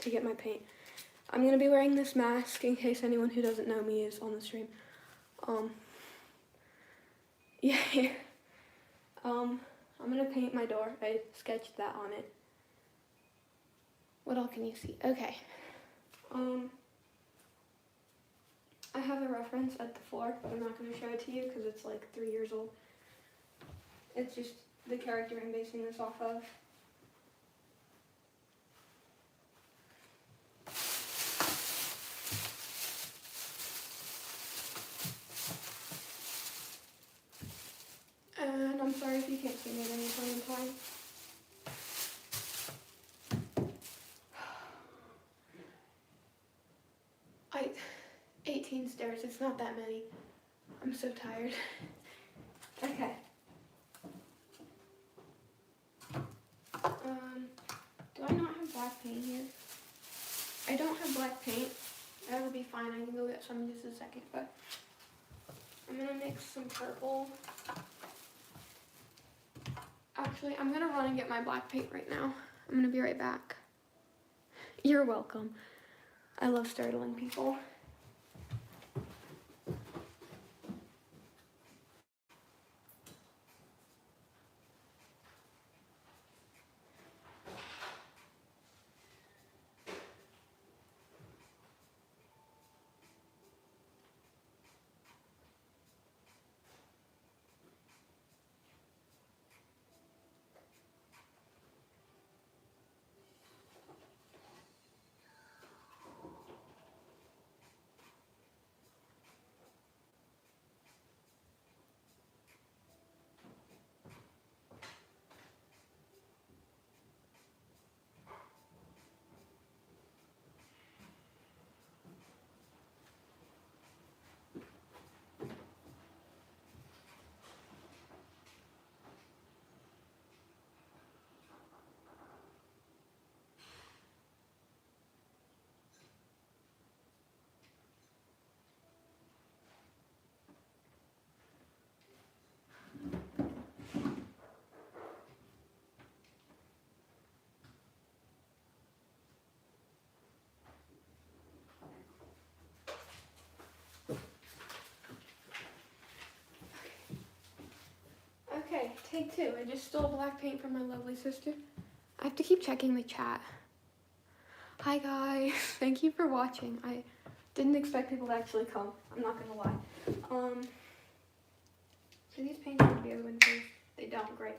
to get my paint. I'm going to be wearing this mask in case anyone who doesn't know me is on the stream. Yeah. I'm going to paint my door. I sketched that on it. What all can you see? Okay. I have a reference at the floor, but I'm not going to show it to you because it's like 3 years old. It's just the character I'm basing this off of. And I'm sorry if you can't see me at any point in time. 18 stairs, it's not that many. I'm so tired. Okay. Do I not have black paint here? I don't have black paint. That'll be fine, I can go get some in just a second, but I'm gonna mix some purple. Actually, I'm gonna run and get my black paint right now. I'm gonna be right back. You're welcome. I love startling people. Okay, take two. I just stole black paint from my lovely sister. I have to keep checking the chat. Hi guys, thank you for watching. I didn't expect people to actually come. I'm not gonna lie. Do these paints need to be open first? They don't, great.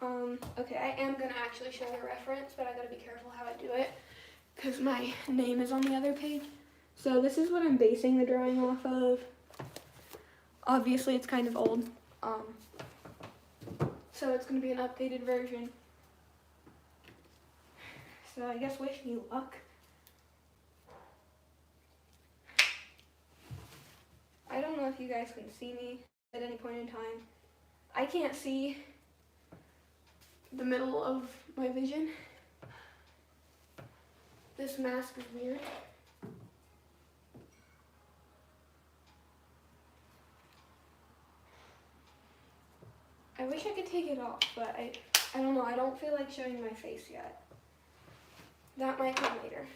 Okay, I am gonna actually show the reference, but I gotta be careful how I do it because my name is on the other page. So this is what I'm basing the drawing off of. Obviously it's kind of old. So it's going to be an updated version. So I guess wish me luck. I don't know if you guys can see me at any point in time. I can't see the middle of my vision. This mask is weird. I wish I could take it off, but I don't know. I don't feel like showing my face yet. That might come later.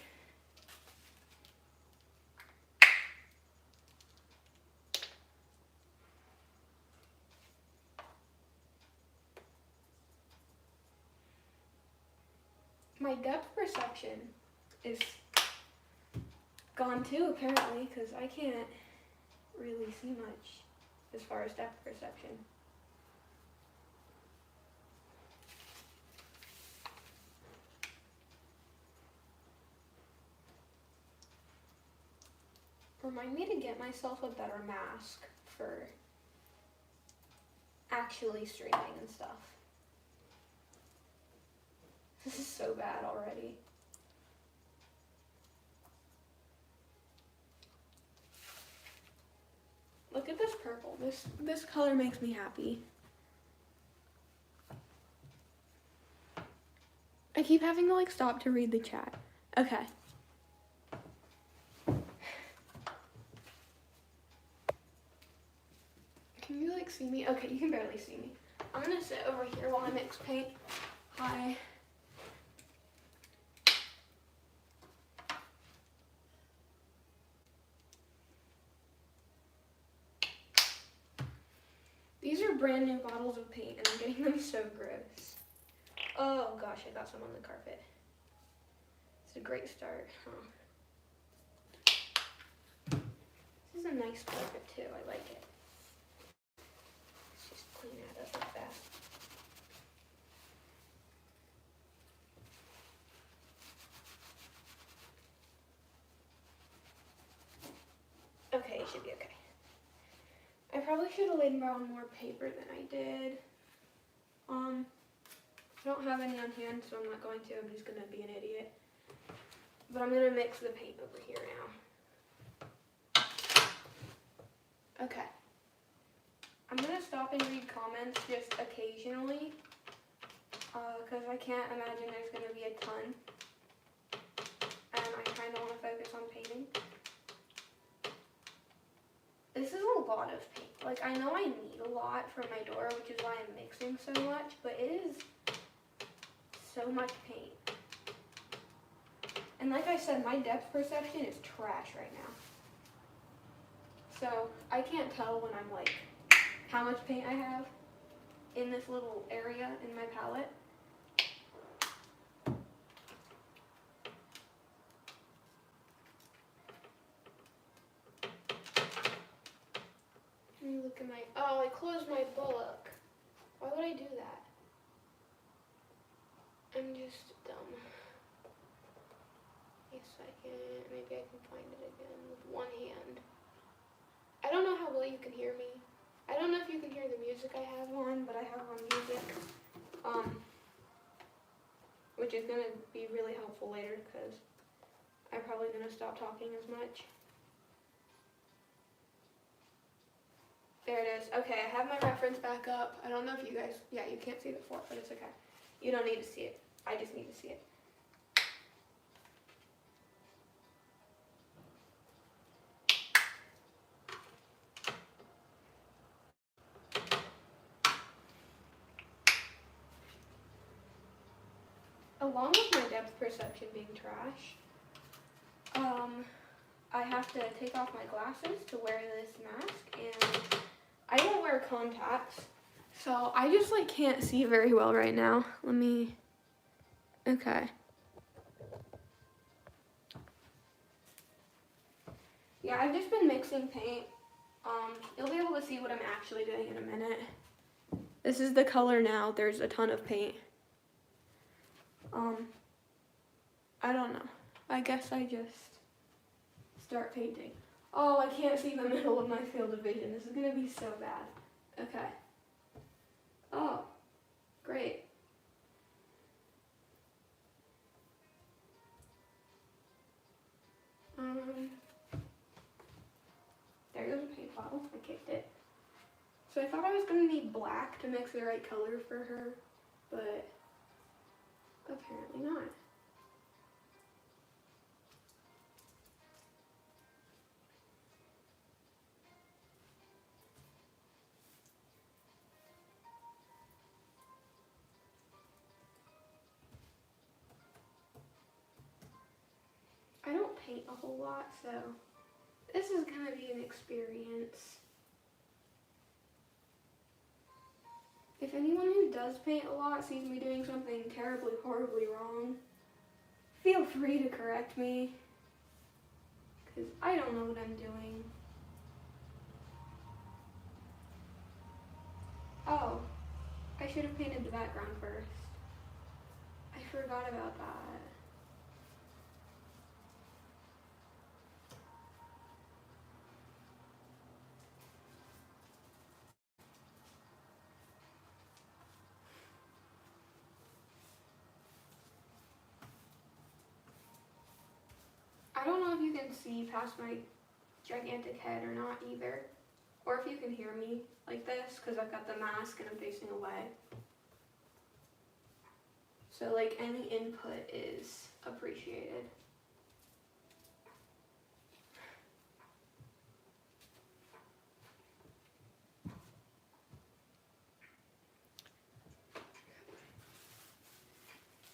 My depth perception is gone too, apparently, because I can't really see much as far as depth perception. Remind me to get myself a better mask for actually streaming and stuff. This is so bad already. Look at this purple. This color makes me happy. I keep having to like stop to read the chat. Okay. Can you like see me? Okay, you can barely see me. I'm gonna sit over here while I mix paint. Hi. brand new bottles of paint and I'm getting them so gross. Oh gosh, I got some on the carpet. It's a great start, huh? This is a nice carpet too, I like it. Let's just clean that up like that. Okay, it should be okay. I probably should have laid down more paper than I did. I don't have any on hand, so I'm not going to. I'm just going to be an idiot. But I'm going to mix the paint over here now. Okay. I'm going to stop and read comments just occasionally, because I can't imagine there's going to be a ton. And I kind of want to focus on painting. This is a lot of paint. Like, I know I need a lot for my door, which is why I'm mixing so much, but it is so much paint. And like I said, my depth perception is trash right now. So I can't tell when I'm like, how much paint I have in this little area in my palette. Let me look at my, oh, I closed my book. Why would I do that? I'm just dumb. Wait a second, maybe I can find it again with one hand. I don't know how well you can hear me. I don't know if you can hear the music I have on, but I have on music, which is going to be really helpful later because I'm probably going to stop talking as much. There it is. Okay, I have my reference back up. I don't know if you guys, yeah, you can't see the fork, but it's okay. You don't need to see it. I just need to see it. Along with my depth perception being trash, I have to take off my glasses to wear this mask, and I don't wear contacts, so I just like can't see very well right now. Let me, okay. Yeah, I've just been mixing paint. You'll be able to see what I'm actually doing in a minute. This is the color now. There's a ton of paint. I don't know. I guess I just start painting. Oh, I can't see the middle of my field of vision. This is gonna be so bad. Okay. Oh, great. There goes a paint bottle. I kicked it. So I thought I was gonna need black to mix the right color for her, but apparently not. I don't paint a whole lot, so this is gonna be an experience. If anyone who does paint a lot sees me doing something terribly, horribly wrong, feel free to correct me, because I don't know what I'm doing. Oh, I should have painted the background first. I forgot about that. I don't know if you can see past my gigantic head or not either, or if you can hear me like this, because I've got the mask and I'm facing away. So like any input is appreciated.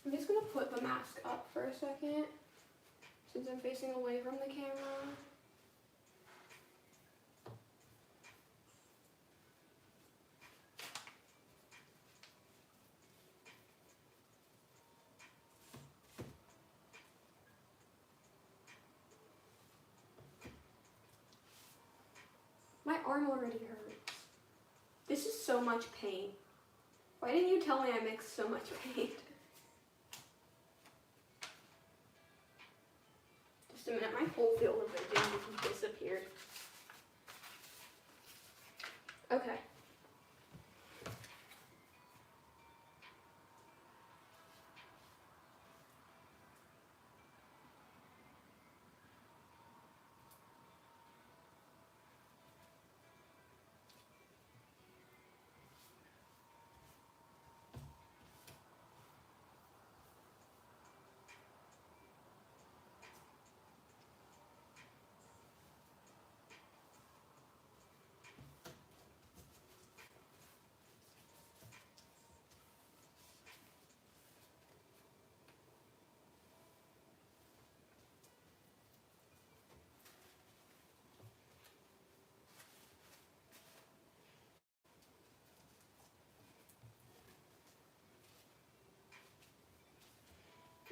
I'm just gonna put the mask up for a second, since I'm facing away from the camera. already hurts. This is so much paint. Why didn't you tell me I mixed so much paint? Just a minute, my whole field of vision just disappeared. Okay.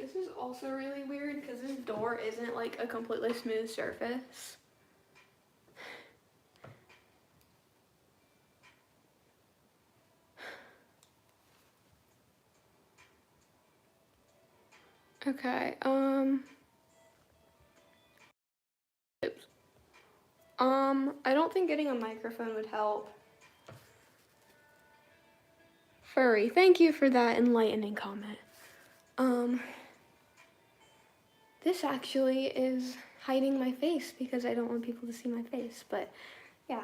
This is also really weird because this door isn't like a completely smooth surface. Okay, oops. I don't think getting a microphone would help. Furry, thank you for that enlightening comment. This actually is hiding my face because I don't want people to see my face, but yeah,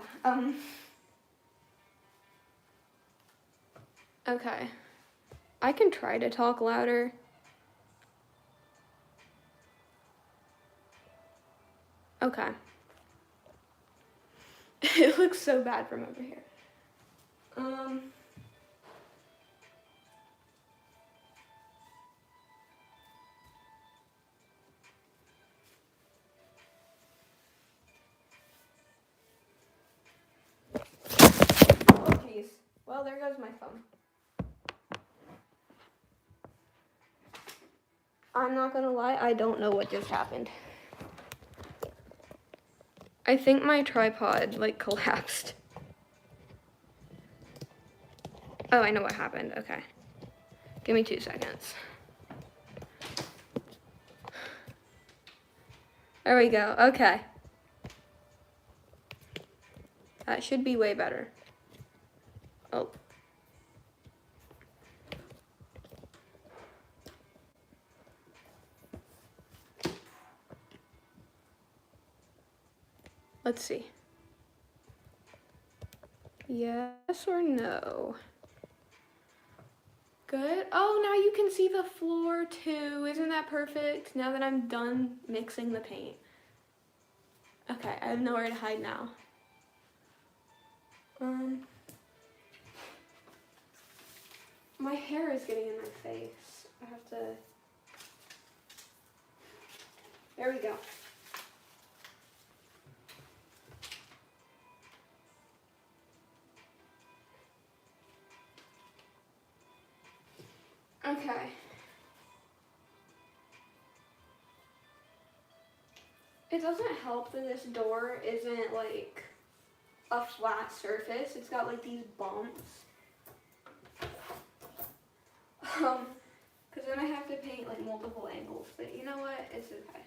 okay. I can try to talk louder. Okay. It looks so bad from over here. Oh geez. Well, there goes my phone. I'm not gonna lie, I don't know what just happened. I think my tripod like collapsed. Oh, I know what happened. Okay. Give me 2 seconds. There we go. Okay. That should be way better. Oh. Let's see. Yes or no? Good. Oh, now you can see the floor too. Isn't that perfect? Now that I'm done mixing the paint. Okay, I have nowhere to hide now. My hair is getting in my face. I have to... There we go. Okay. It doesn't help that this door isn't like a flat surface. It's got like these bumps. Because then I have to paint like multiple angles, but you know what? It's okay.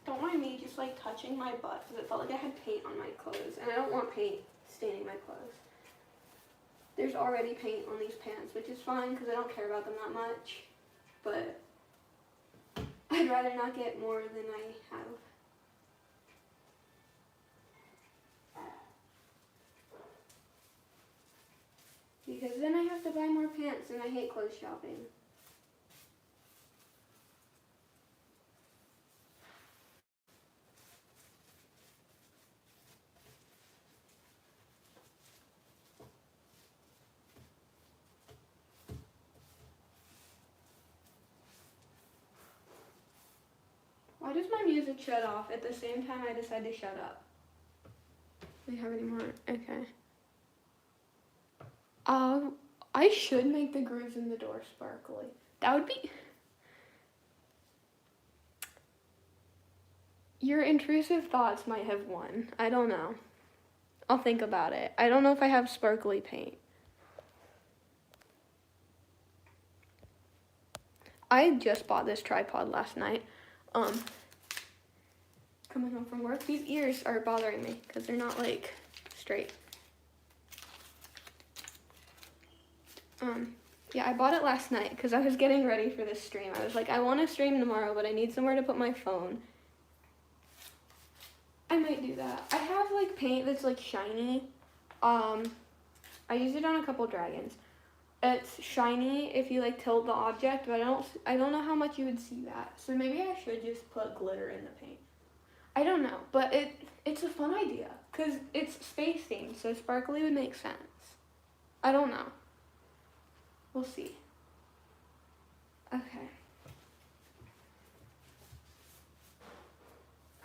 Don't mind me just like touching my butt because it felt like I had paint on my clothes and I don't want paint staining my clothes. There's already paint on these pants, which is fine because I don't care about them that much, but I'd rather not get more than I have. Because then I have to buy more pants and I hate clothes shopping. Why does my music shut off at the same time I decide to shut up? Do we have any more? Okay. I should make the grooves in the door sparkly. That would be... Your intrusive thoughts might have won. I don't know. I'll think about it. I don't know if I have sparkly paint. I just bought this tripod last night. Coming home from work, these ears are bothering me because they're not like straight. Yeah, I bought it last night because I was getting ready for this stream. I was like, I want to stream tomorrow, but I need somewhere to put my phone. I might do that. I have like paint that's like shiny. I used it on a couple dragons. It's shiny if you like tilt the object, but I don't know how much you would see that. So maybe I should just put glitter in the paint. I don't know, but it's a fun idea because it's space themed, so sparkly would make sense. I don't know. We'll see. Okay.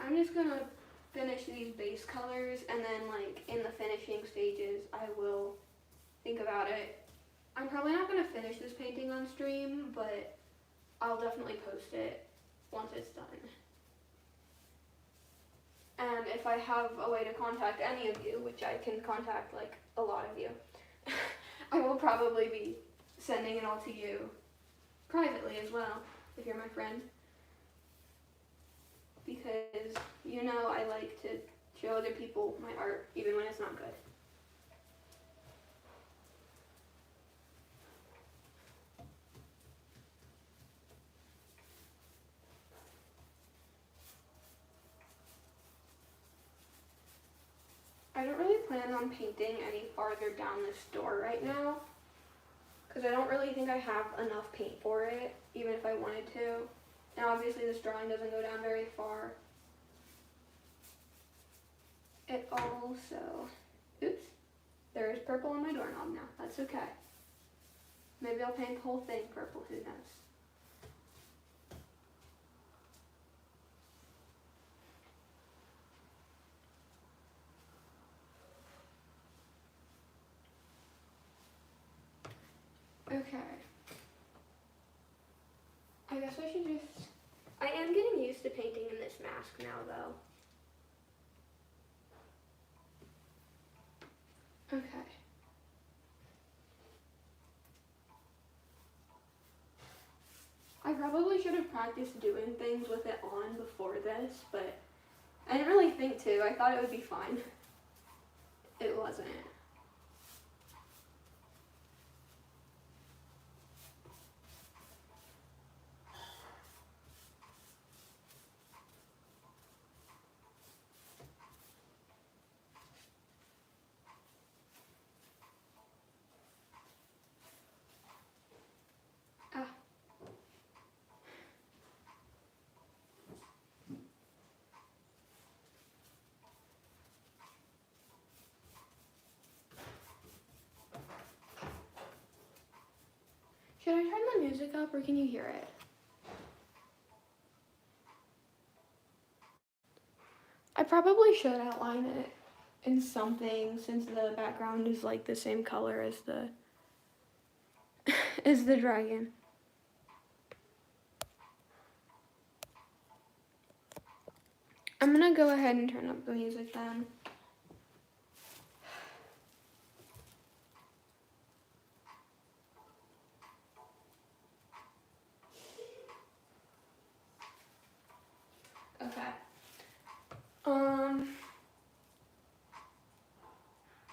I'm just gonna finish these base colors, and then like in the finishing stages, I will think about it. I'm probably not gonna finish this painting on stream, but I'll definitely post it once it's done. And if I have a way to contact any of you, which I can contact like a lot of you, I will probably be sending it all to you privately as well, if you're my friend. Because you know I like to show other people my art, even when it's not good. I don't really plan on painting any farther down this door right now, because I don't really think I have enough paint for it, even if I wanted to. Now obviously this drawing doesn't go down very far. It also, oops, there is purple on my doorknob now, that's okay. Maybe I'll paint the whole thing purple, who knows. Okay. I guess I should just... I am getting used to painting in this mask now, though. Okay. I probably should have practiced doing things with it on before this, but I didn't really think to. I thought it would be fine. It wasn't. Ah. Should I turn the music up or can you hear it? I probably should outline it in something since the background is like the same color as the as the dragon. I'm gonna go ahead and turn up the music then. Okay.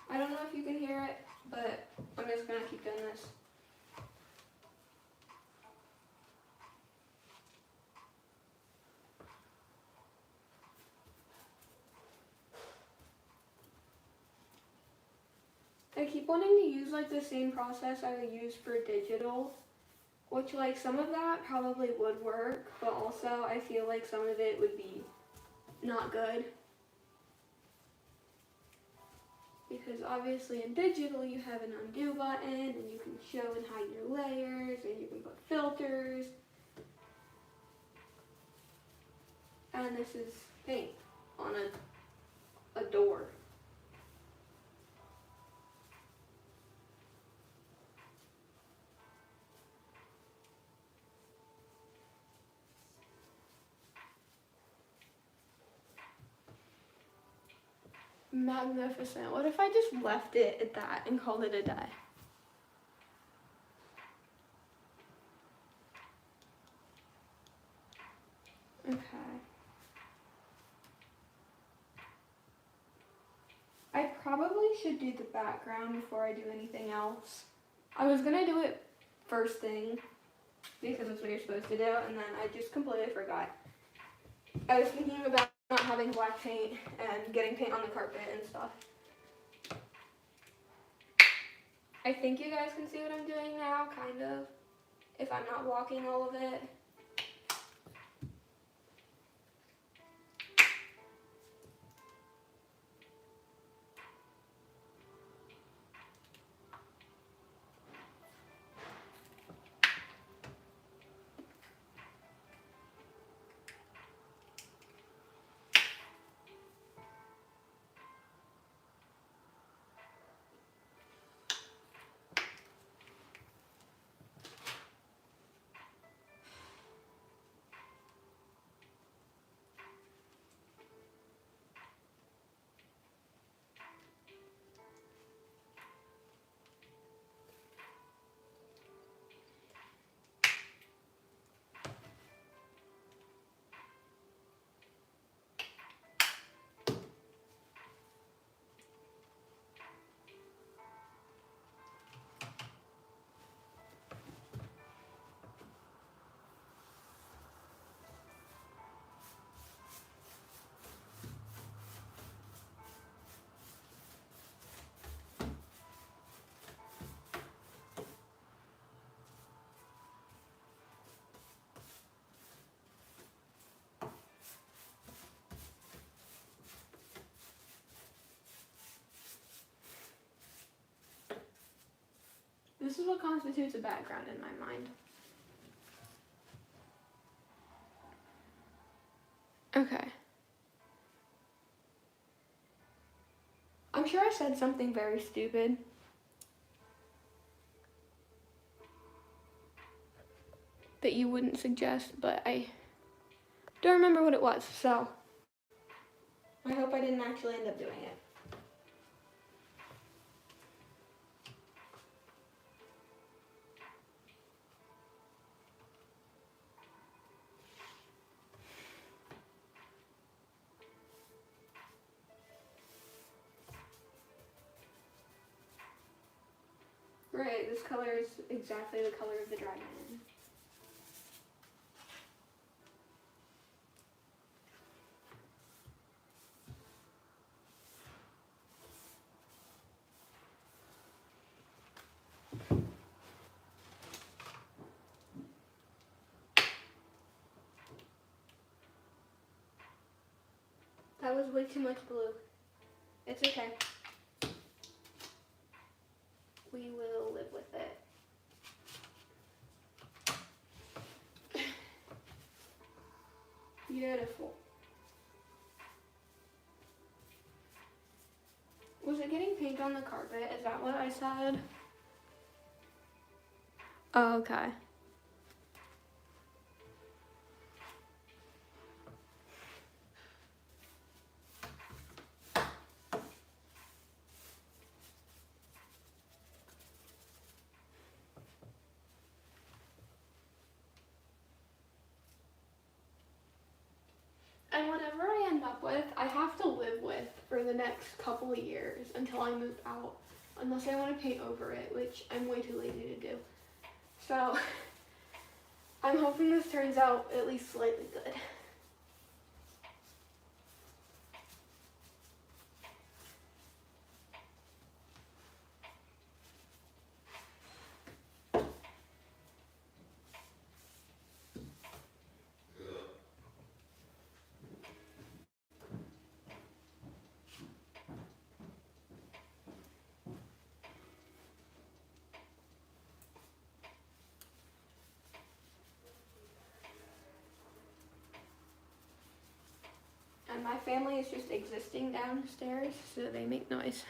I don't know if you can hear it, but I'm just gonna keep doing this. I keep wanting to use like the same process I would use for digital, which like some of that probably would work, but also I feel like some of it would be not good. Because obviously in digital you have an undo button and you can show and hide your layers and you can put filters. And this is paint on a door. Magnificent. What if I just left it at that and called it a day? Okay. I probably should do the background before I do anything else. I was gonna do it first thing because that's what you're supposed to do, and then I just completely forgot. I was thinking about not having black paint and getting paint on the carpet and stuff. I think you guys can see what I'm doing now, kind of, if I'm not blocking all of it. This is what constitutes a background in my mind. Okay. I'm sure I said something very stupid. That you wouldn't suggest, but I don't remember what it was, so I hope I didn't actually end up doing it. Right, this color is exactly the color of the dragon. That was way too much blue. It's okay. We will live with it. Beautiful. Was it getting paint on the carpet? Is that what I said? Oh, okay. And whatever I end up with, I have to live with for the next couple of years until I move out. Unless I want to paint over it, which I'm way too lazy to do. So, I'm hoping this turns out at least slightly good. my family is just existing downstairs, so they make noise.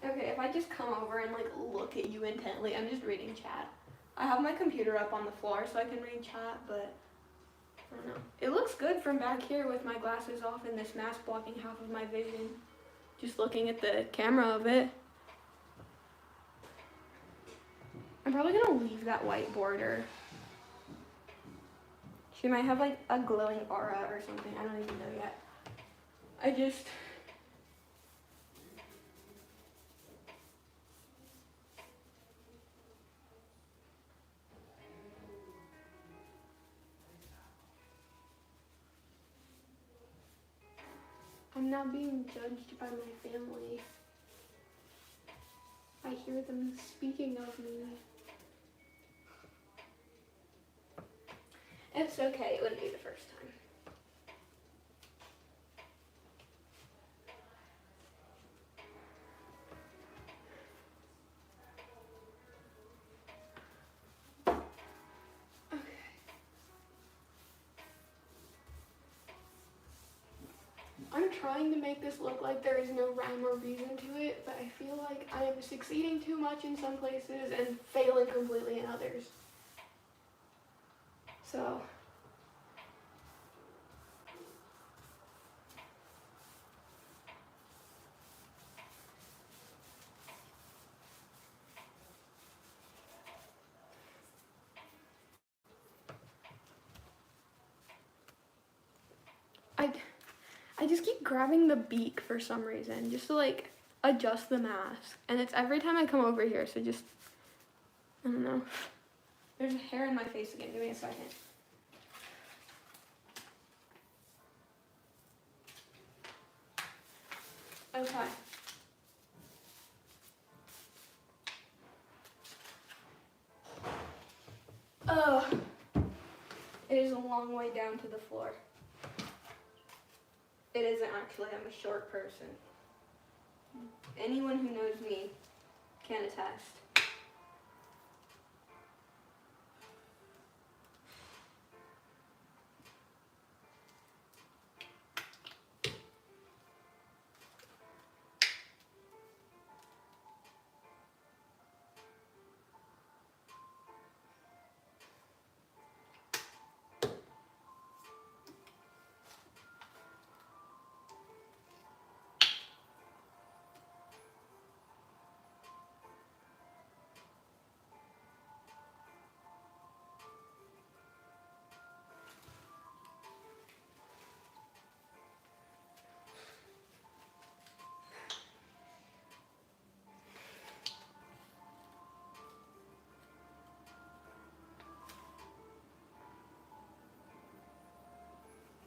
Okay, if I just come over and like look at you intently, I'm just reading chat. I have my computer up on the floor so I can read chat, but I don't know. It looks good from back here with my glasses off and this mask blocking half of my vision. Just looking at the camera of it. I'm probably gonna leave that white border. She might have like a glowing aura or something. I don't even know yet. I'm now being judged by my family. I hear them speaking of me. It's okay, it wouldn't be the first time. I'm trying to make this look like there is no rhyme or reason to it, but I feel like I am succeeding too much in some places and failing completely in others. So, I just keep grabbing the beak for some reason, just to like adjust the mask. And it's every time I come over here, so just, I don't know. There's a hair in my face again, give me a second. Okay. It is a long way down to the floor. It isn't actually, I'm a short person. Anyone who knows me can attest.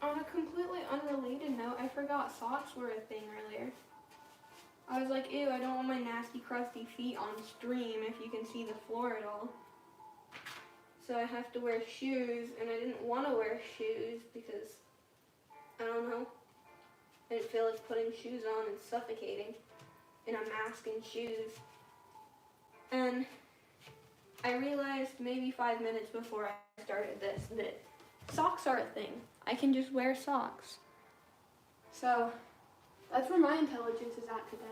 On a completely unrelated note, I forgot socks were a thing earlier. I was like, ew, I don't want my nasty, crusty feet on stream if you can see the floor at all. So I have to wear shoes, and I didn't want to wear shoes because, I don't know, I didn't feel like putting shoes on and suffocating in a mask and shoes. And I realized maybe 5 minutes before I started this that socks are a thing. I can just wear socks. So that's where my intelligence is at today.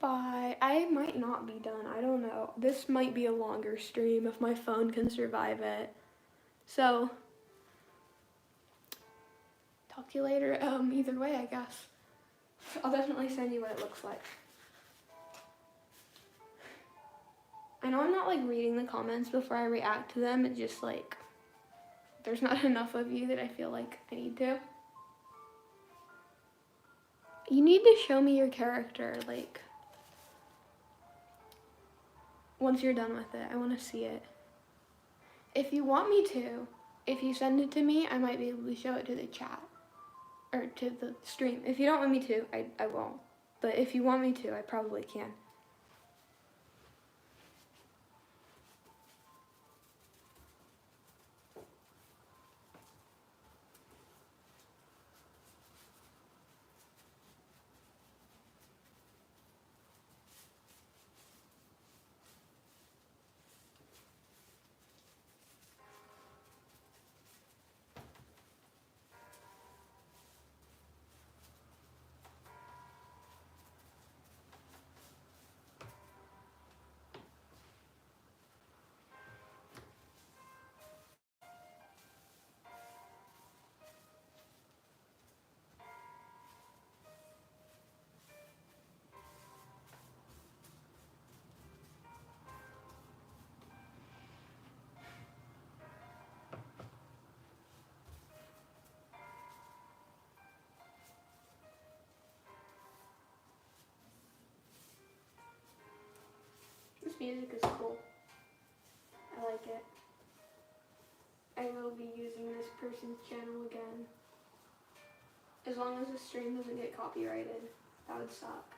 Bye. I might not be done. I don't know. This might be a longer stream if my phone can survive it. So, talk to you later. Either way, I guess. I'll definitely send you what it looks like. I know I'm not like reading the comments before I react to them. It's just like, there's not enough of you that I feel like I need to. You need to show me your character, like, once you're done with it. I want to see it. If you want me to, if you send it to me, I might be able to show it to the chat. Or to the stream. If you don't want me to, I won't. But if you want me to, I probably can. This music is cool. I like it. I will be using this person's channel again. As long as the stream doesn't get copyrighted. That would suck.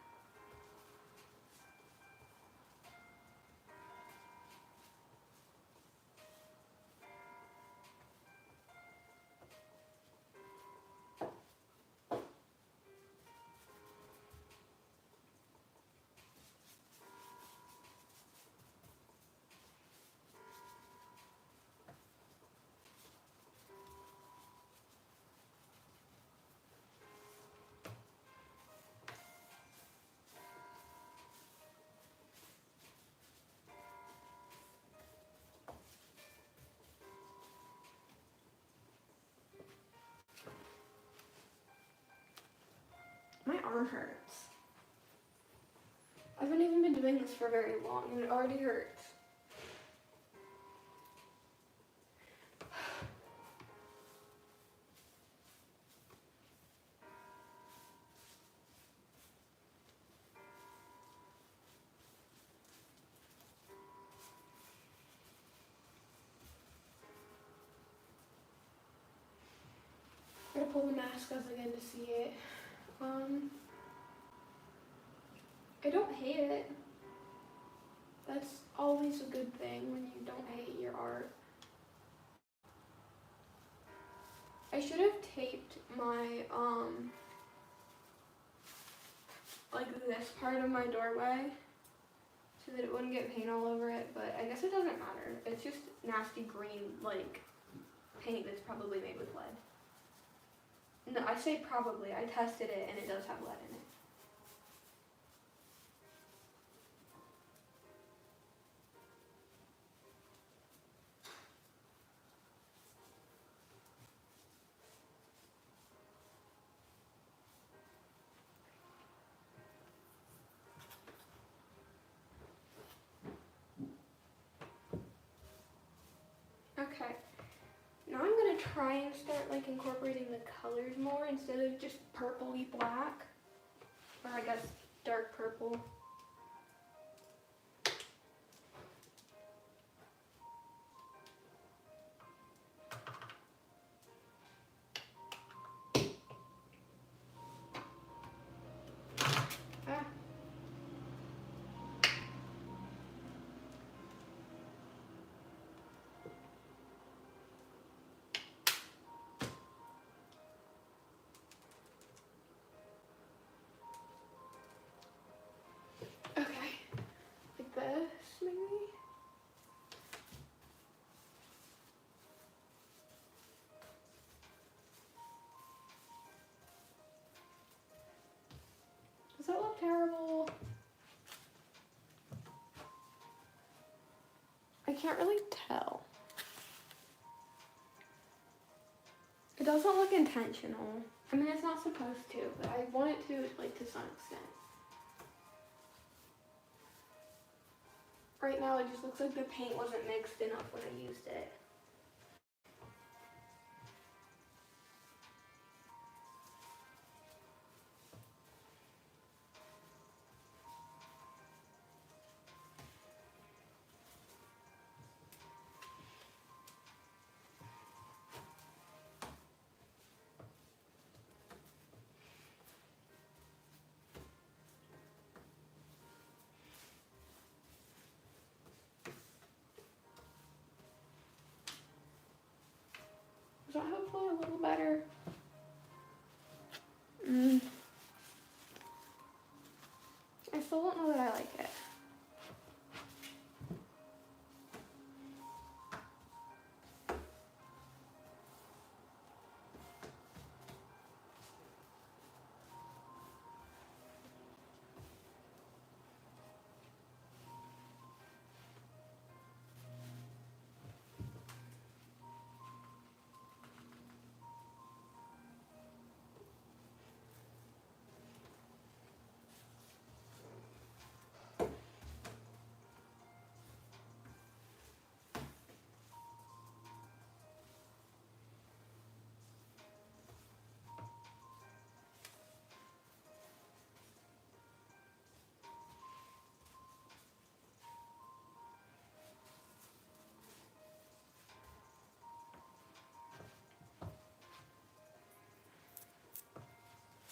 My arm hurts. I haven't even been doing this for very long and it already hurts. I'm gonna pull the mask off again to see it. I don't hate it. That's always a good thing when you don't hate your art. I should have taped my, like this part of my doorway so that it wouldn't get paint all over it, but I guess it doesn't matter. It's just nasty green, like, paint that's probably made with lead. No, I say probably. I tested it and it does have lead in it. Okay, now I'm gonna try and start like incorporating the colors more instead of just purpley black, or I guess dark purple. Ah. Okay, like this maybe? Does that look terrible? I can't really tell. It doesn't look intentional. I mean, it's not supposed to, but I want it to, like, to some extent. Right now, it just looks like the paint wasn't mixed enough when I used it. that hopefully a little better? I still don't know that I like it.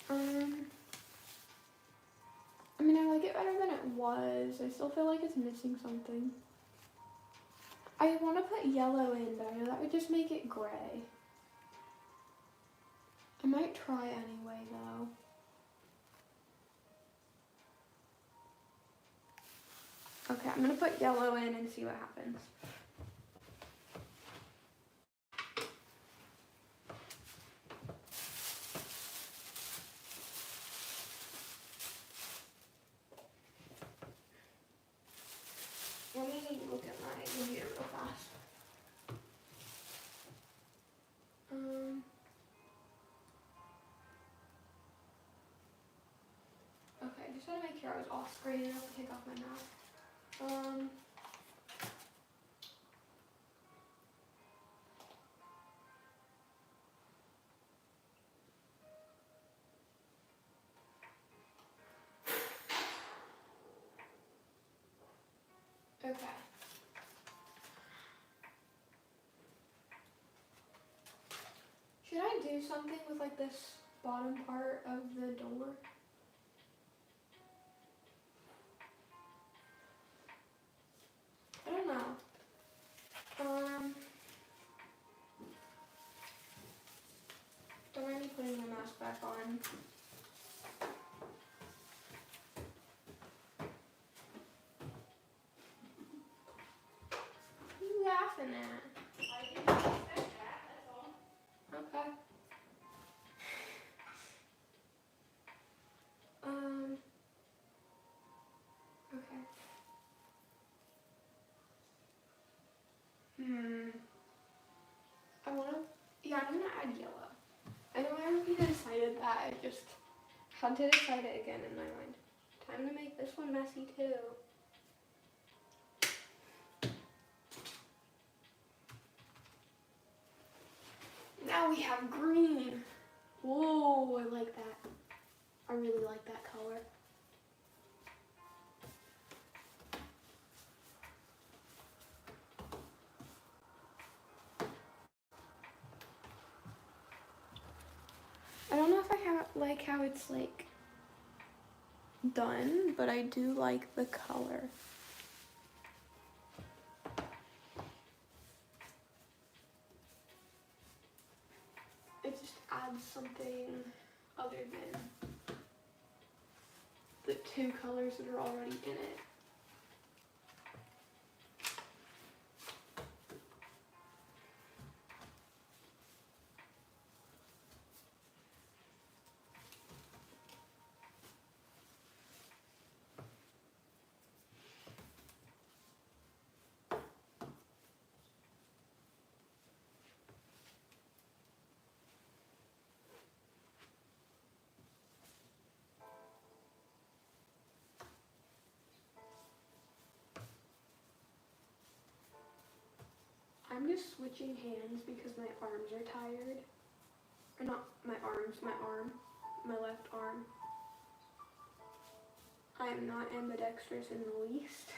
I mean, I like it better than it was. I still feel like it's missing something. I want to put yellow in, but I know that would just make it gray. I might try anyway, though. Okay, I'm gonna put yellow in and see what happens. Let me look at my computer real fast. Okay, just want to make sure I was off screen enough to take off my mask. Okay. Should I do something with like this bottom part of the door? I don't know. Don't mind me putting my mask back on. What are you laughing at? I didn't expect that, that's all. Okay. Okay. I'm gonna add yellow. I know I already decided that, I just had to decide it again in my mind. Time to make this one messy too. Now we have green. Whoa, I like that. I really like that color. I don't know if I like how it's like done, but I do like the color. It just adds something other than the two colors that are already in it. I'm just switching hands because my arms are tired. Or not my arms, my arm. My left arm. I am not ambidextrous in the least.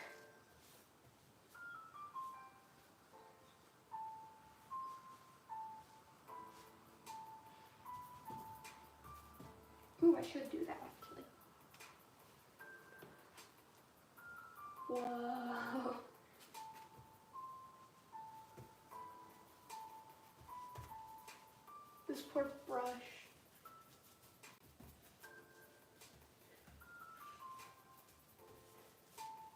Ooh, I should do that actually. Whoa. this poor brush.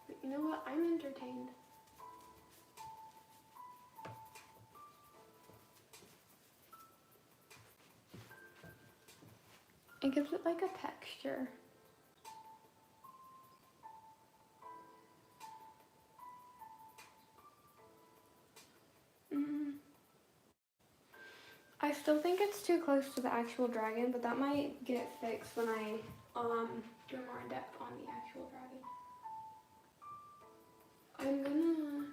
But you know what? I'm entertained. It gives it like a texture. I still think it's too close to the actual dragon, but that might get fixed when I do more in depth on the actual dragon. I'm gonna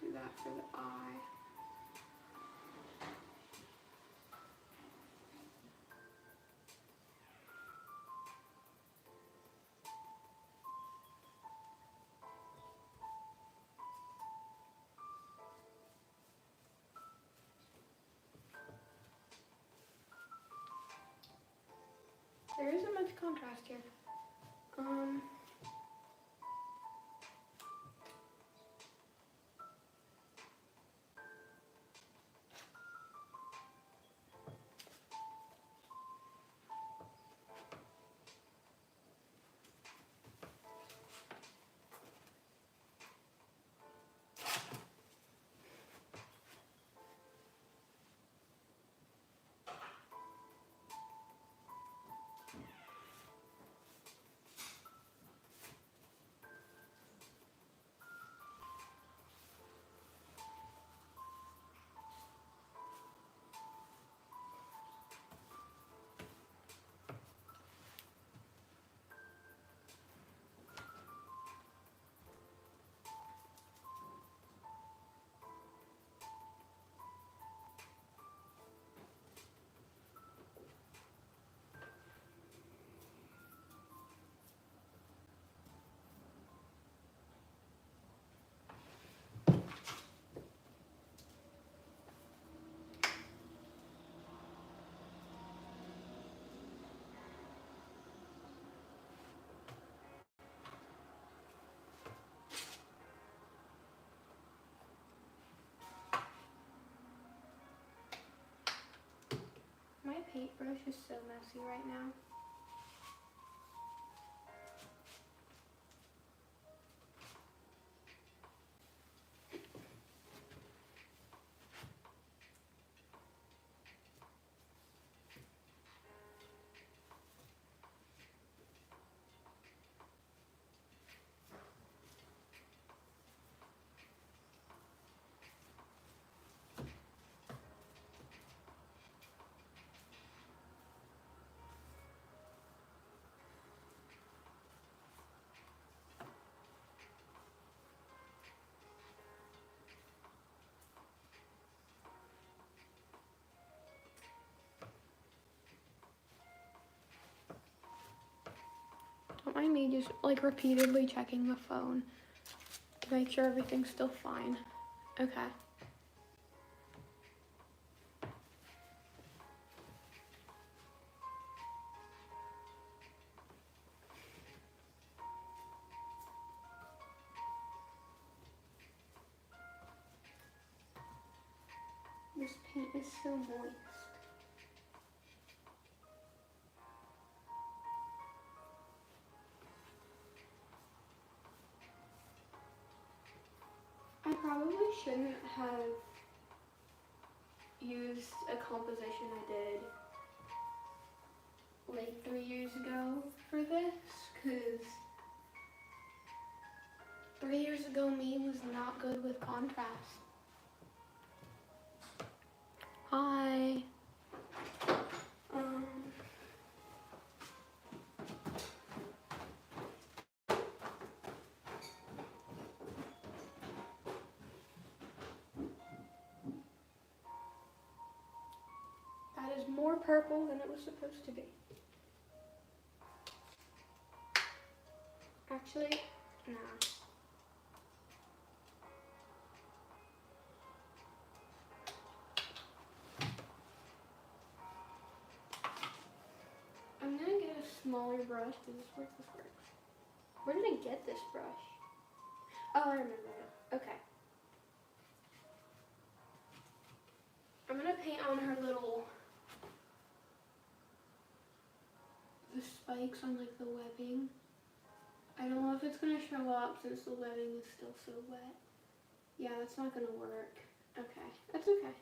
do that for the eye. There isn't much contrast here. My paintbrush is so messy right now. Don't mind me just like repeatedly checking the phone to make sure everything's still fine. Okay. This paint is so moist. I probably shouldn't have used a composition I did like 3 years ago for this, because 3 years ago me was not good with contrast. Hi. That is more purple than it was supposed to be. Actually, nah. I'm gonna get a smaller brush. Does this work? This works. Where did I get this brush? Oh, I remember it. Okay. I'm gonna paint on her little, the spikes on like the webbing. I don't know if it's gonna show up since the webbing is still so wet. Yeah, that's not gonna work. Okay, that's okay.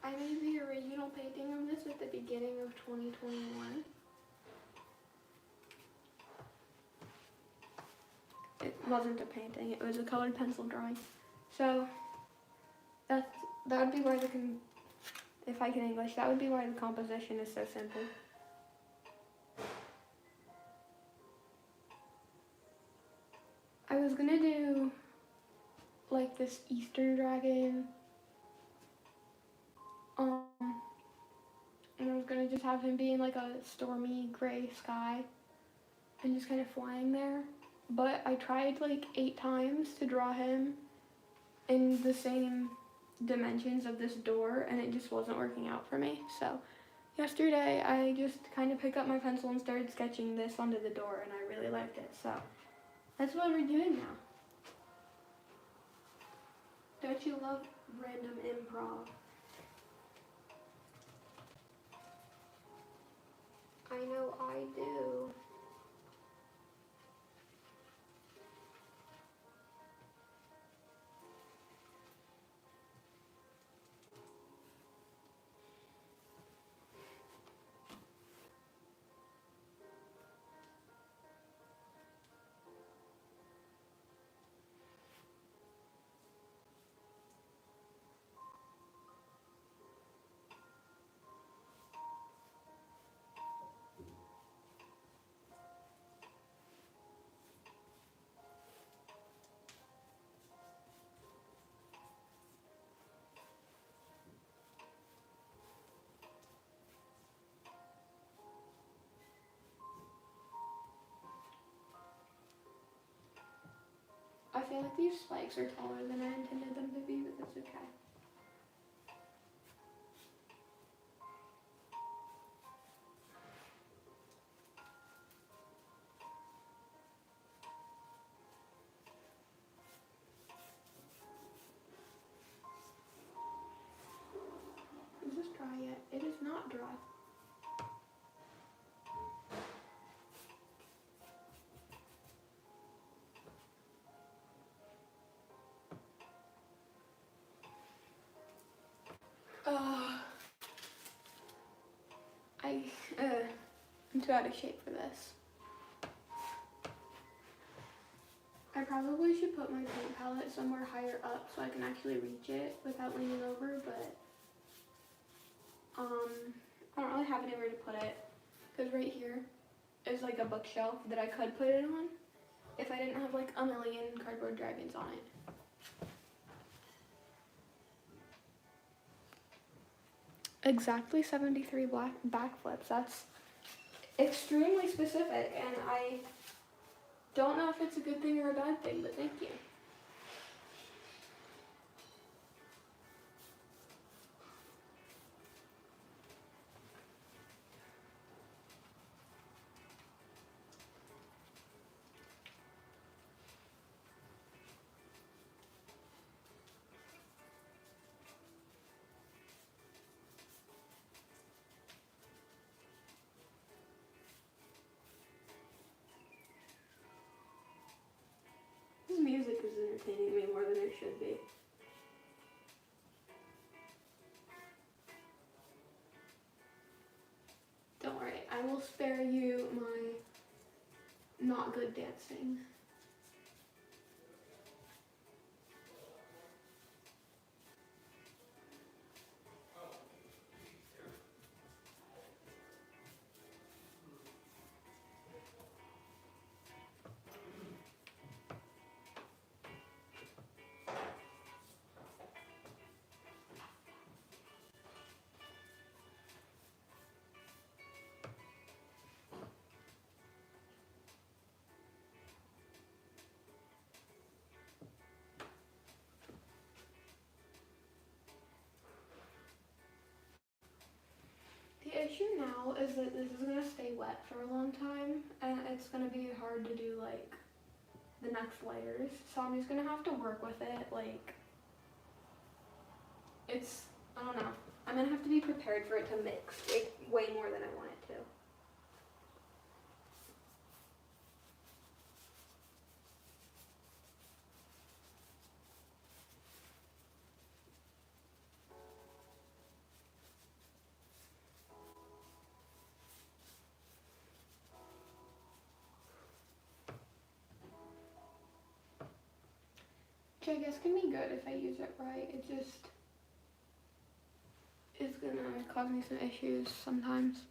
I made the original painting of this at the beginning of 2021. It wasn't a painting, it was a colored pencil drawing. So that would be why if I can English, that would be why the composition is so simple. I was gonna do like this Eastern dragon, and I was gonna just have him be in like a stormy gray sky and just kind of flying there. But I tried like 8 times to draw him in the same dimensions of this door, and it just wasn't working out for me. So yesterday I just kind of picked up my pencil and started sketching this onto the door, and I really liked it. So that's what we're doing now. Don't you love random improv? I know I do. I feel like these spikes are taller than I intended them to be, but that's okay. Is this dry yet? It is not dry. I'm too out of shape for this. I probably should put my paint palette somewhere higher up so I can actually reach it without leaning over, but I don't really have anywhere to put it, because right here is like a bookshelf that I could put it on if I didn't have like a million cardboard dragons on it. Exactly 73 backflips. That's extremely specific, and I don't know if it's a good thing or a bad thing, but thank you. This music is entertaining me more than it should be. Don't worry, I will spare you my not good dancing. now is that this is gonna stay wet for a long time, and it's gonna be hard to do like the next layers. So I'm just gonna have to work with it. Like, I don't know. I'm gonna have to be prepared for it to mix way more than I want it to. Which I guess can be good if I use it right. It just is gonna cause me some issues sometimes.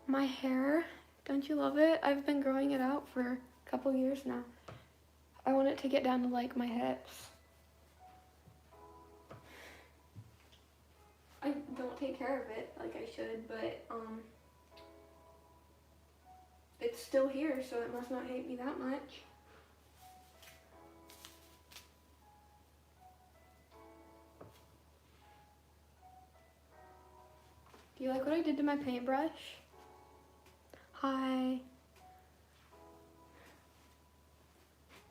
My hair, don't you love it? I've been growing it out for a couple years now. I want it to get down to like my hips. I don't take care of it like I should, but it's still here, so it must not hate me that much. Do you like what I did to my paintbrush? Hi.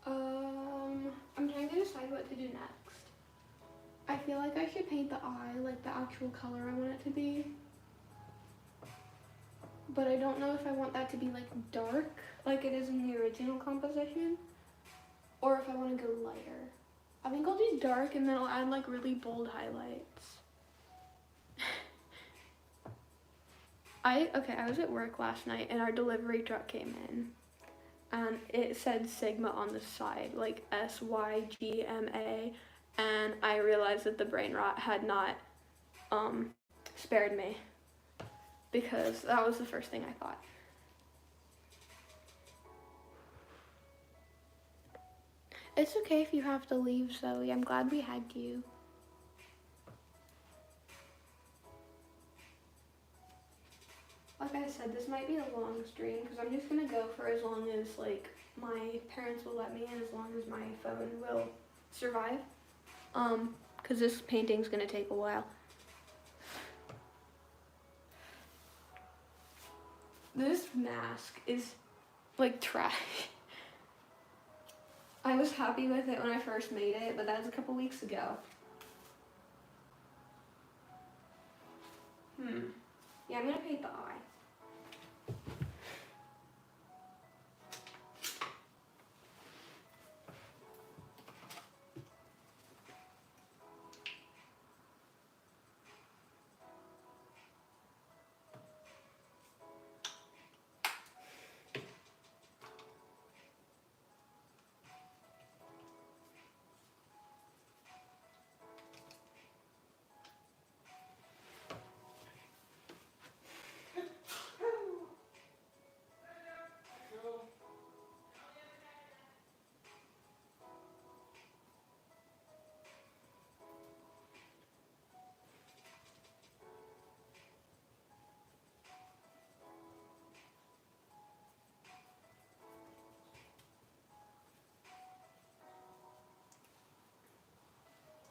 I'm trying to decide what to do next. I feel like I should paint the eye like the actual color I want it to be. But I don't know if I want that to be like dark, like it is in the original composition, or if I want to go lighter. I think I'll do dark and then I'll add like really bold highlights. I was at work last night and our delivery truck came in and it said Sigma on the side, like SYGMA, and I realized that the brain rot had not spared me, because that was the first thing I thought. It's okay if you have to leave, Zoe. I'm glad we had you. Like I said, this might be a long stream because I'm just gonna go for as long as like my parents will let me and as long as my phone will survive. Because this painting's gonna take a while. This mask is like trash. I was happy with it when I first made it, but that was a couple weeks ago. Yeah, I'm gonna paint the eye.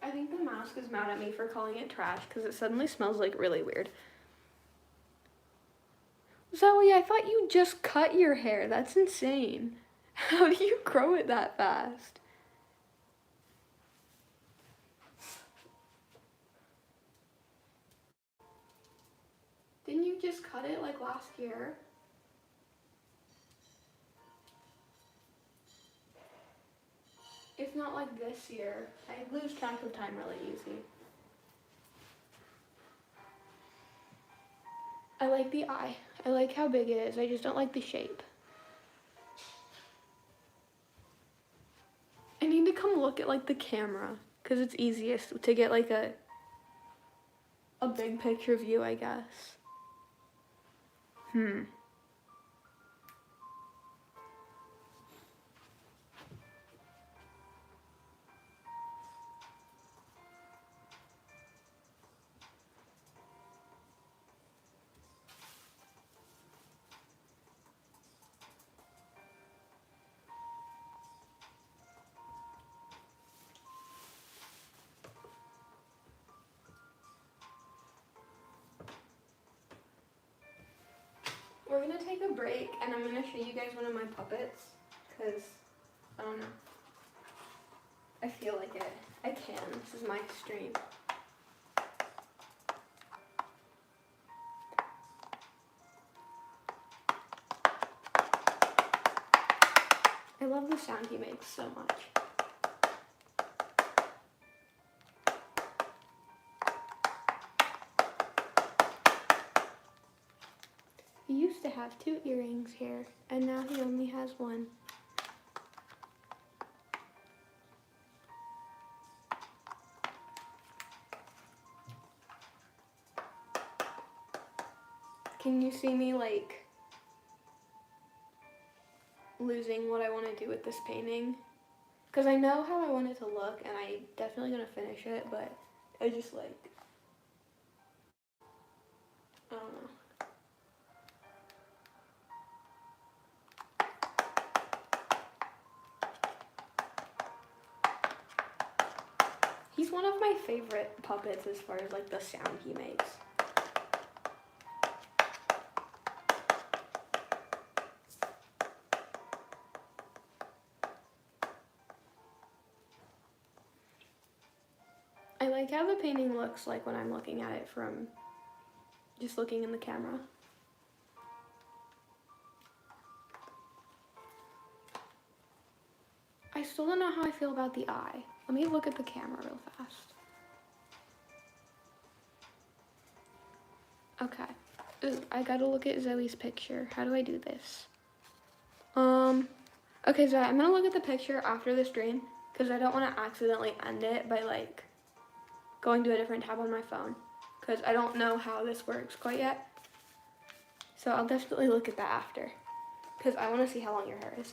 I think the mask is mad at me for calling it trash because it suddenly smells like really weird. Zoe, I thought you just cut your hair. That's insane. How do you grow it that fast? Didn't you just cut it like last year? If not like this year. I lose track of time really easy. I like the eye. I like how big it is. I just don't like the shape. I need to come look at like the camera because it's easiest to get like a big picture view, I guess. break and I'm gonna show you guys one of my puppets, because, I don't know, I feel like it. I can. This is my stream. I love the sound he makes so much. He used to have 2 earrings here, and now he only has 1. Can you see me, like, losing what I want to do with this painting? Because I know how I want it to look, and I'm definitely going to finish it, but I just, like, I don't know. He's one of my favorite puppets as far as, like, the sound he makes. I like how the painting looks like when I'm looking at it from just looking in the camera. I still don't know how I feel about the eye. Let me look at the camera real fast. Okay. Ooh, I gotta look at Zoe's picture. How do I do this? Okay, Zoe, I'm gonna look at the picture after the stream because I don't want to accidentally end it by, like, going to a different tab on my phone, because I don't know how this works quite yet. So I'll definitely look at that after, because I want to see how long your hair is.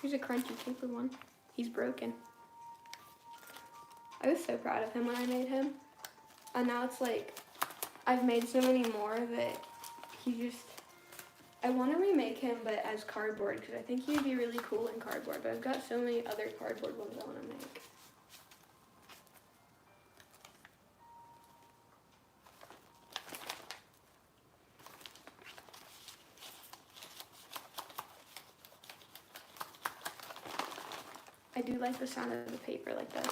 Here's a crunchy paper one. He's broken. I was so proud of him when I made him, and now it's like I've made so many more that he just, I want to remake him, but as cardboard, because I think he'd be really cool in cardboard, but I've got so many other cardboard ones I want to make. I do like the sound of the paper like this.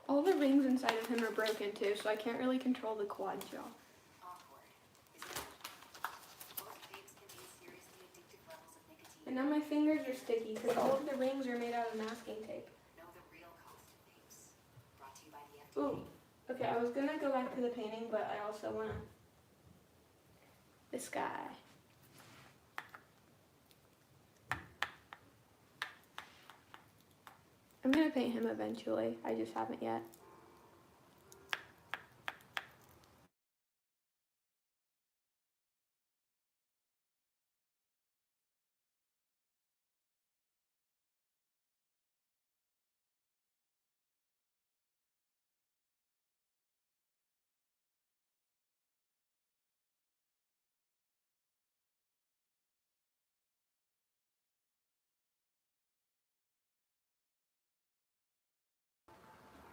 All the rings inside of him are broken too, so I can't really control the quad jaw. And now my fingers are sticky because all of the rings are made out of masking tape. Ooh, okay, I was gonna go back to the painting, but I also wanna, this guy. I'm gonna paint him eventually, I just haven't yet.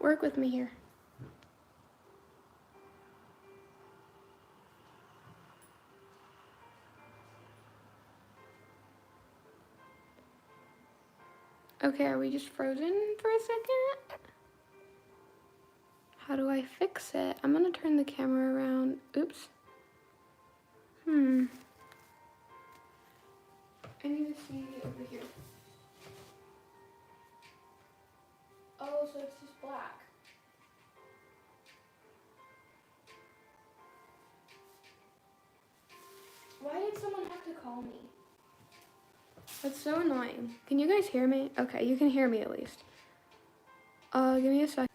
Work with me here. Okay, are we just frozen for a second? How do I fix it? I'm gonna turn the camera around. Oops. I need to see over here. Oh, so it's just black. Why did someone have to call me? That's so annoying. Can you guys hear me? Okay, you can hear me at least. Give me a sec.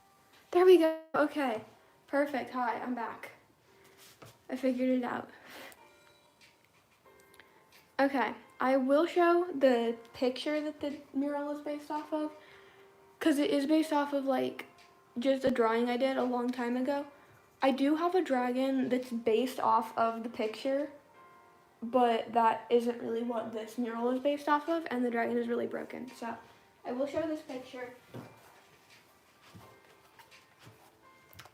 There we go. Okay, perfect. Hi, I'm back. I figured it out. Okay, I will show the picture that the mural is based off of, because it is based off of, like, just a drawing I did a long time ago. I do have a dragon that's based off of the picture, but that isn't really what this mural is based off of, and the dragon is really broken. So I will show this picture.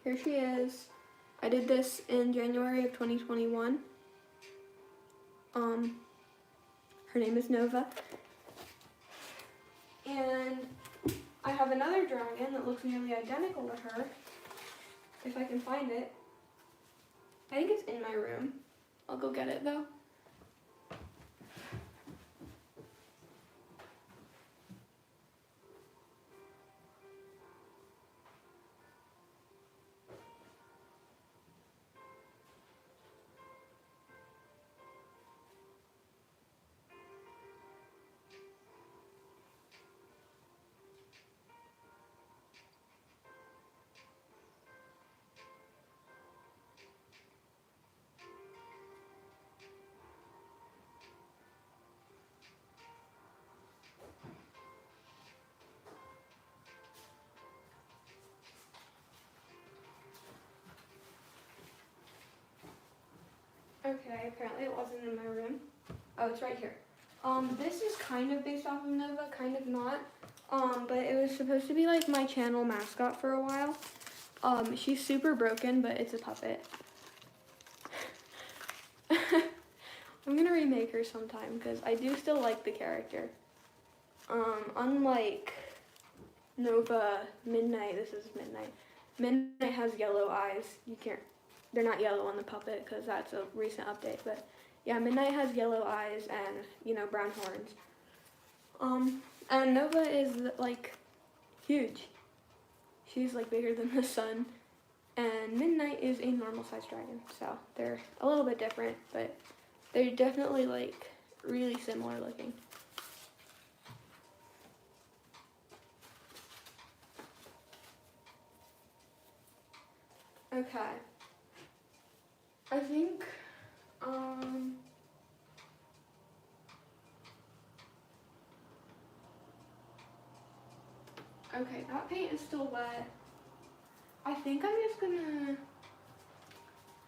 Here she is. I did this in January of 2021. Her name is Nova. And I have another dragon that looks nearly identical to her, if I can find it. I think it's in my room. I'll go get it though. Okay, apparently it wasn't in my room. Oh, it's right here. This is kind of based off of Nova, kind of not. But it was supposed to be like my channel mascot for a while. She's super broken, but it's a puppet. I'm gonna remake her sometime because I do still like the character. Unlike Nova, Midnight, this is Midnight. Midnight has yellow eyes. They're not yellow on the puppet because that's a recent update, but yeah, Midnight has yellow eyes and, you know, brown horns. And Nova is like huge. She's like bigger than the sun. And Midnight is a normal sized dragon, so they're a little bit different, but they're definitely like really similar looking. Okay. I think, okay, that paint is still wet. I think I'm just gonna,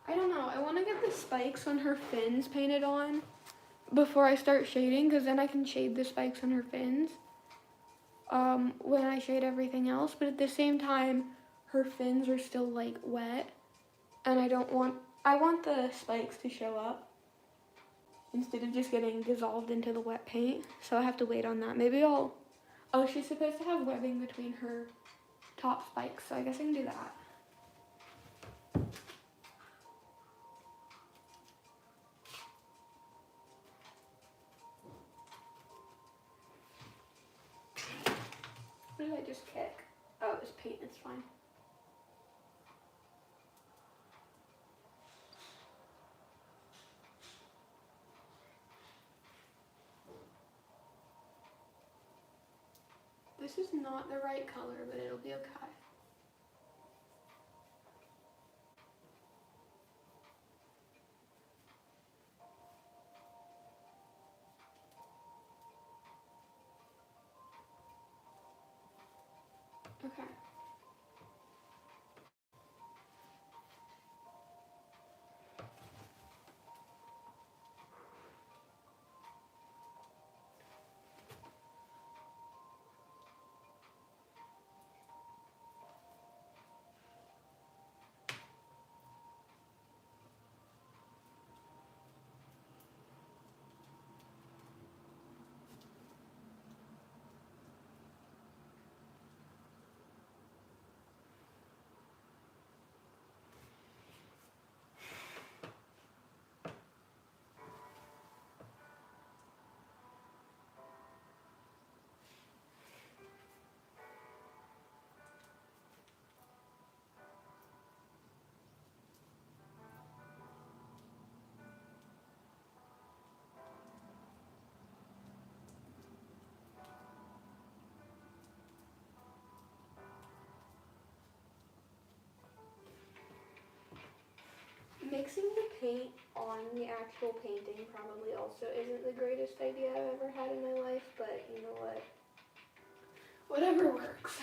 I don't know, I want to get the spikes on her fins painted on before I start shading, because then I can shade the spikes on her fins when I shade everything else, but at the same time, her fins are still like wet, and I want the spikes to show up instead of just getting dissolved into the wet paint, so I have to wait on that. Maybe oh, she's supposed to have webbing between her top spikes, so I guess I can do that. What did I just kick? Oh, it was paint, it's fine. This is not the right color, but it'll be okay. Okay. Mixing the paint on the actual painting probably also isn't the greatest idea I've ever had in my life, but you know what? Whatever works.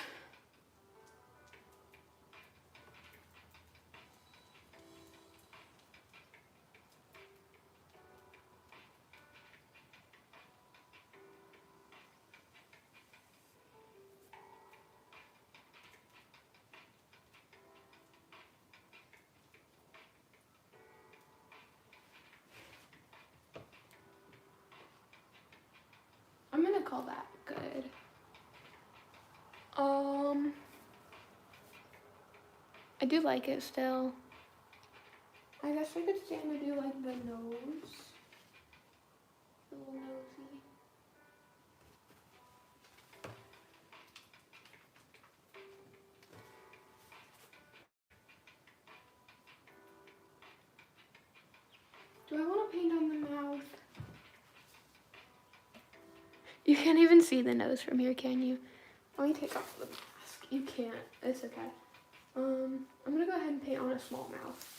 call that good. I do like it still. I guess I could stand to do like the nose. A little nosy. Do I want to paint on the mouth? You can't even see the nose from here, can you? Let me take off the mask. You can't. It's okay. I'm gonna go ahead and paint on a small mouth.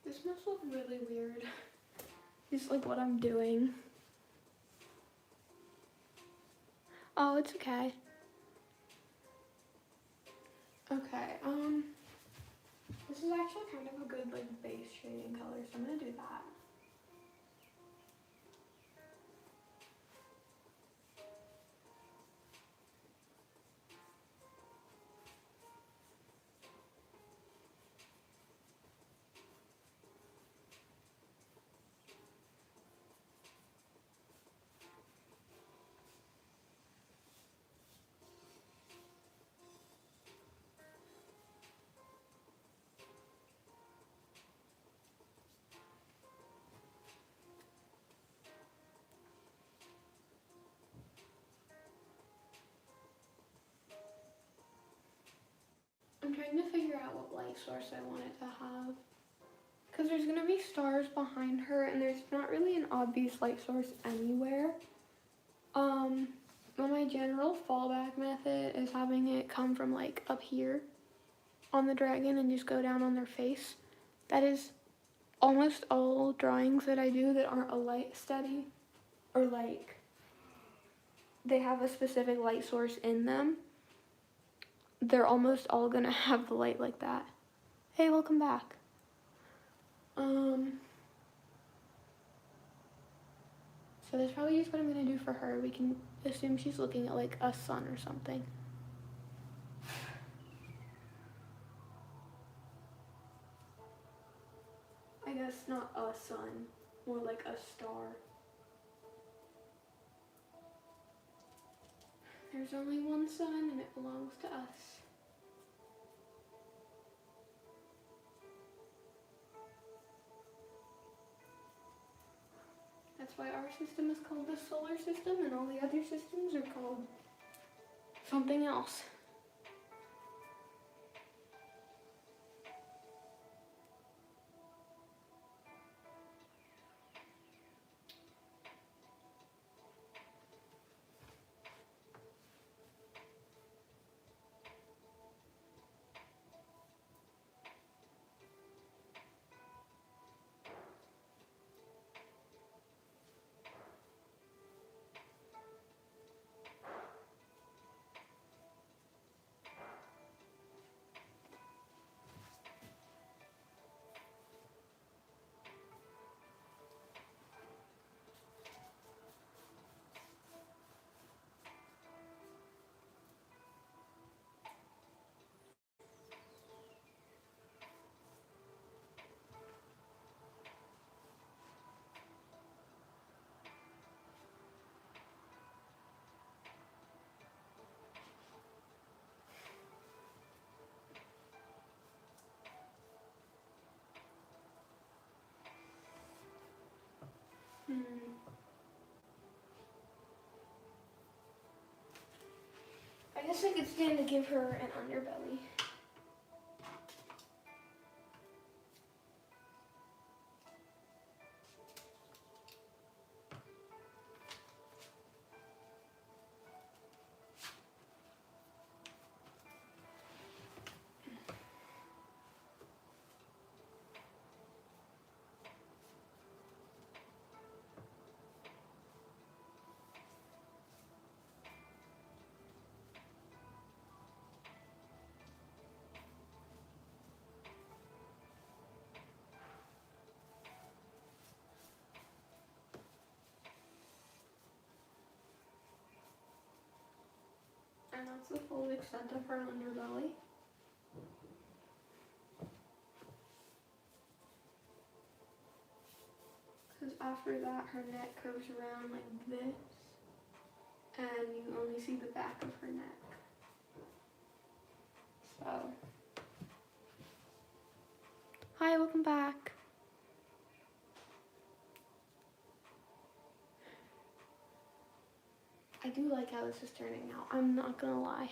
This must look really weird. It's like what I'm doing. Oh, it's okay. Okay, this is actually kind of a good like base shading color, so I'm gonna do that. I'm trying to figure out what light source I want it to have. Because there's going to be stars behind her and there's not really an obvious light source anywhere. Well, my general fallback method is having it come from like up here on the dragon and just go down on their face. That is almost all drawings that I do that aren't a light study or like they have a specific light source in them. They're almost all gonna have the light like that. Hey, welcome back. So that's probably just what I'm gonna do for her. We can assume she's looking at like a sun or something. I guess not a sun, more like a star. There's only one sun and it belongs to us. That's why our system is called the solar system and all the other systems are called something else. I guess I could stand to give her an underbelly. that's the full extent of her underbelly. Because after that, her neck curves around like this, and you only see the back of her neck. So, hi, welcome back. I do like how this is turning out, I'm not gonna lie.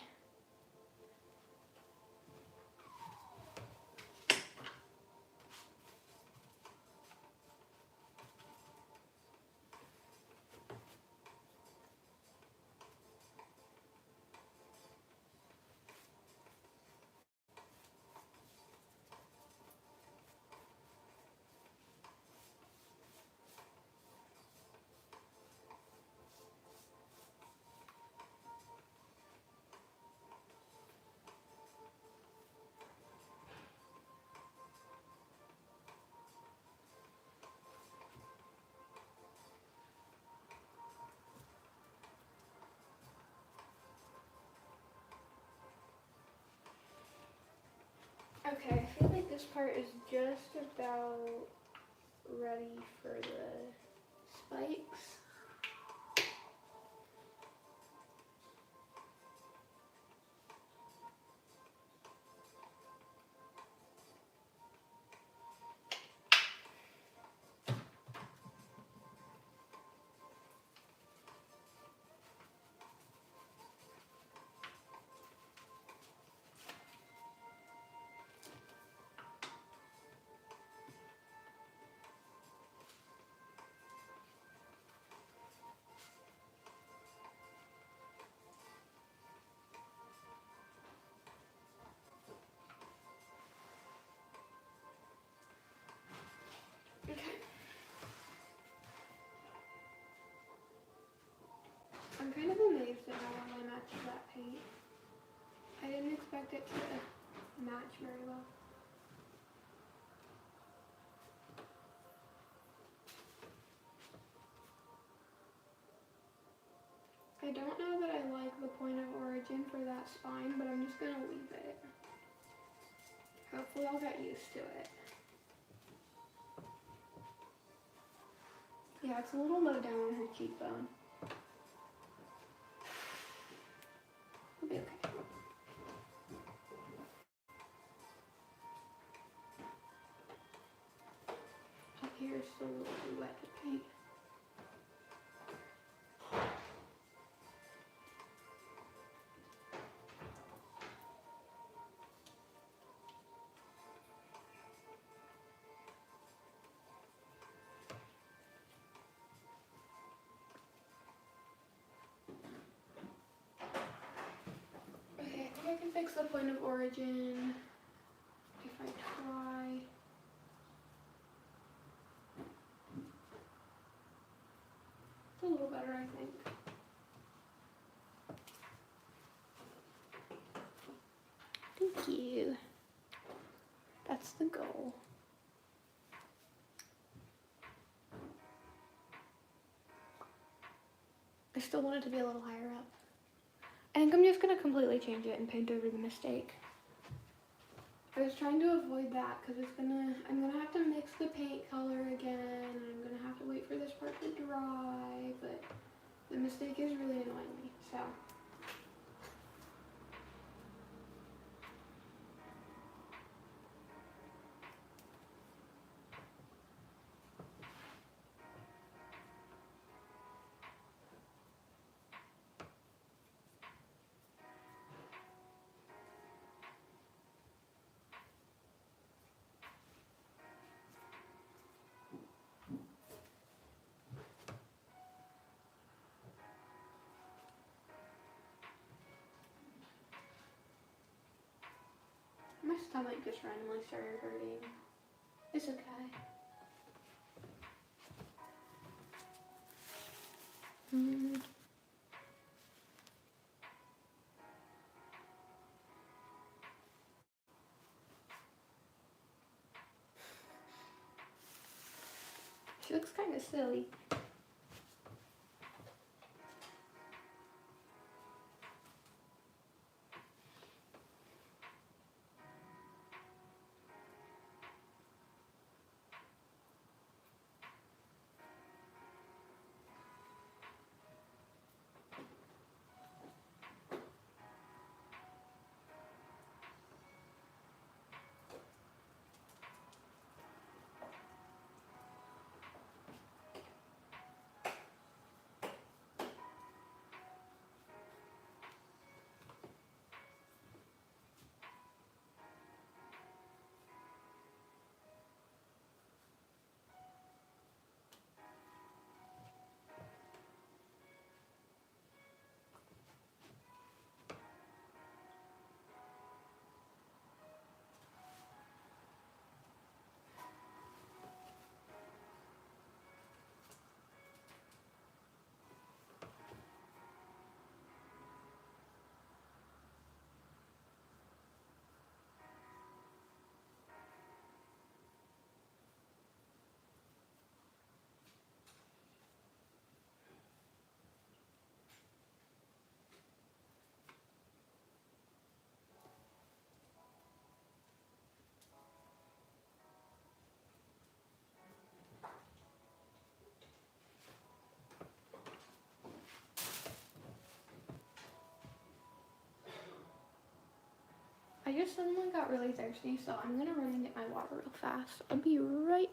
Okay, I feel like this part is just about ready for the spikes. Okay. I'm kind of amazed at how well I matched that paint. I didn't expect it to match very well. I don't know that I like the point of origin for that spine, but I'm just gonna leave it. Hopefully I'll get used to it. Yeah, it's a little low down on her cheekbone. It'll be okay. Up here is still a little too wet to paint. Okay, I think I can fix the point of origin if I try. It's a little better, I think. Thank you. That's the goal. I still want it to be a little higher up. I think I'm just gonna completely change it and paint over the mistake. I was trying to avoid that because I'm gonna have to mix the paint color again, and I'm gonna have to wait for this part to dry, but the mistake is really annoying me, so. My stomach just randomly started hurting. It's okay. She looks kind of silly. I just suddenly got really thirsty, so I'm gonna run and get my water real fast. I'll be right.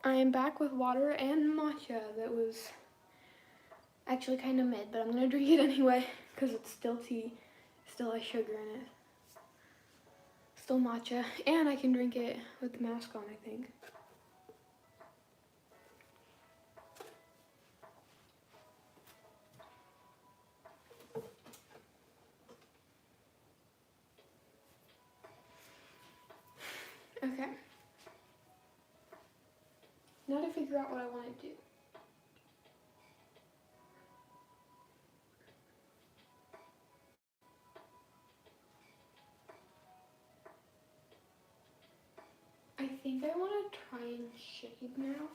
I am back with water and matcha that was actually kind of mid, but I'm gonna drink it anyway because it's still tea, still has sugar in it, still matcha, and I can drink it with the mask on, I think. Okay. Now to figure out what I want to do. I think I want to try and shade now.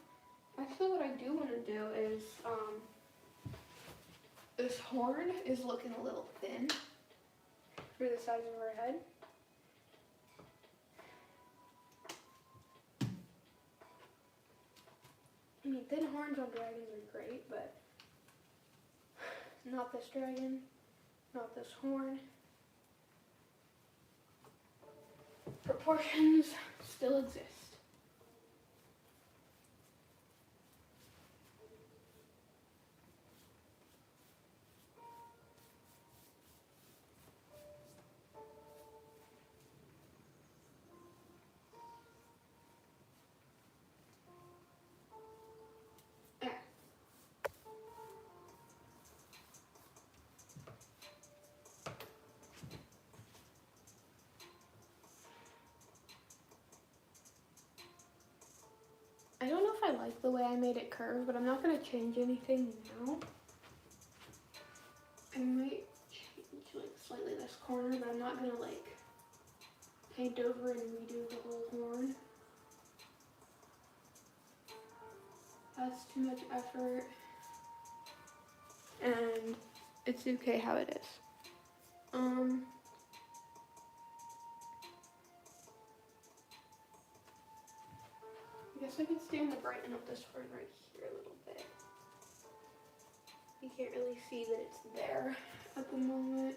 Actually, what I do want to do is, this horn is looking a little thin for the size of her head. I mean, thin horns on dragons are great, but not this dragon, not this horn. Proportions still exist. I don't know if I like the way I made it curve, but I'm not going to change anything now. I might change like slightly this corner, but I'm not going to like paint over and redo the whole horn. That's too much effort, and it's okay how it is. I guess I could stand to brighten up this horn right here a little bit. You can't really see that it's there at the moment.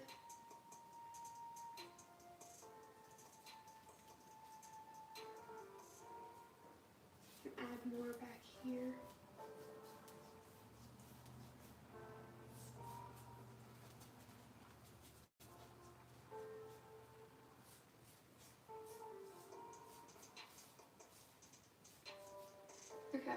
Add more back here. Okay.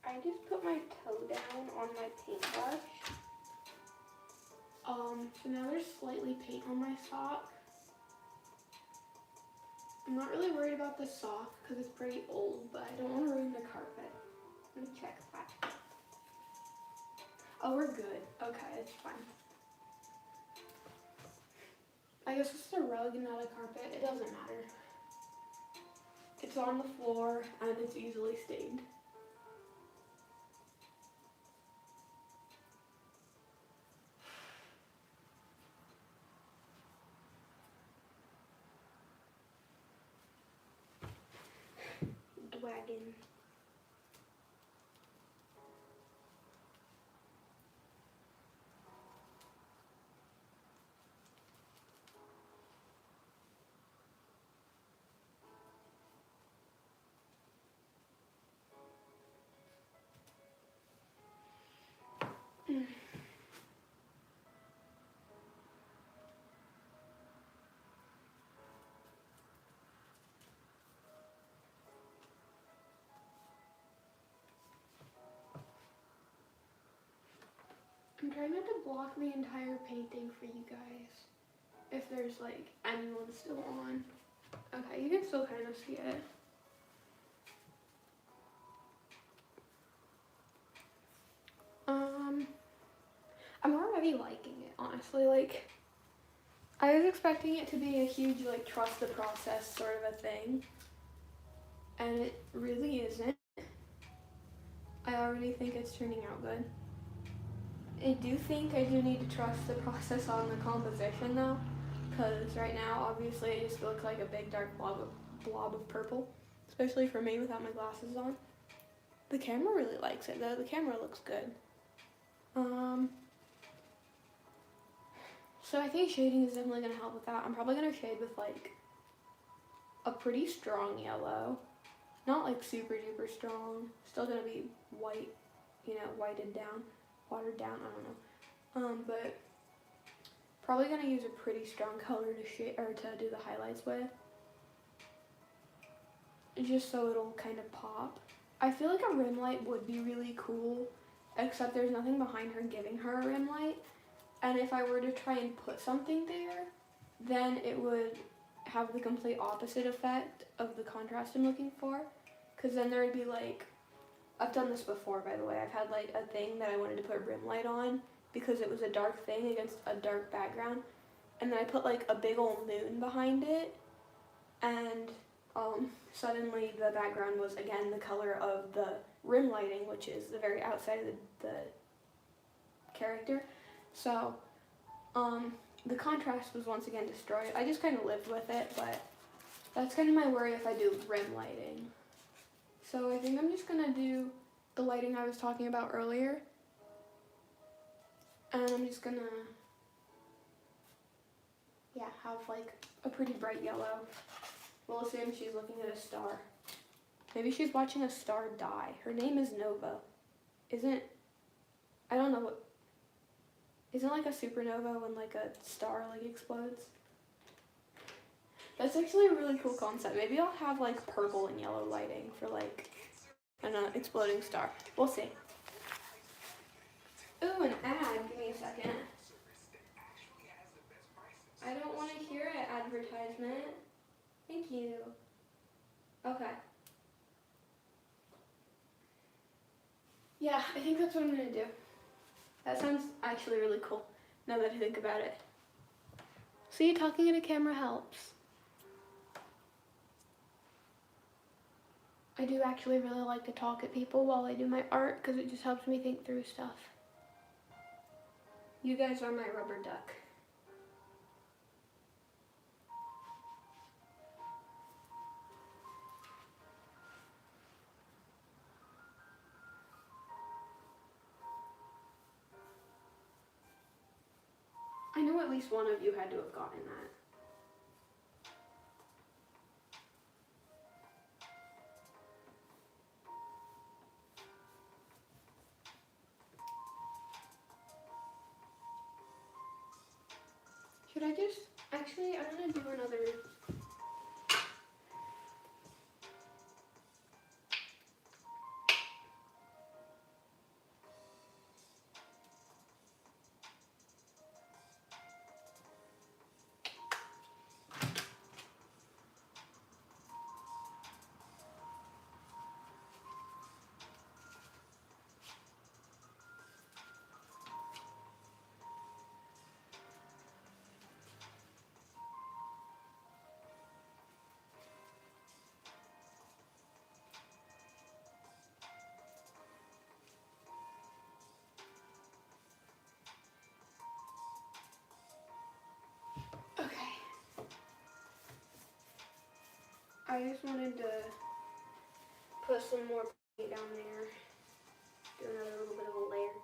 I just put my toe down on my paintbrush. So now there's slightly paint on my sock. I'm not really worried about the sock because it's pretty old, but I don't want to ruin the carpet. Let me check that. Oh, we're good. Okay, it's fine. I guess it's a rug, not a carpet. It doesn't matter. It's on the floor and it's easily stained. Wagon. I'm trying not to block the entire painting for you guys. If there's like anyone still on. Okay, you can still kind of see it. I'm already liking it, honestly. Like, I was expecting it to be a huge, like, trust the process sort of a thing. And it really isn't. I already think it's turning out good. I do think I do need to trust the process on the composition though. Because right now, obviously, it just looks like a big dark blob of purple. Especially for me without my glasses on. The camera really likes it though. The camera looks good. So I think shading is definitely going to help with that. I'm probably going to shade with like a pretty strong yellow. Not like super duper strong. Still going to be white, you know, whited down, watered down, I don't know. But probably going to use a pretty strong color to shade or to do the highlights with. Just so it'll kind of pop. I feel like a rim light would be really cool, except there's nothing behind her giving her a rim light. And if I were to try and put something there, then it would have the complete opposite effect of the contrast I'm looking for. Because then there would be like, I've done this before by the way, I've had like a thing that I wanted to put rim light on because it was a dark thing against a dark background. And then I put like a big old moon behind it, and suddenly the background was again the color of the rim lighting, which is the very outside of the character. So, the contrast was once again destroyed. I just kind of lived with it, but that's kind of my worry if I do rim lighting. So I think I'm just gonna do the lighting I was talking about earlier. And I'm just gonna, yeah, have like a pretty bright yellow. We'll assume she's looking at a star. Maybe she's watching a star die. Her name is Nova. I don't know what, isn't like a supernova when like a star like explodes? That's actually a really cool concept. Maybe I'll have like purple and yellow lighting for like an exploding star. We'll see. Ooh, an ad. Give me a second. I don't want to hear an advertisement. Thank you. Okay. Yeah, I think that's what I'm gonna do. That sounds actually really cool, now that I think about it. See, talking in a camera helps. I do actually really like to talk at people while I do my art because it just helps me think through stuff. You guys are my rubber duck. I know at least one of you had to have gotten that. Should I just, actually, I'm gonna do another. I just wanted to put some more paint down there. Do another little bit of a layer.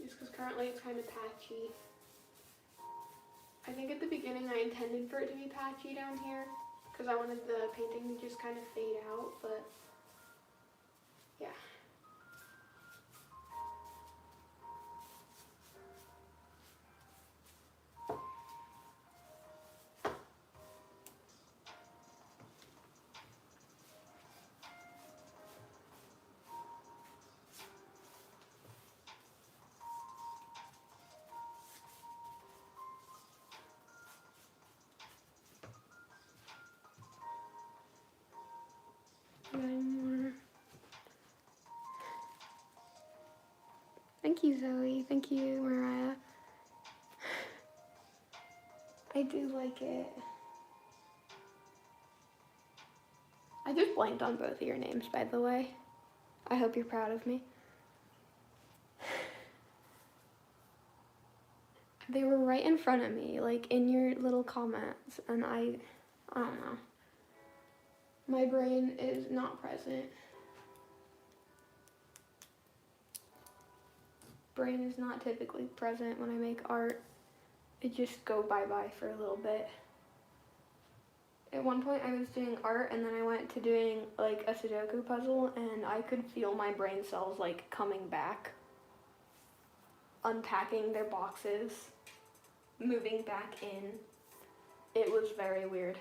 Just because currently it's kind of patchy. I think at the beginning I intended for it to be patchy down here because I wanted the painting to just kind of fade out, but yeah. One more. Thank you, Zoe. Thank you, Mariah. I do like it. I just blanked on both of your names, by the way. I hope you're proud of me. They were right in front of me, like in your little comments, and I don't know. My brain is not present. Brain is not typically present when I make art. It just go bye-bye for a little bit. At one point I was doing art and then I went to doing like a Sudoku puzzle and I could feel my brain cells like coming back, unpacking their boxes, moving back in. It was very weird.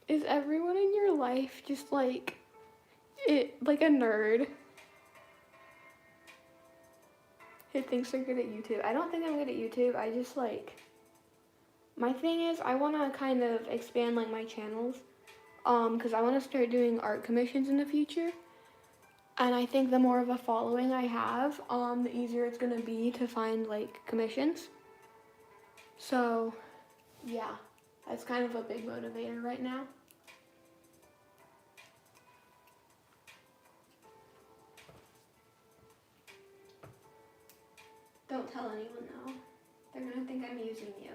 Is everyone in your life just like like a nerd who thinks they're good at YouTube? I don't think I'm good at YouTube. I just like, my thing is I want to kind of expand like my channels because I want to start doing art commissions in the future. And I think the more of a following I have, the easier it's going to be to find like commissions. So yeah, that's kind of a big motivator right now. Don't tell anyone though. They're gonna think I'm using you.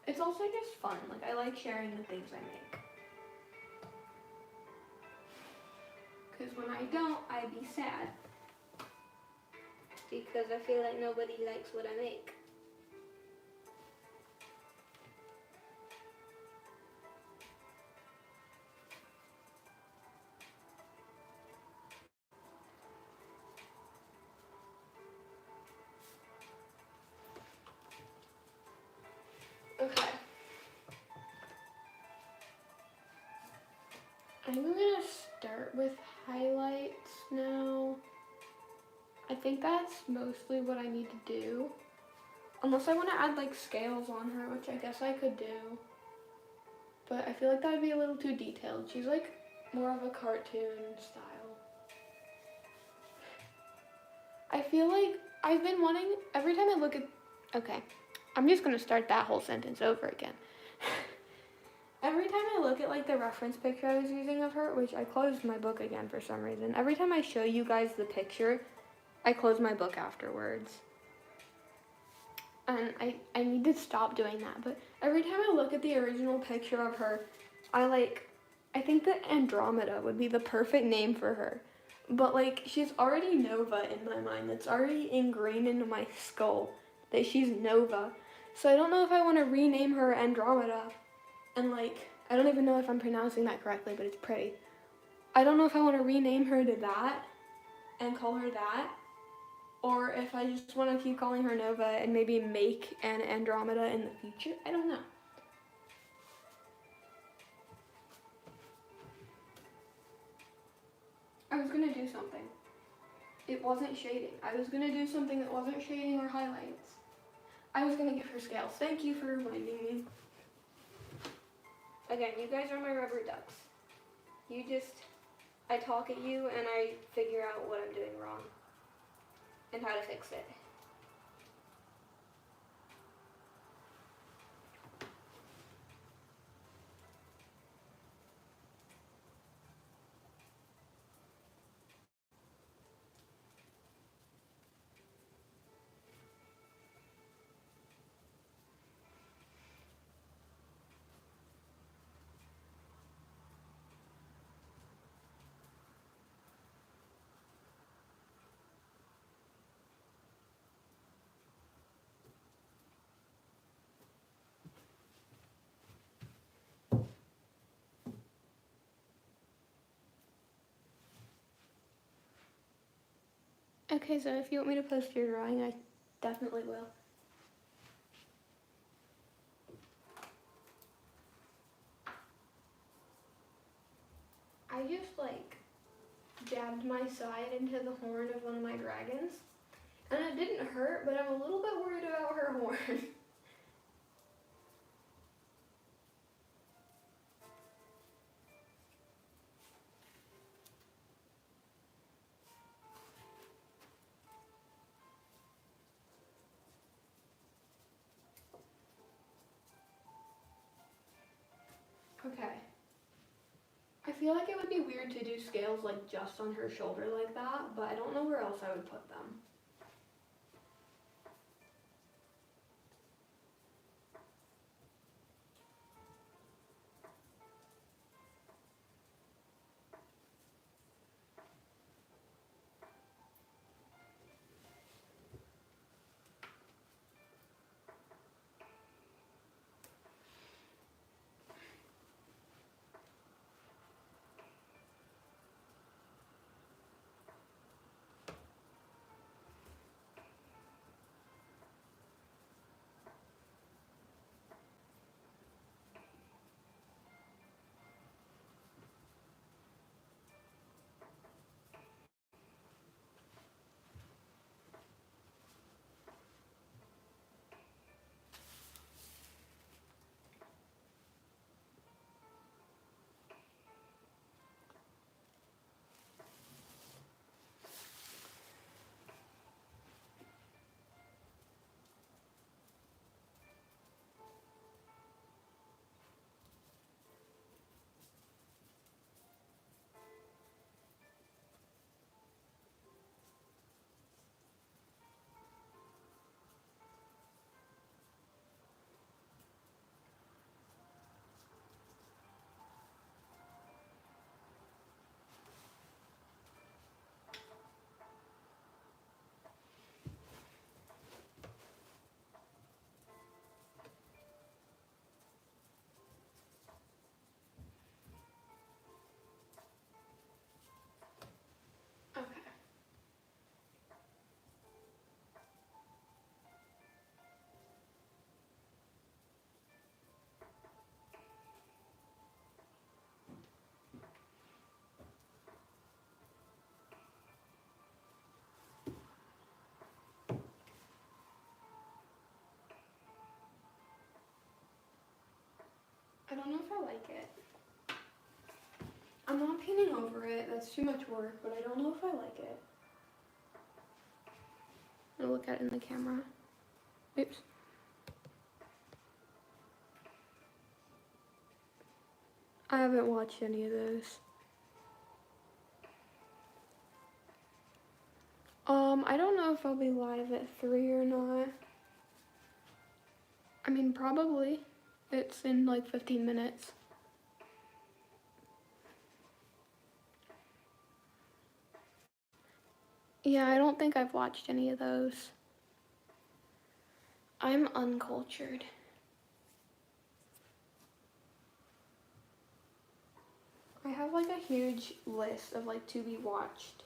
It's also just fun. Like, I like sharing the things I make. Because when I don't, I'd be sad. Because I feel like nobody likes what I make. Okay. I'm gonna start with highlights now. I think that's mostly what I need to do. Unless I want to add like scales on her, which I guess I could do. But I feel like that would be a little too detailed. She's like more of a cartoon style. I feel like I've been wanting, every time I look at, okay, I'm just gonna start that whole sentence over again. Every time I look at like the reference picture I was using of her, which I closed my book again for some reason. Every time I show you guys the picture, I close my book afterwards. And I need to stop doing that. But every time I look at the original picture of her, I like I think that Andromeda would be the perfect name for her. But like she's already Nova in my mind. It's already ingrained into my skull that she's Nova. So I don't know if I want to rename her Andromeda. And like I don't even know if I'm pronouncing that correctly, but it's pretty. I don't know if I want to rename her to that and call her that, or if I just want to keep calling her Nova and maybe make an Andromeda in the future. I don't know. I was gonna do something. It wasn't shading. I was gonna do something that wasn't shading or highlights. I was gonna give her scales. Thank you for reminding me. Again, you guys are my rubber ducks. I talk at you and I figure out what I'm doing wrong and how to fix it. Okay, so if you want me to post your drawing, I definitely will. I just like jabbed my side into the horn of one of my dragons. And it didn't hurt, but I'm a little bit worried about her horn. Okay. I feel like it would be weird to do scales like just on her shoulder like that, but I don't know where else I would put them. Okay. I don't know if I like it. I'm not painting over it. That's too much work, but I don't know if I like it. I'll look at it in the camera. Oops. I haven't watched any of those. I don't know if I'll be live at 3 or not. I mean, probably. It's in like 15 minutes. Yeah, I don't think I've watched any of those. I'm uncultured. I have like a huge list of like to be watched.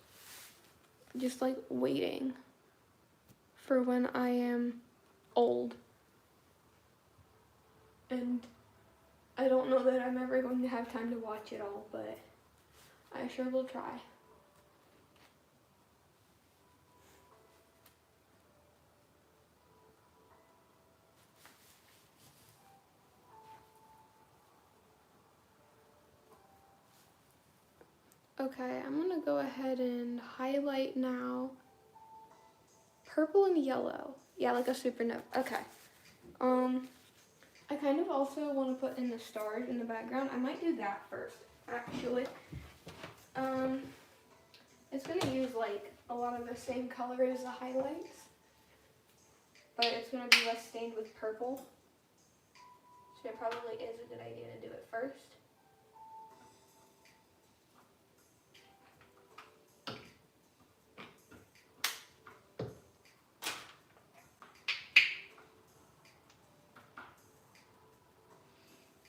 Just like waiting for when I am old. And I don't know that I'm ever going to have time to watch it all, but I sure will try. Okay, I'm gonna go ahead and highlight now. Purple and yellow. Yeah, like a supernova. Okay. I kind of also want to put in the stars in the background. I might do that first, actually. It's gonna use like a lot of the same color as the highlights, but it's gonna be less stained with purple. So it probably is a good idea to do it first.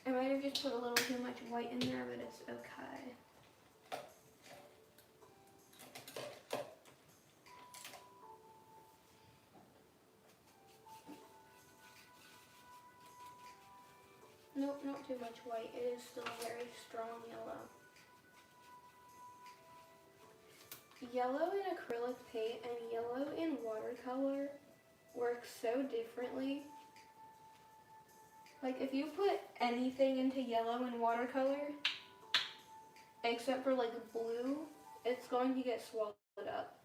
I might have just put a little too much white in there, but it's okay. Nope, not too much white. It is still a very strong yellow. Yellow in acrylic paint and yellow in watercolor work so differently. Like if you put anything into yellow in watercolor, except for like blue, it's going to get swallowed up.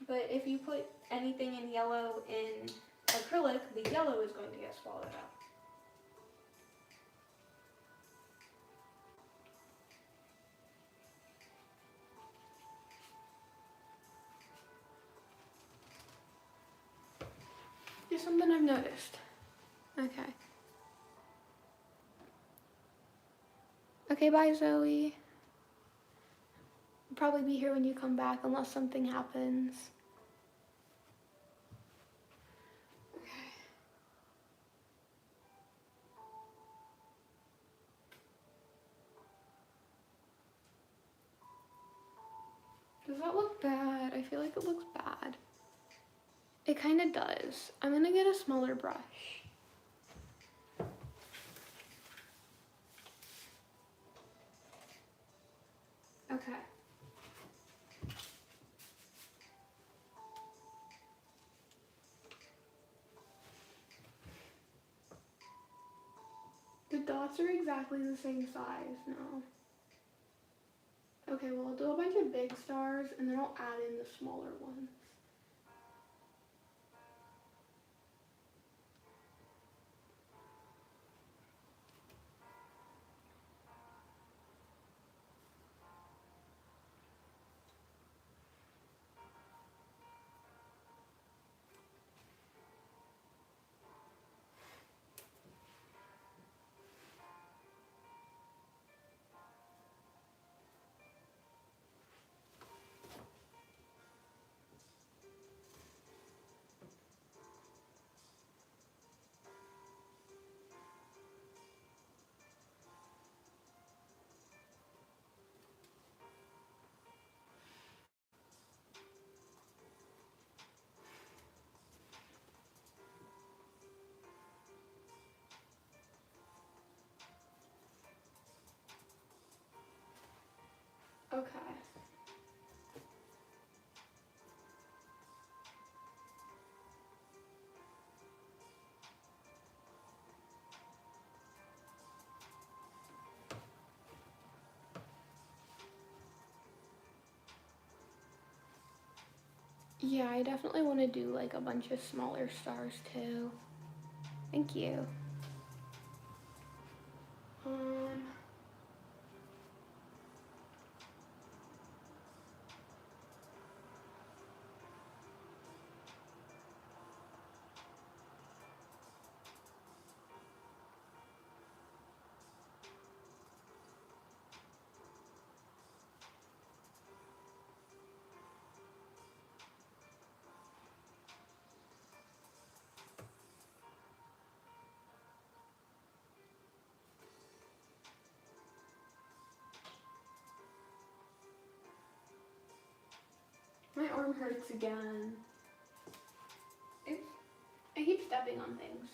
But if you put anything in yellow in acrylic, the yellow is going to get swallowed up. Just something I've noticed. Okay. Okay, bye Zoe. I'll probably be here when you come back unless something happens. Okay. Does that look bad? I feel like it looks bad. It kind of does. I'm gonna get a smaller brush. Okay. The dots are exactly the same size now. Okay, well I'll do a bunch of big stars and then I'll add in the smaller ones. Okay. Yeah, I definitely want to do like a bunch of smaller stars too. Thank you. Um, My arm hurts again. Oops. I keep stepping on things.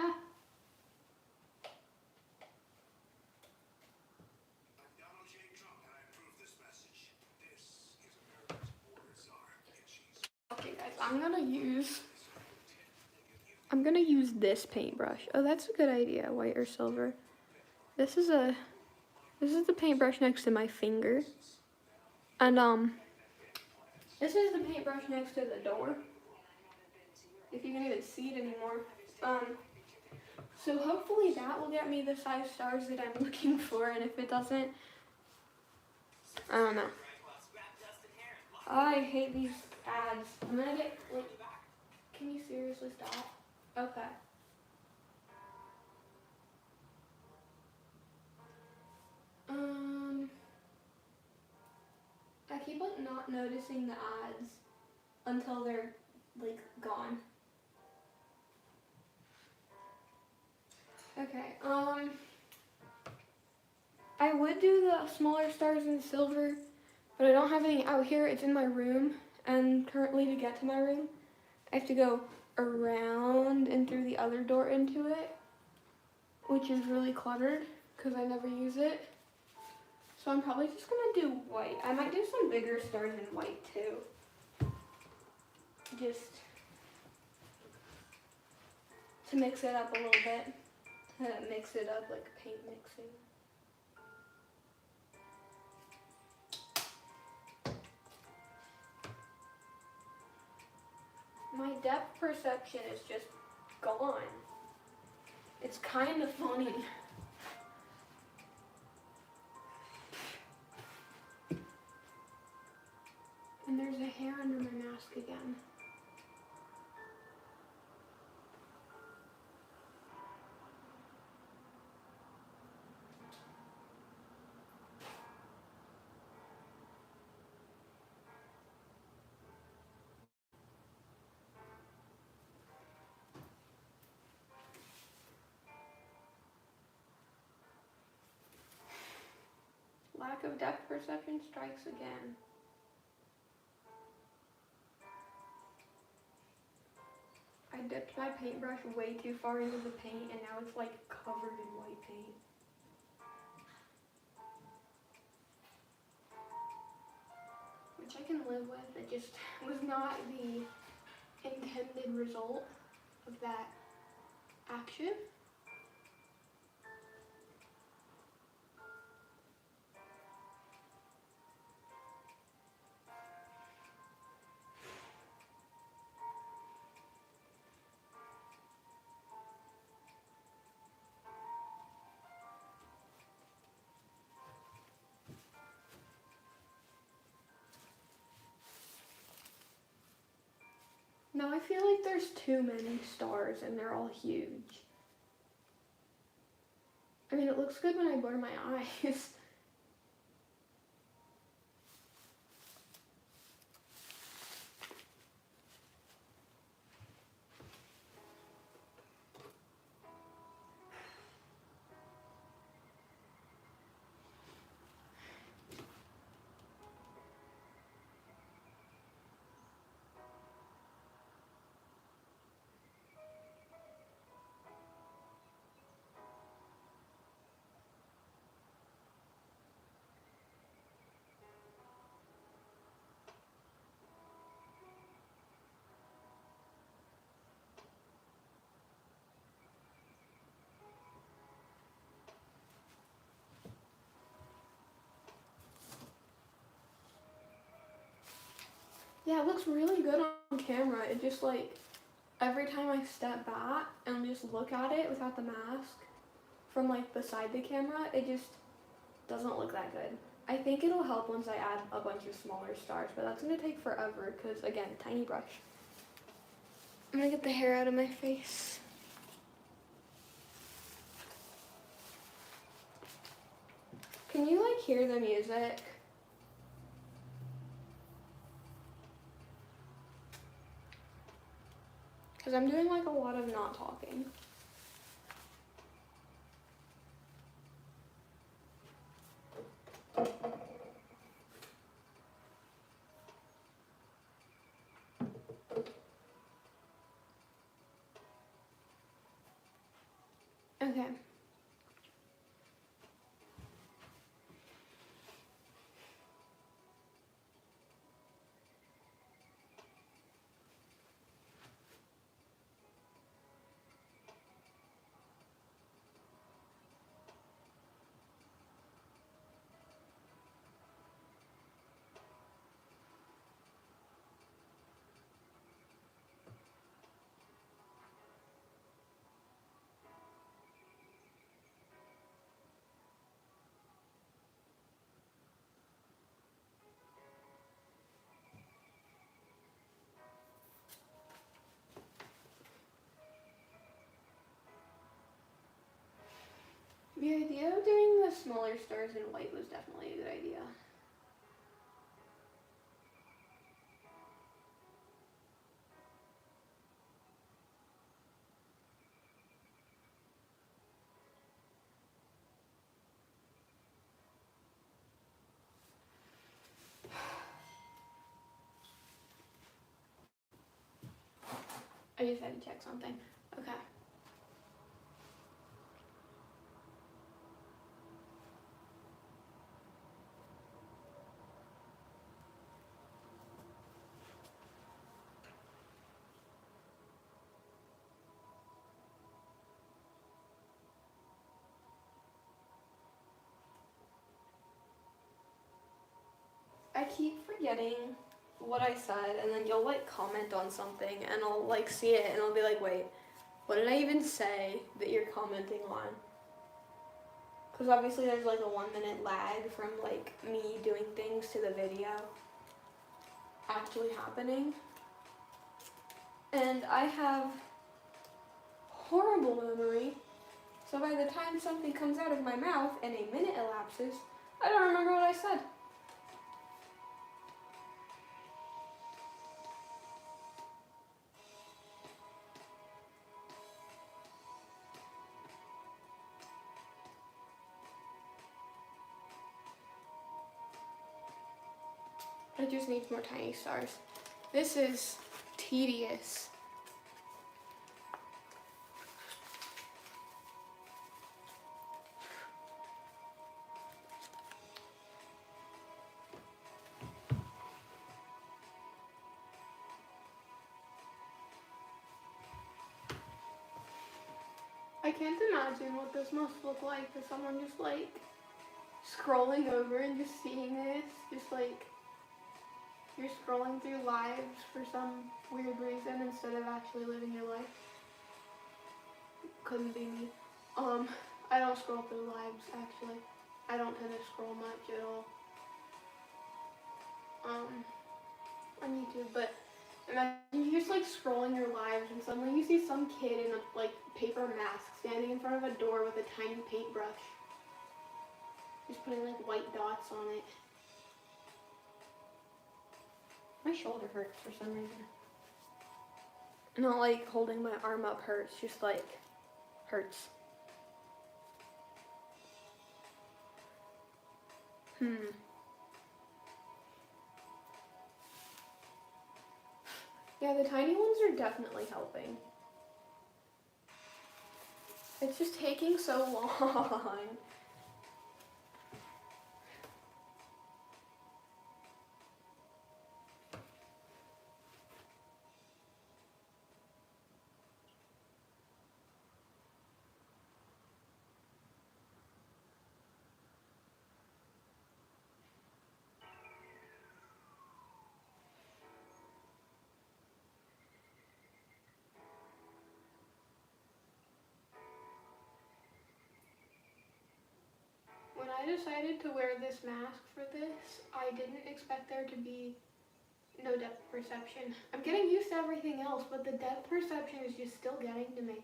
Ah. I'm Donald J. Trump, and I approve this message. This is America's border czar, and she's Okay guys, I'm gonna use this paintbrush. Oh, that's a good idea, white or silver. This is the paintbrush next to my finger. And this is the paintbrush next to the door. If you can even see it anymore. So hopefully that will get me the 5 stars that I'm looking for, and if it doesn't, I don't know. I hate these ads. I'm gonna get, like, can you seriously stop? Okay. I keep like not noticing the ads until they're like gone. Okay, I would do the smaller stars in silver, but I don't have any out here. It's in my room, and currently to get to my room, I have to go around and through the other door into it, which is really cluttered because I never use it. So I'm probably just gonna do white. I might do some bigger stars in white too. Just to mix it up a little bit. Mix it up like paint mixing. My depth perception is just gone. It's kind of funny. And there's a hair under my mask again. Lack of depth perception strikes again. I dipped my paintbrush way too far into the paint, and now it's like covered in white paint. Which I can live with. It just was not the intended result of that action. Now I feel like there's too many stars and they're all huge. I mean, it looks good when I blur my eyes. Yeah, it looks really good on camera. It just like, every time I step back and just look at it without the mask from like beside the camera, it just doesn't look that good. I think it'll help once I add a bunch of smaller stars, but that's gonna take forever because again, tiny brush. I'm gonna get the hair out of my face. Can you like hear the music? Because I'm doing like a lot of not talking. Okay. The idea of doing the smaller stars in white was definitely a good idea. I just had to check something. Okay. I keep forgetting what I said, and then you'll like comment on something, and I'll like see it, and I'll be like, wait, what did I even say that you're commenting on? Because obviously there's like a 1 minute lag from like me doing things to the video actually happening. And I have horrible memory, so by the time something comes out of my mouth and a minute elapses, I don't remember what I said. It just needs more tiny stars. This is tedious. I can't imagine what this must look like for someone just like scrolling over and just seeing this, just like you're scrolling through lives for some weird reason instead of actually living your life. Couldn't be me. I don't scroll through lives actually. I don't tend to scroll much at all. On YouTube, but imagine you just like scrolling your lives and suddenly you see some kid in a like paper mask standing in front of a door with a tiny paintbrush. Just putting like white dots on it. My shoulder hurts for some reason. Not like holding my arm up hurts, just like hurts. Yeah, the tiny ones are definitely helping. It's just taking so long. When I decided to wear this mask for this, I didn't expect there to be no depth perception. I'm getting used to everything else, but the depth perception is just still getting to me.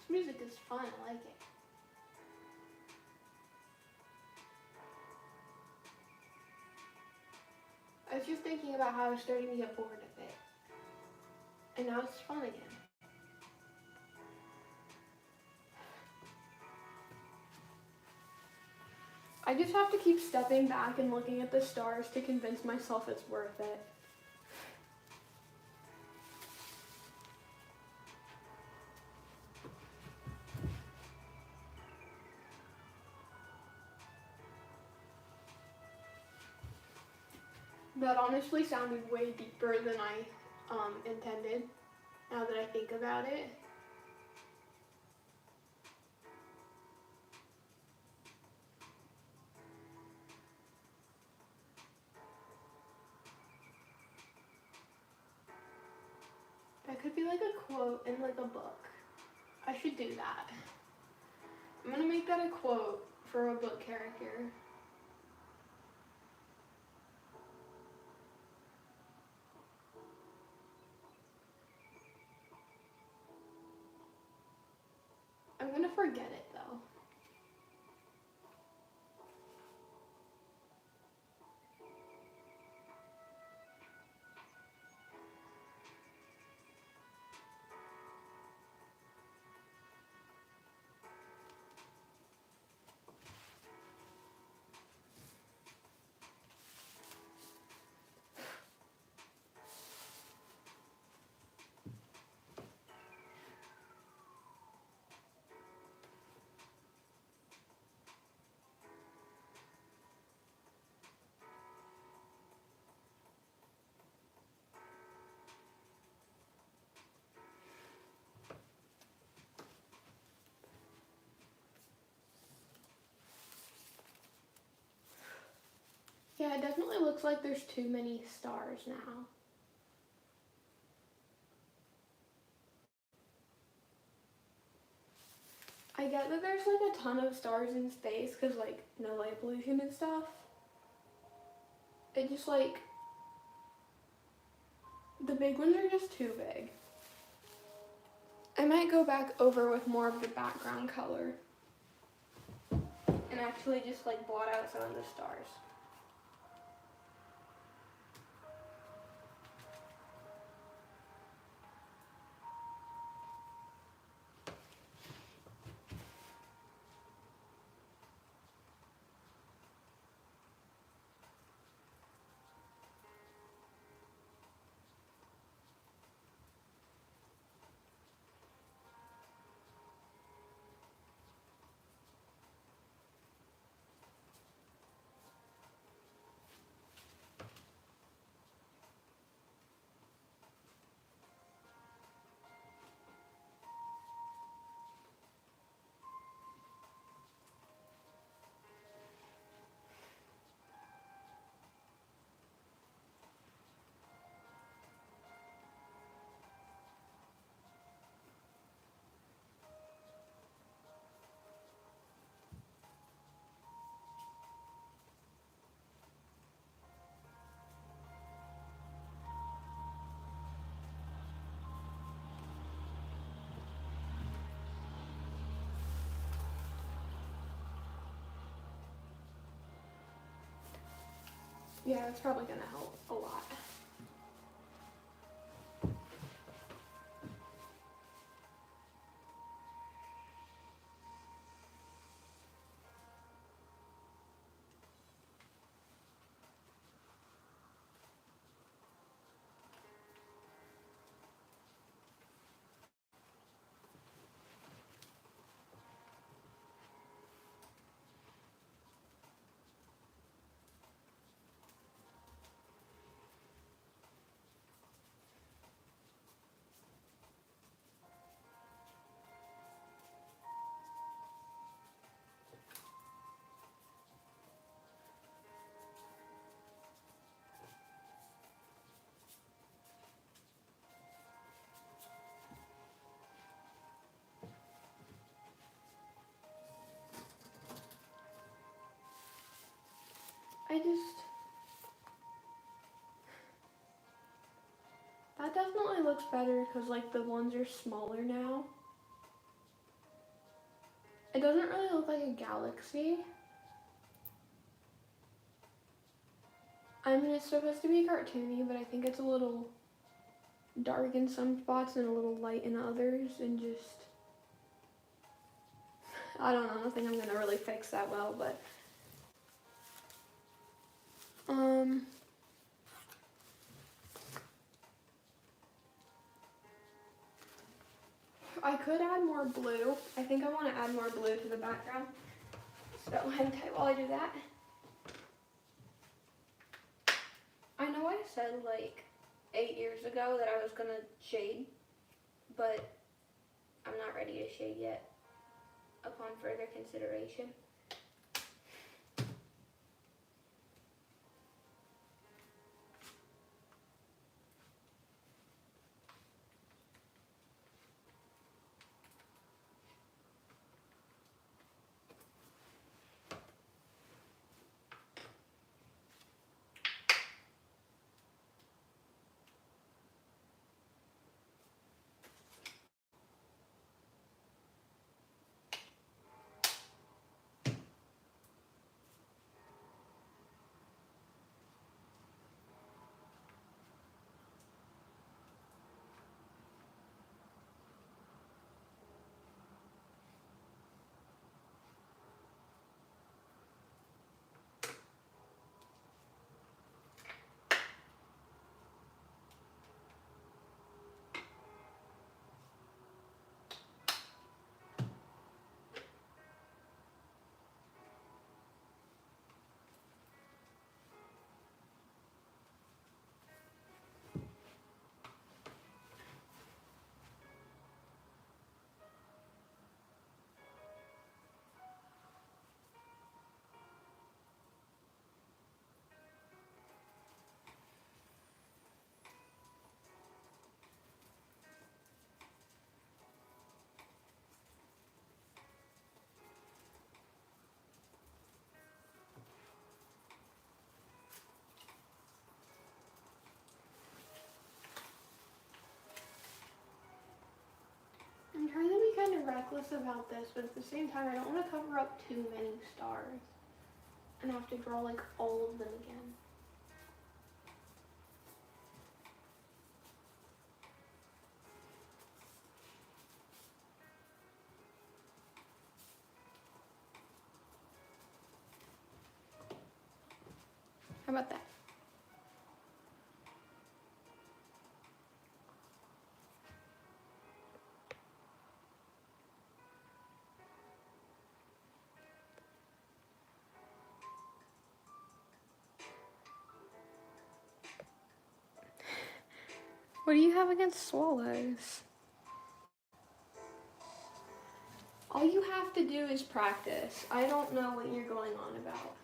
This music is fun, I like it. I was just thinking about how I was starting to get bored of it. And now it's fun again. I just have to keep stepping back and looking at the stars to convince myself it's worth it. That honestly sounded way deeper than I intended, now that I think about it. That could be like a quote in like a book. I should do that. I'm gonna make that a quote for a book character. I'm gonna forget it though. Yeah, it definitely looks like there's too many stars now. I get that there's like a ton of stars in space because like no light pollution and stuff. It just like, the big ones are just too big. I might go back over with more of the background color and actually just like blot out some of the stars. Yeah, it's probably gonna help a lot. That definitely looks better because like the ones are smaller now. It doesn't really look like a galaxy. I mean, it's supposed to be cartoony, but I think it's a little dark in some spots and a little light in others, and just, I don't know, I don't think I'm gonna really fix that well, but I could add more blue. I think I want to add more blue to the background, so hang tight while I do that. I know I said like 8 years ago that I was gonna shade, but I'm not ready to shade yet upon further consideration. I'm trying to be kind of reckless about this, but at the same time, I don't want to cover up too many stars and have to draw like all of them again. How about that? What do you have against swallows? All you have to do is practice. I don't know what you're going on about.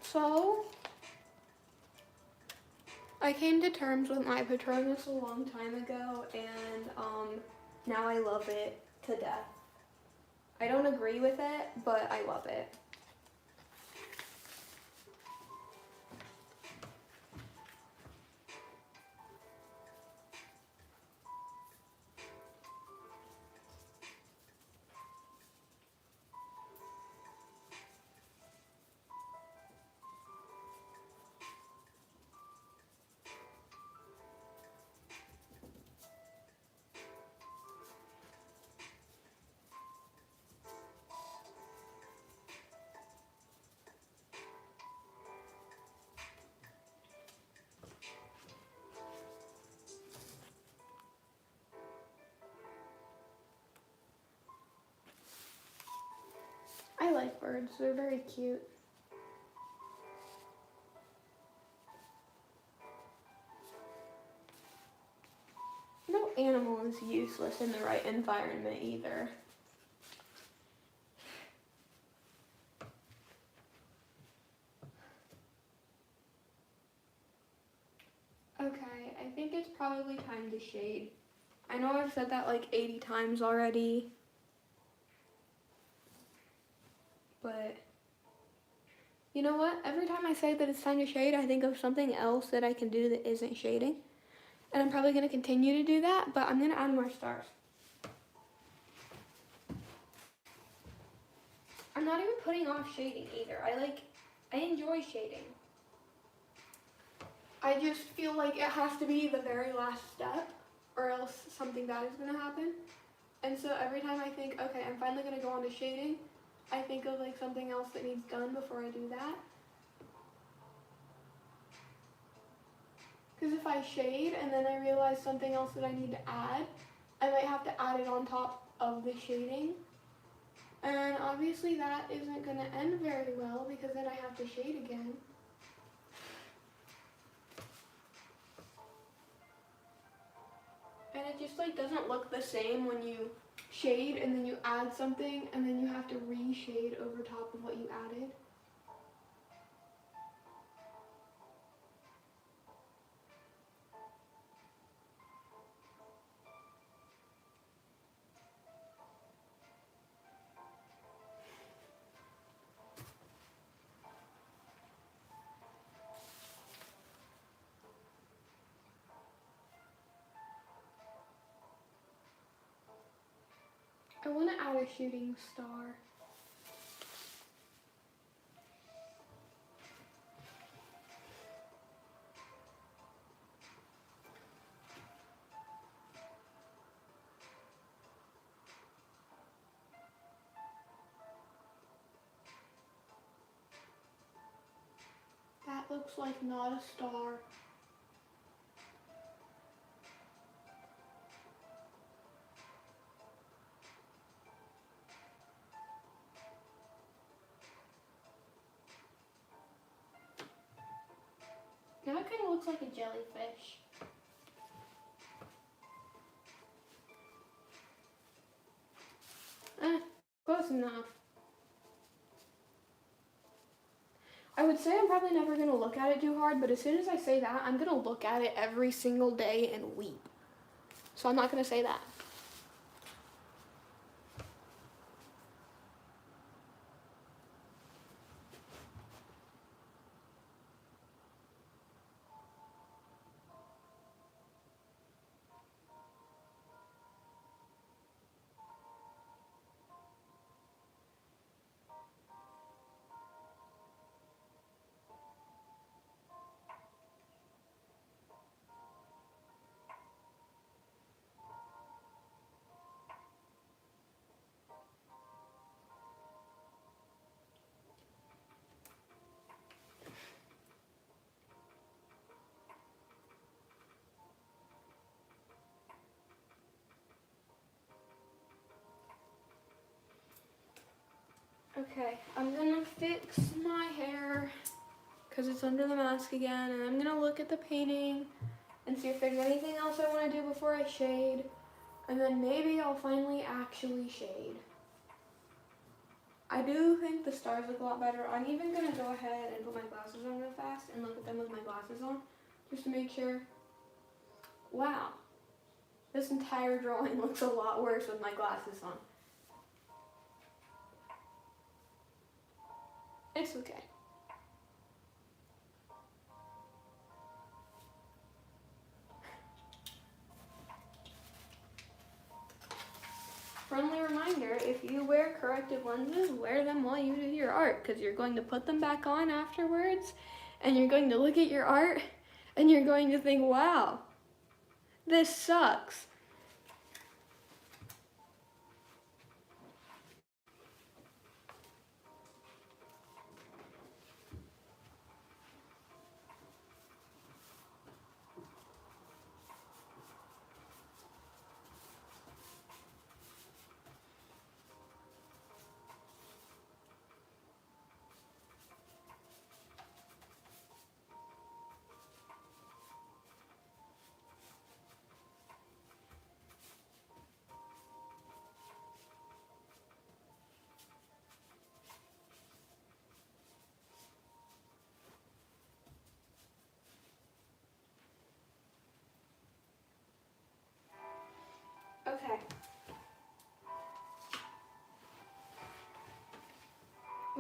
So, I came to terms with my Patronus a long time ago, and now I love it to death. I don't agree with it, but I love it. I like birds, they're very cute. No animal is useless in the right environment either. probably time to shade. I know I've said that like 80 times already, but you know what? Every time I say that it's time to shade, I think of something else that I can do that isn't shading. And I'm probably going to continue to do that, but I'm going to add more stars. I'm not even putting off shading either. I enjoy shading. I just feel like it has to be the very last step, or else something bad is going to happen. And so every time I think, okay, I'm finally going to go on to shading, I think of like something else that needs done before I do that. Because if I shade and then I realize something else that I need to add, I might have to add it on top of the shading. And obviously that isn't going to end very well because then I have to shade again. And it just like doesn't look the same when you shade and then you add something and then you have to re-shade over top of what you added. I want to add a shooting star. That looks like not a star. Now it kind of looks like a jellyfish. Close enough. I would say I'm probably never going to look at it too hard, but as soon as I say that, I'm going to look at it every single day and weep. So I'm not going to say that. Okay, I'm gonna fix my hair because it's under the mask again, and I'm gonna look at the painting and see if there's anything else I want to do before I shade, and then maybe I'll finally actually shade. I do think the stars look a lot better. I'm even gonna go ahead and put my glasses on real fast and look at them with my glasses on, just to make sure. Wow, this entire drawing looks a lot worse with my glasses on. It's okay. Friendly reminder, if you wear corrective lenses, wear them while you do your art, because you're going to put them back on afterwards, and you're going to look at your art, and you're going to think, wow, this sucks.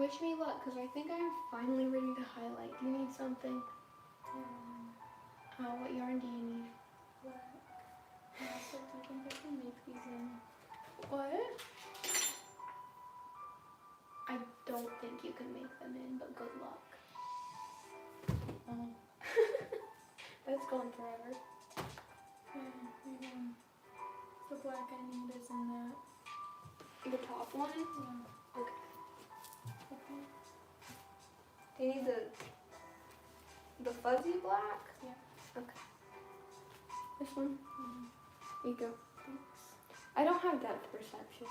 Wish me luck, because I think I'm finally ready to highlight. Do you need something? Oh, what yarn do you need? Black. Also, do you think I can make these in? What? I don't think you can make them in, but good luck. Oh. That's going forever. Yeah, the black I need is in that. The top one? Yeah. Okay. Okay. Do you need the fuzzy black? Yeah. Okay. This one? Mhm. Here you go. Thanks. I don't have depth perception.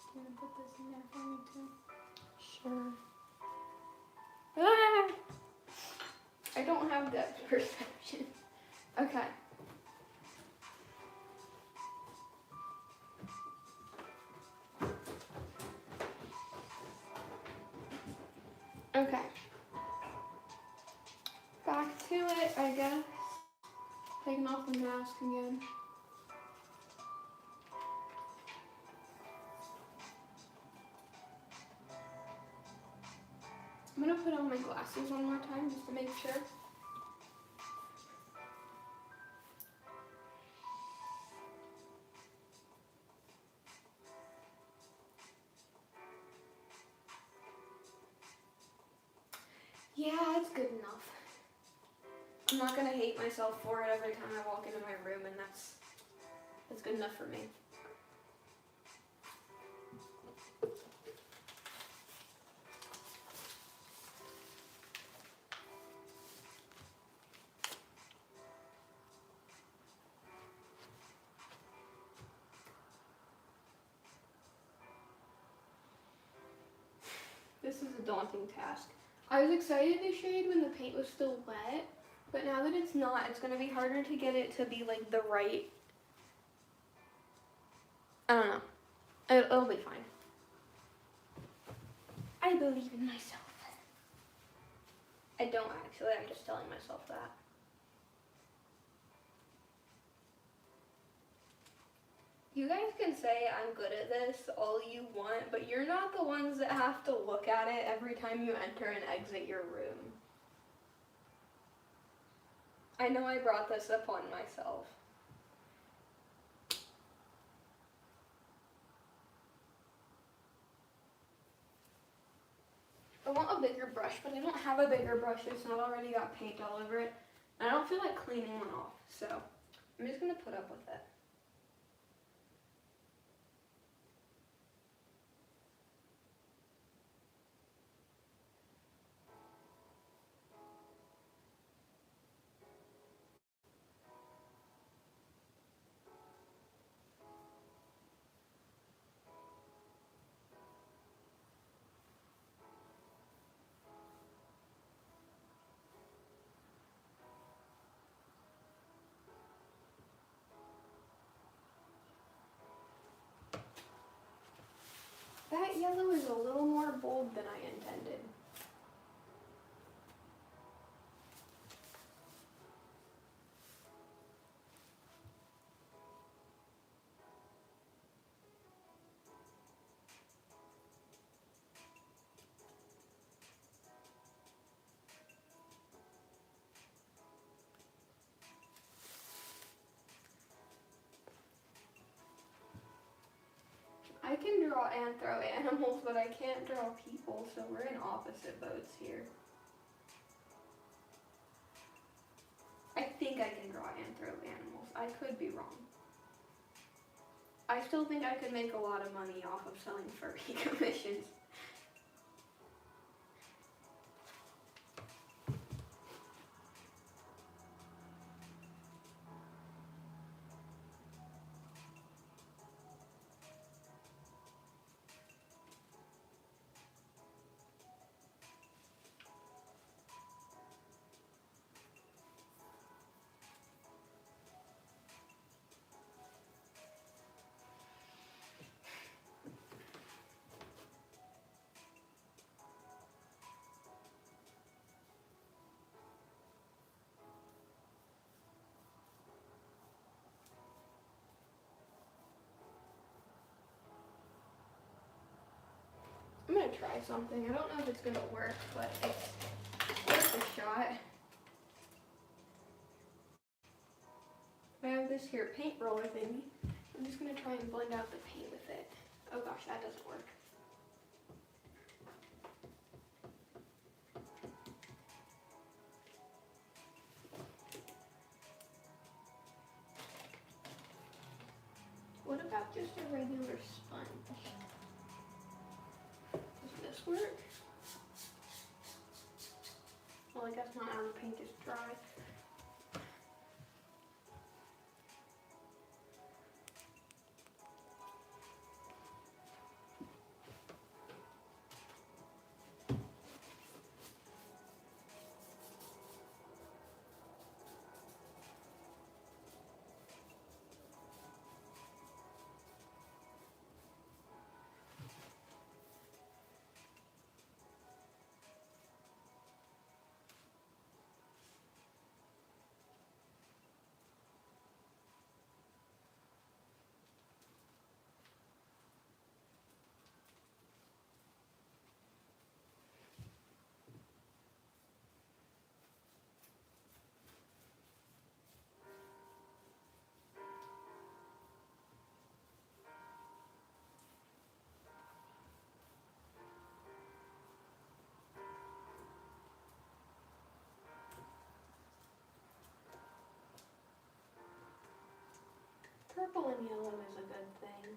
Do you want to put this in there for me too? Sure. Ah! I don't have depth perception. Okay. Okay. Back to it, I guess. Taking off the mask again. I'm gonna put on my glasses one more time just to make sure. Yeah, it's good enough. I'm not gonna hate myself for it every time I walk into my room, and that's good enough for me. This is a daunting task. I was excited to shade when the paint was still wet, but now that it's not, it's gonna be harder to get it to be like the right. I don't know. It'll be fine. I believe in myself. I don't actually, I'm just telling myself that. You guys can say I'm good at this all you want, but you're not the ones that have to look at it every time you enter and exit your room. I know I brought this upon myself. I want a bigger brush, but I don't have a bigger brush. It's not already got paint all over it. And I don't feel like cleaning one off, so I'm just gonna put up with it. That yellow is a little more bold than I intended. I can draw and throw animals, but I can't draw people, so we're in opposite boats here. I think I can draw and throw animals. I could be wrong. I still think I could make a lot of money off of selling furry commissions. try something. I don't know if it's gonna work, but it's worth a shot. I have this here paint roller thingy. I'm just gonna try and blend out the paint with it. Oh gosh, that doesn't work. What about just a regular sponge? Does this work? Well, I guess not now the paint is dry. Purple and yellow is a good thing.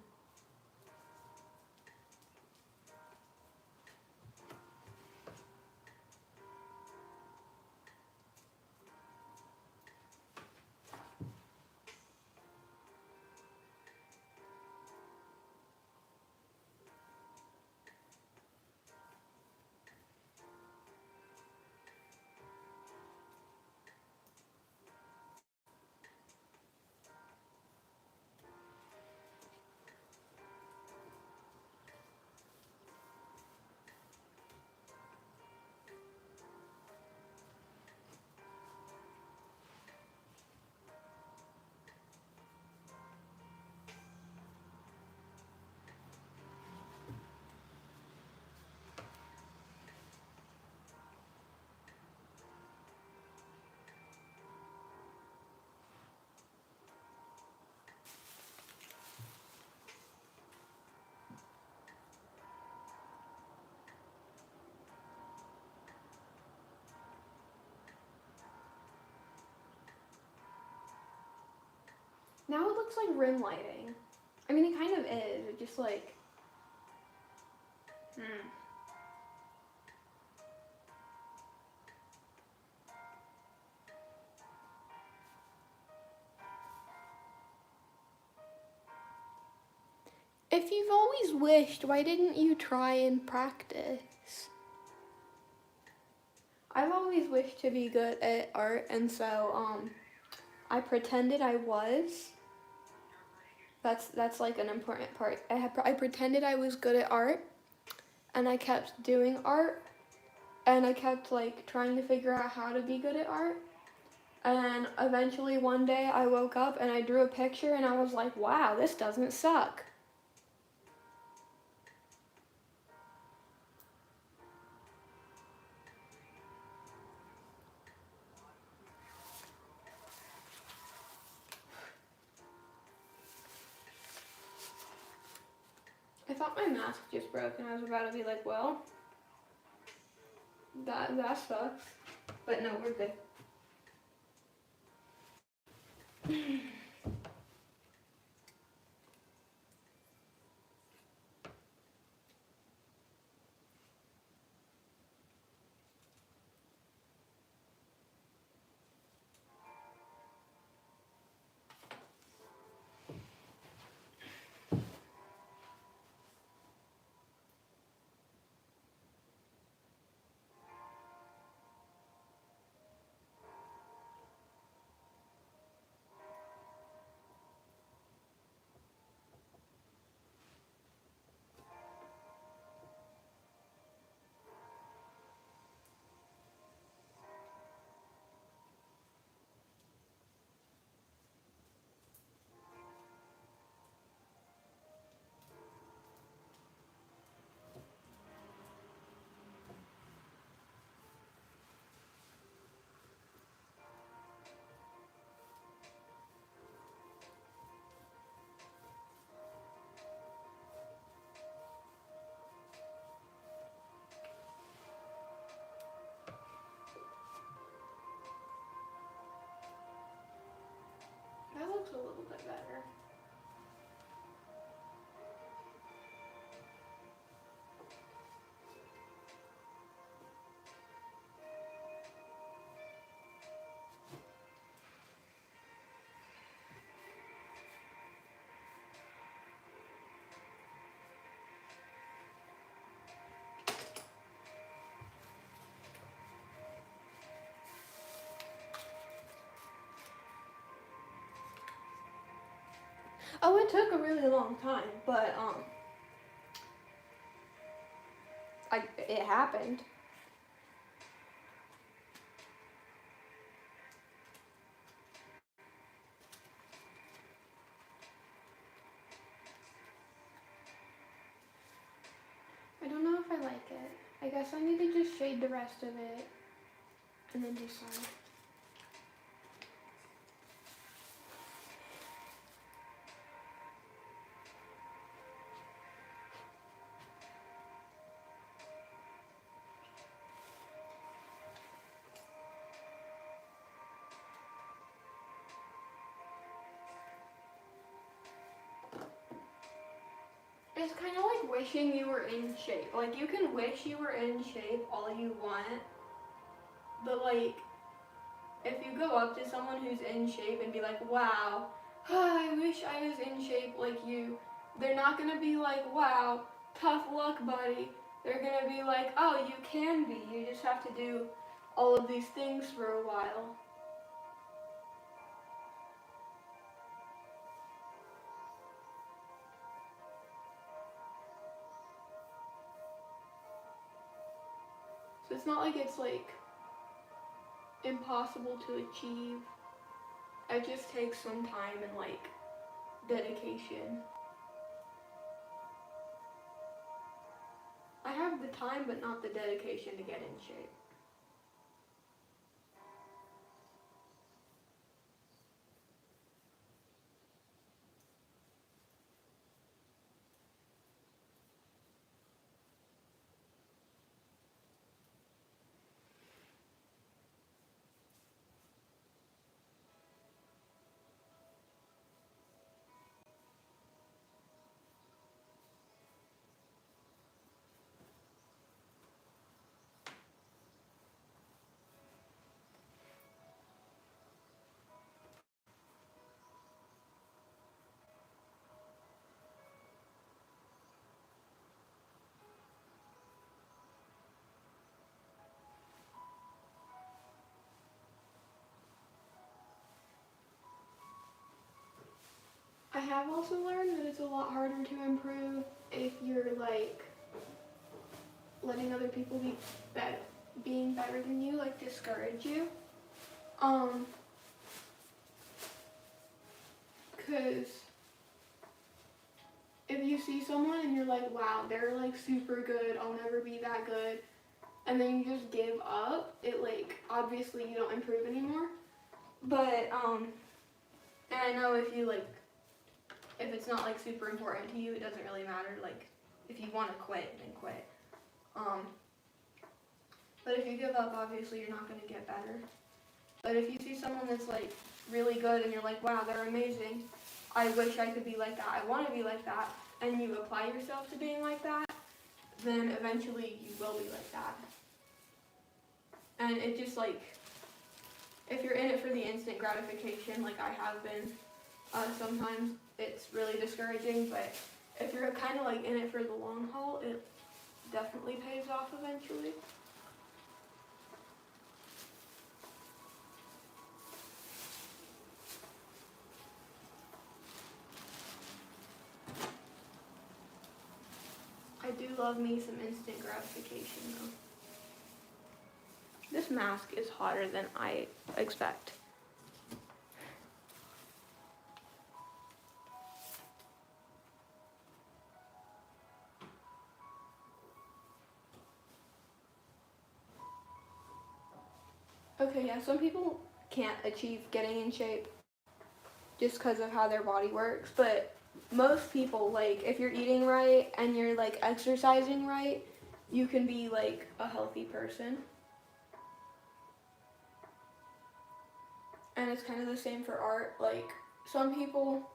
Now it looks like rim lighting. I mean, it kind of is. It just like, If you've always wished, why didn't you try and practice? I've always wished to be good at art, and so I pretended I was. That's like an important part. I pretended I was good at art, and I kept doing art, and I kept like trying to figure out how to be good at art. And eventually one day I woke up and I drew a picture and I was like, wow, this doesn't suck. I thought my mask just broke and I was about to be like, well, that sucks. But no, we're good. Oh, it took a really long time, but it happened. I don't know if I like it. I guess I need to just shade the rest of it and then decide. It's kind of like wishing you were in shape. Like, you can wish you were in shape all you want, but like, if you go up to someone who's in shape and be like, wow, I wish I was in shape like you, they're not gonna be like, wow, tough luck, buddy. They're gonna be like, oh, you can be. You just have to do all of these things for a while. So it's not like it's like impossible to achieve. It just takes some time and like dedication. I have the time but not the dedication to get in shape. I have also learned that it's a lot harder to improve if you're like letting other people being better than you like discourage you. Cause if you see someone and you're like, wow, they're like super good, I'll never be that good, and then you just give up, it like obviously you don't improve anymore. But and I know if you like, if it's not like super important to you, it doesn't really matter. Like, if you want to quit, then quit. But if you give up, obviously you're not going to get better. But if you see someone that's like really good and you're like, wow, they're amazing, I wish I could be like that, I want to be like that, and you apply yourself to being like that, then eventually you will be like that. And it just like, if you're in it for the instant gratification, like I have been, sometimes it's really discouraging, but if you're kind of like in it for the long haul, it definitely pays off eventually. I do love me some instant gratification though. This mask is hotter than I expect. Okay, yeah, some people can't achieve getting in shape just because of how their body works, but most people, like, if you're eating right and you're, like, exercising right, you can be, like, a healthy person. And it's kind of the same for art. Like, some people,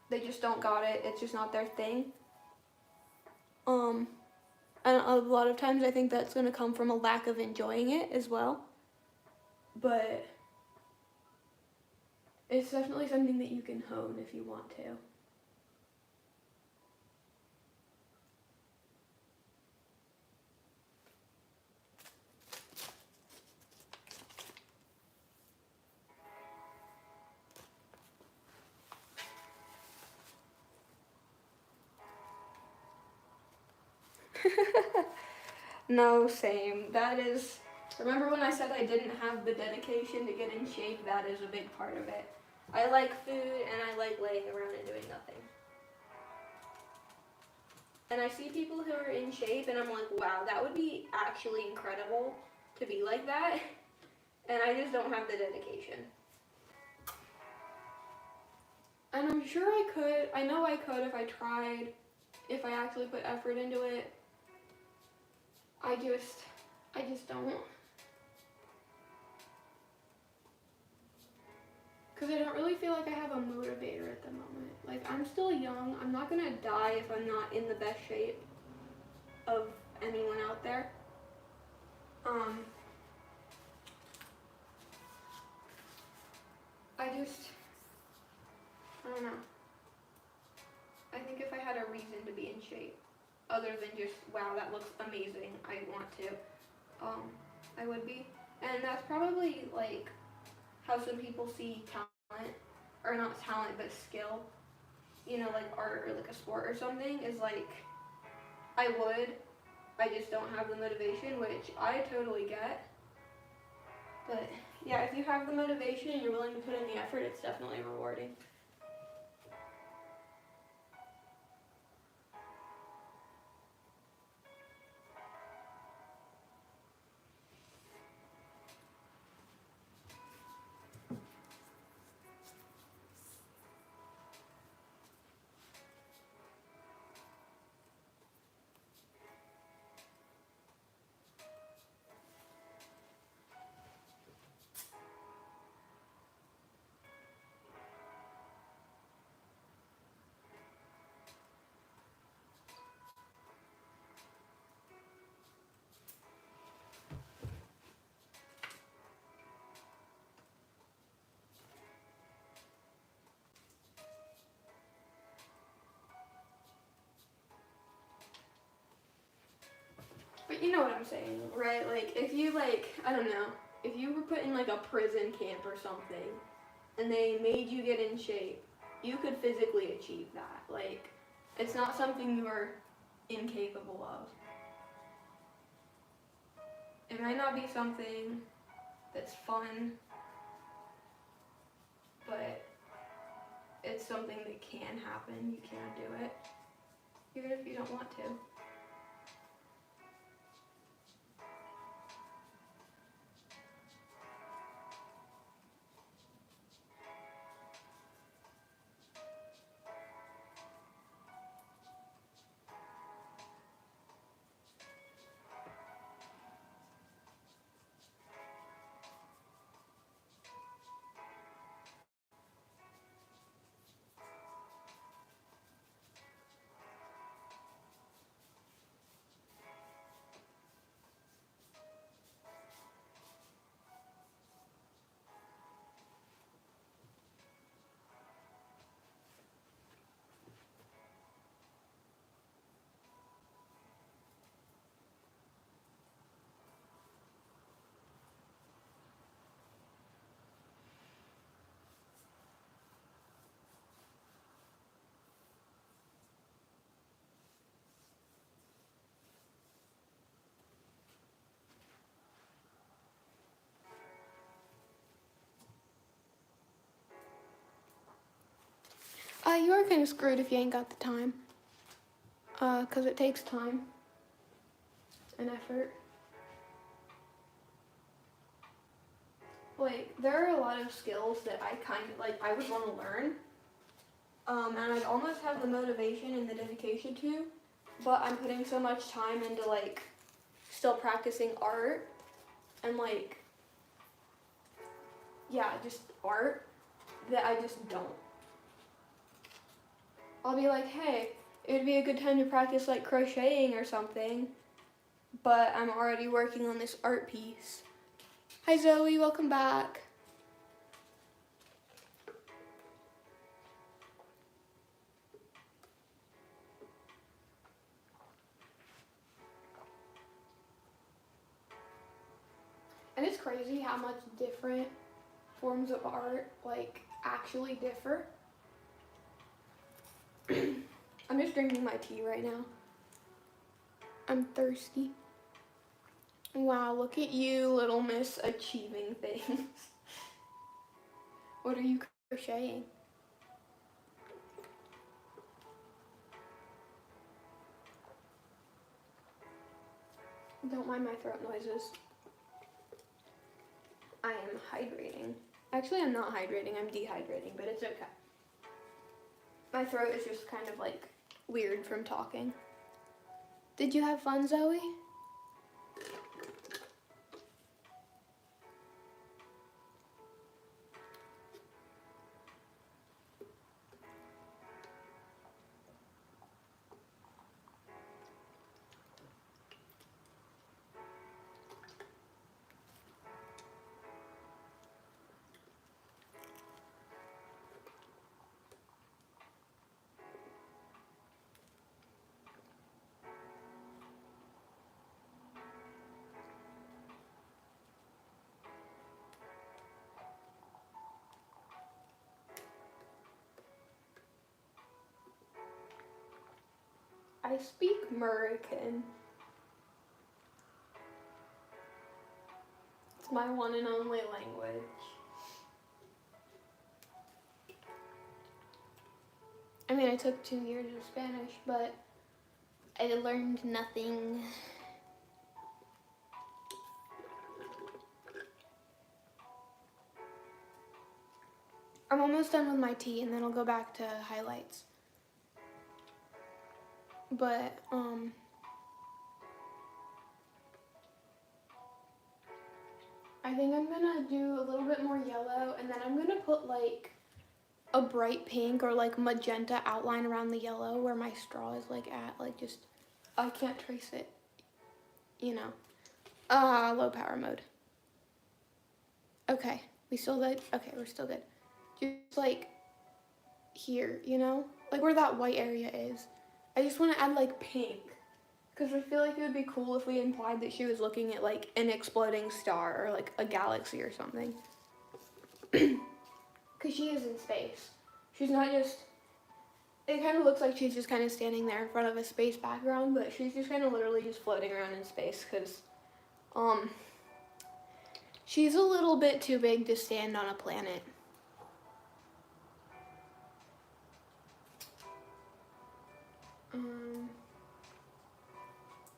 they just don't got it. It's just not their thing. And a lot of times I think that's going to come from a lack of enjoying it as well. But it's definitely something that you can hone if you want to. No, same. That is, remember when I said I didn't have the dedication to get in shape? That is a big part of it. I like food and I like laying around and doing nothing. And I see people who are in shape and I'm like, wow, that would be actually incredible to be like that. And I just don't have the dedication. And I'm sure I could, I know I could if I tried, if I actually put effort into it. I just don't. Because I don't really feel like I have a motivator at the moment. Like, I'm still young. I'm not gonna die if I'm not in the best shape of anyone out there. I don't know. I think if I had a reason to be in shape, other than just, wow, that looks amazing, I want to, I would be. And that's probably, like, how some people see talent, or not talent, but skill, you know, like art or like a sport or something, is like, I just don't have the motivation, which I totally get. But yeah, if you have the motivation and you're willing to put in the effort, it's definitely rewarding. But you know what I'm saying, right? Like, if you, like, I don't know, if you were put in, like, a prison camp or something, and they made you get in shape, you could physically achieve that. Like, it's not something you're incapable of. It might not be something that's fun, but it's something that can happen. You can do it, even if you don't want to. You are kind of screwed if you ain't got the time. 'Cause it takes time and effort. Like, there are a lot of skills that I kind of, like, I would want to learn. And I'd almost have the motivation and the dedication to, but I'm putting so much time into, like, still practicing art and, like, yeah, just art that I just don't. I'll be like, hey, it would be a good time to practice, like, crocheting or something, but I'm already working on this art piece. Hi Zoe, welcome back. And it's crazy how much different forms of art, like, actually differ. I'm just drinking my tea right now. I'm thirsty. Wow, look at you, little miss, achieving things. What are you crocheting? Don't mind my throat noises. I am hydrating. Actually, I'm not hydrating, I'm dehydrating, but it's okay. My throat is just kind of like weird from talking. Did you have fun, Zoe? I speak American. It's my one and only language. I mean, I took 2 years of Spanish, but I learned nothing. I'm almost done with my tea, and then I'll go back to highlights. But, I think I'm gonna do a little bit more yellow, and then I'm gonna put like a bright pink or like magenta outline around the yellow where my straw is like at, like just, I can't trace it, you know. Low power mode. Okay, we still good? Okay, we're still good. Just like here, you know? Like where that white area is. I just want to add like pink. Because I feel like it would be cool if we implied that she was looking at like an exploding star or like a galaxy or something. Because she is in space. She's not just, it kind of looks like she's just kind of standing there in front of a space background, but she's just kind of literally just floating around in space because she's a little bit too big to stand on a planet.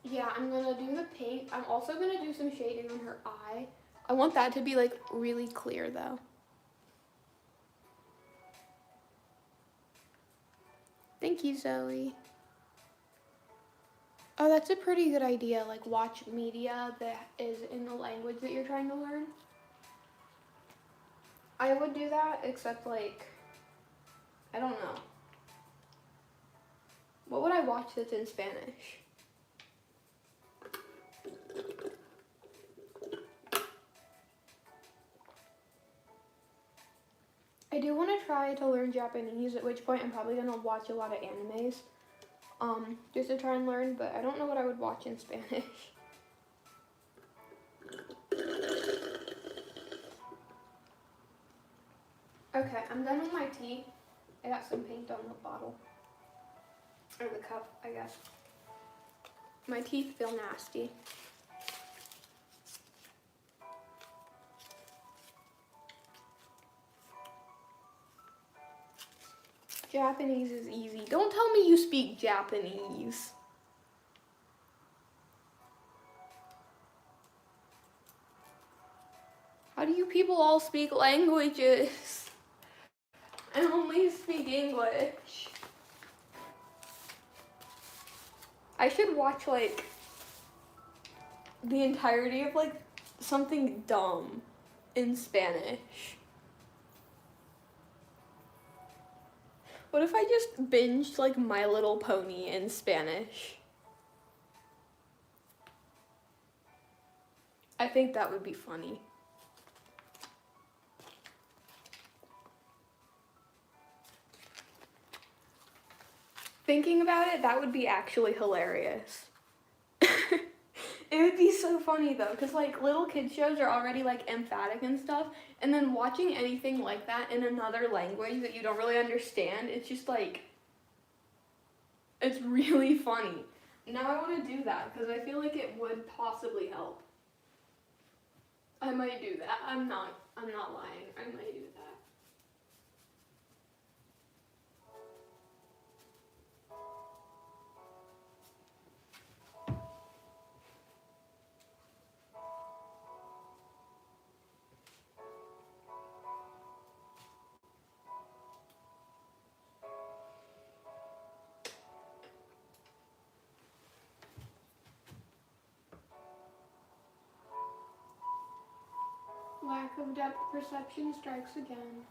Yeah, I'm gonna do the pink. I'm also gonna do some shading on her eye. I want that to be like really clear though. Thank you, Zoe. Oh, that's a pretty good idea. Like watch media that is in the language that you're trying to learn. I would do that, except like, I don't know. What would I watch that's in Spanish? I do want to try to learn Japanese, at which point I'm probably going to watch a lot of animes, just to try and learn, but I don't know what I would watch in Spanish. Okay, I'm done with my tea. I got some paint on the bottle, or the cup, I guess. My teeth feel nasty. Japanese is easy. Don't tell me you speak Japanese. How do you people all speak languages? I only speak English. I should watch like the entirety of like something dumb in Spanish. What if I just binged like My Little Pony in Spanish? I think that would be funny. Thinking about it, that would be actually hilarious. It would be so funny though, because like little kids shows are already like emphatic and stuff, and then watching anything like that in another language that you don't really understand, it's just like, it's really funny. Now I want to do that because I feel like it would possibly help. I might do that. I'm not lying. I might do that. Lack of depth perception strikes again.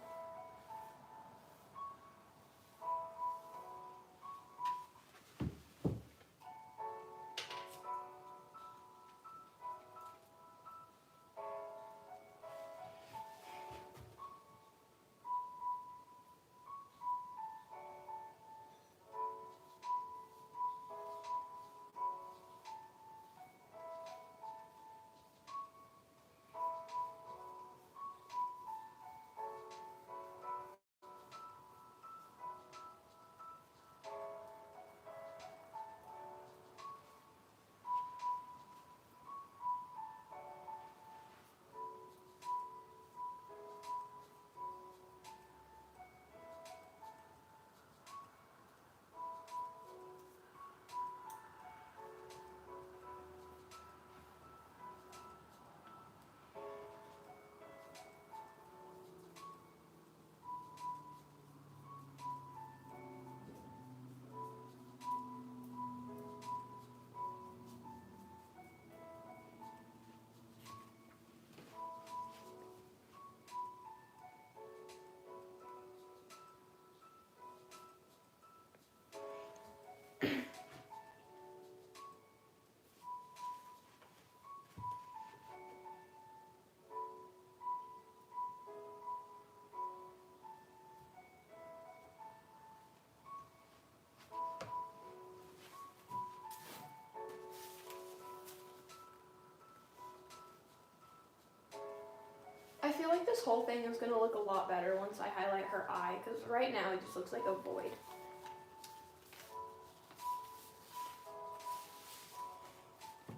I feel like this whole thing is going to look a lot better once I highlight her eye, because right now it just looks like a void.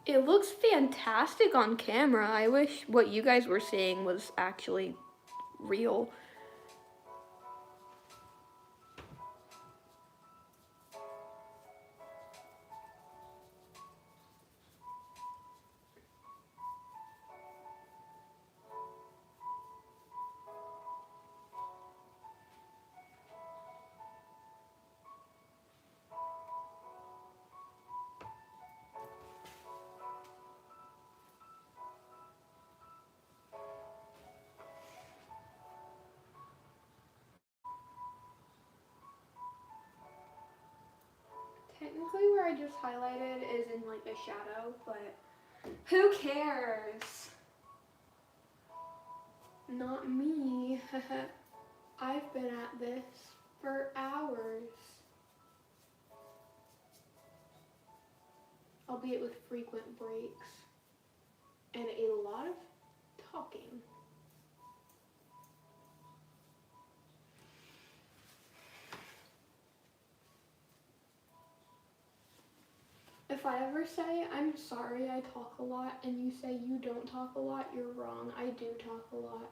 It looks fantastic on camera. I wish what you guys were seeing was actually real. Technically where I just highlighted is in like a shadow, but who cares? Not me. I've been at this for hours. Albeit with frequent breaks and a lot of talking. If I ever say, I'm sorry I talk a lot, and you say you don't talk a lot, you're wrong. I do talk a lot.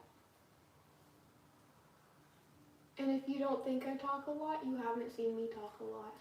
And if you don't think I talk a lot, you haven't seen me talk a lot.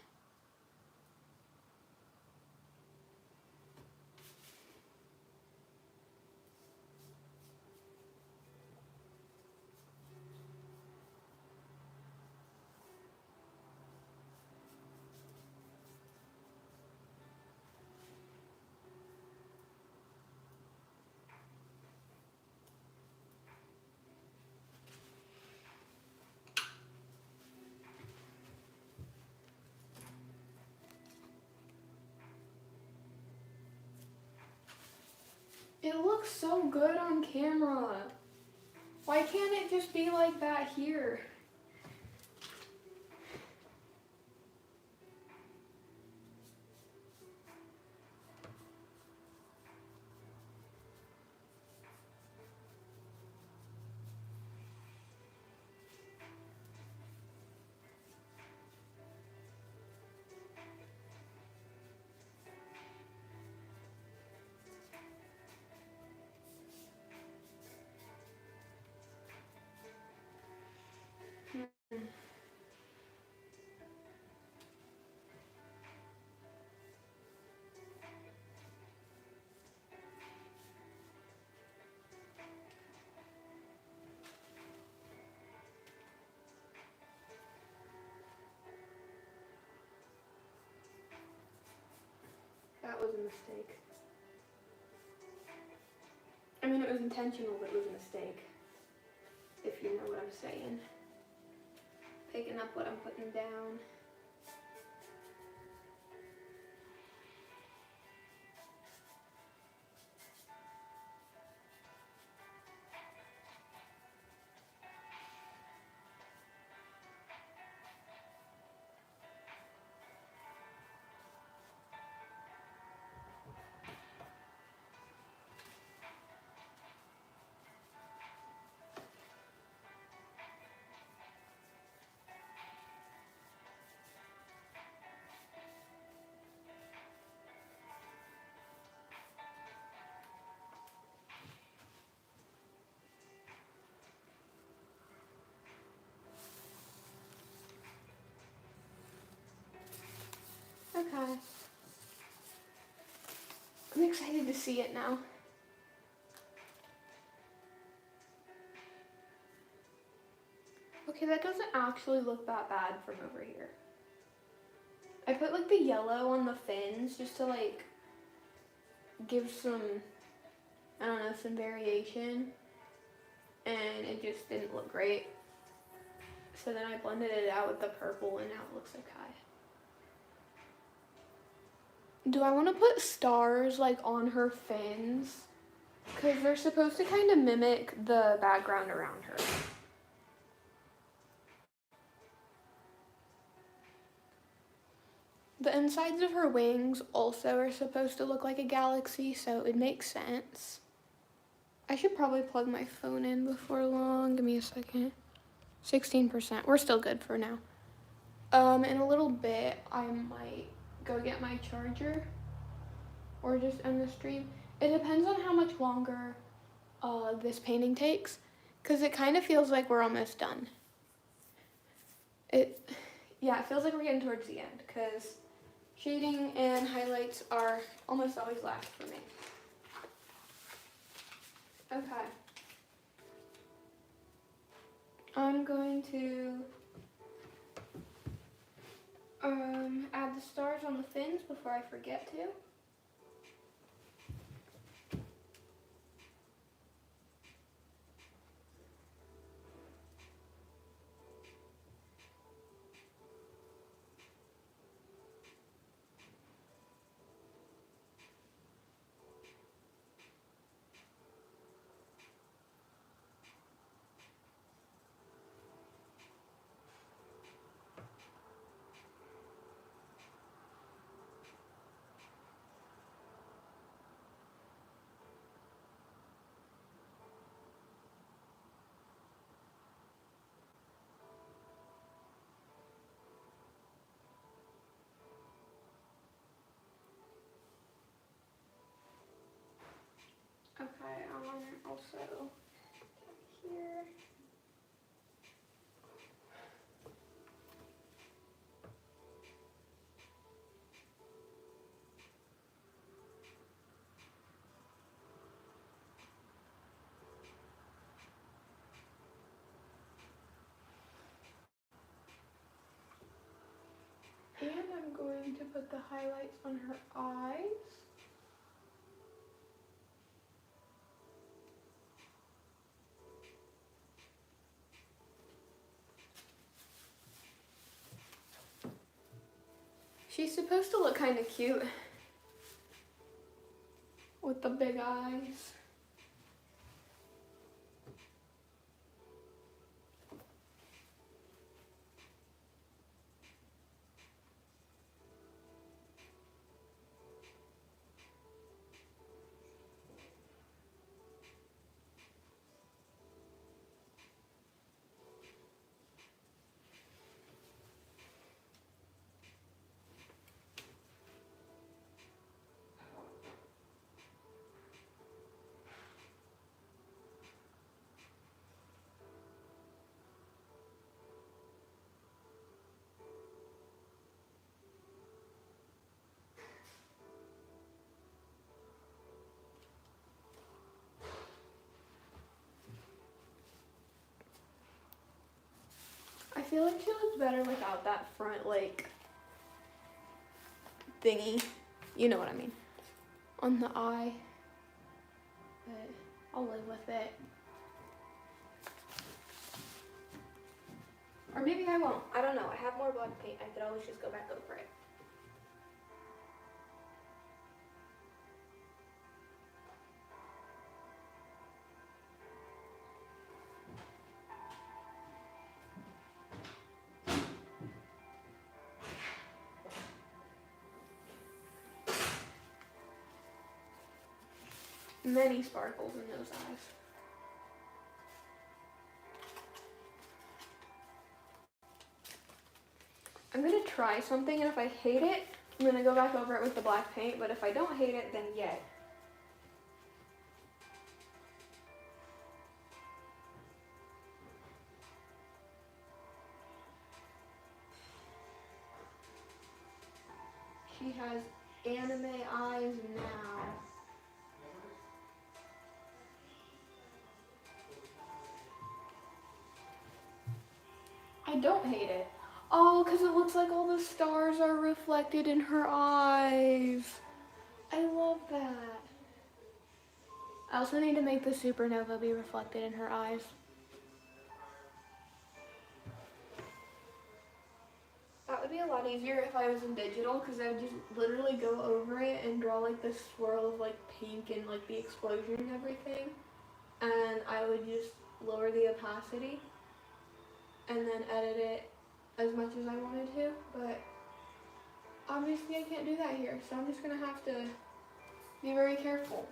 It looks so good on camera. Why can't it just be like that here? mistake. I mean, it was intentional, but it was a mistake. If you know what I'm saying. Picking up what I'm putting down. Okay. I'm excited to see it now. Okay, that doesn't actually look that bad from over here. I put like the yellow on the fins just to like give some, I don't know, some variation. And it just didn't look great. So then I blended it out with the purple and now it looks okay. Do I want to put stars like on her fins? Because they're supposed to kind of mimic the background around her. The insides of her wings also are supposed to look like a galaxy, so it makes sense. I should probably plug my phone in before long. Give me a second. 16%. We're still good for now. In a little bit, I might go get my charger or just end the stream. It depends on how much longer this painting takes, because it kind of feels like we're almost done. It feels like we're getting towards the end, because shading and highlights are almost always last for me. Okay. I'm going to add the stars on the fins before I forget to. Okay, also here. And I'm going to put the highlights on her eyes. She's supposed to look kind of cute with the big eyes. I feel like she looks better without that front, like, thingy. You know what I mean. on the eye, but I'll live with it. Or maybe I won't. I don't know. I have more black paint. I could always just go back over it. Many sparkles in those eyes. I'm gonna try something, and if I hate it, I'm gonna go back over it with the black paint, but if I don't hate it, then yay. She has anime eyes now. I don't hate it. Oh, because it looks like all the stars are reflected in her eyes. I love that. I also need to make the supernova be reflected in her eyes. That would be a lot easier if I was in digital, because I would just literally go over it and draw like this swirl of like pink and like the explosion and everything. And I would just lower the opacity and then edit it as much as I wanted to, but obviously I can't do that here, so I'm just gonna have to be very careful.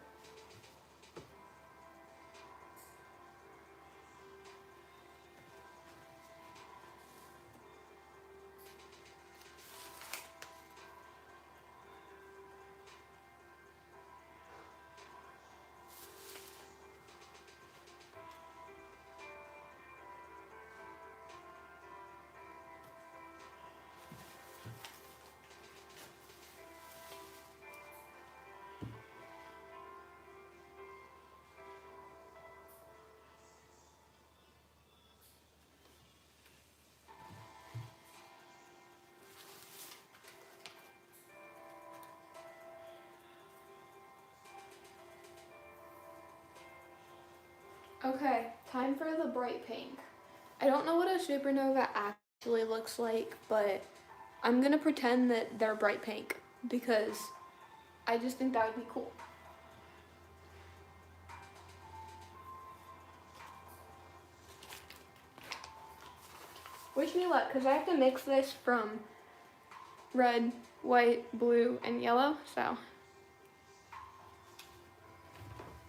Okay, time for the bright pink. I don't know what a supernova actually looks like, but I'm gonna pretend that they're bright pink because I just think that would be cool. Wish me luck, because I have to mix this from red, white, blue, and yellow, so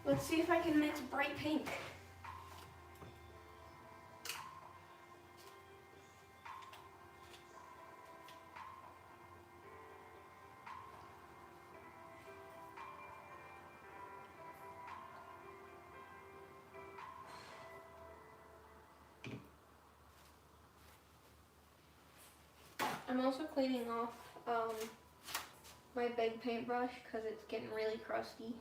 let's see if I can mix bright pink. I'm also cleaning off my big paintbrush because it's getting really crusty.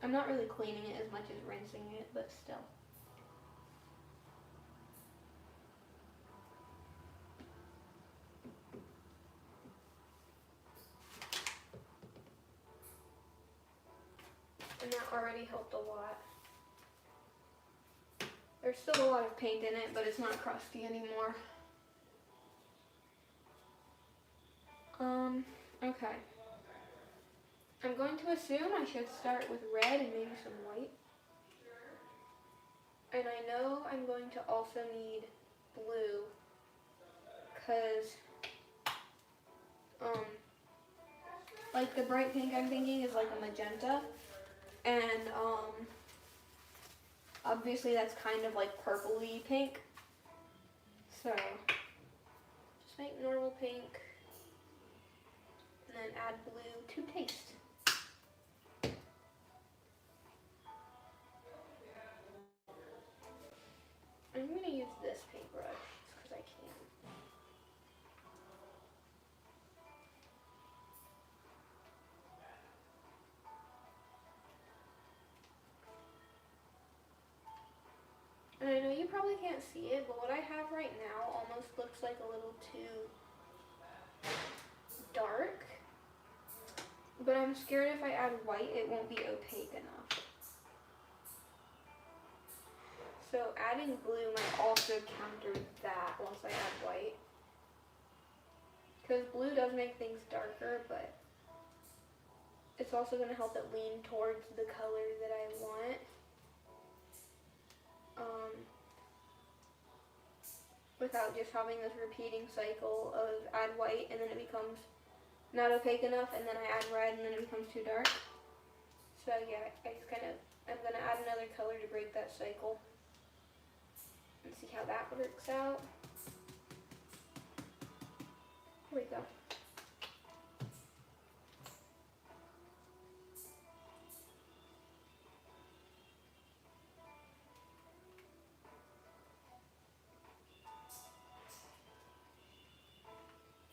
I'm not really cleaning it as much as rinsing it, but still. And that already helped a lot. There's still a lot of paint in it, but it's not crusty anymore. Okay. I'm going to assume I should start with red and maybe some white. And I know I'm going to also need blue, because like the bright pink I'm thinking is like a magenta, and obviously that's kind of like purpley pink. So just make normal pink and then add blue to taste. I'm going to use this paintbrush because I can. And I know you probably can't see it, but what I have right now almost looks like a little too but I'm scared if I add white, it won't be opaque enough. So adding blue might also counter that once I add white. Because blue does make things darker, but it's also going to help it lean towards the color that I want. Without just having this repeating cycle of add white and then it becomes not opaque enough, and then I add red and then it becomes too dark. So yeah, I'm going to add another color to break that cycle and see how that works out. Here we go.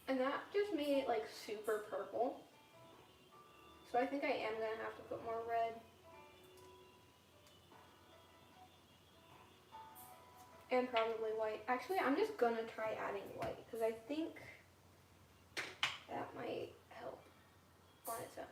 And that just made it like super purple. So I think I am gonna have to put more red. And probably white. Actually, I'm just gonna try adding white because I think that might help on its own.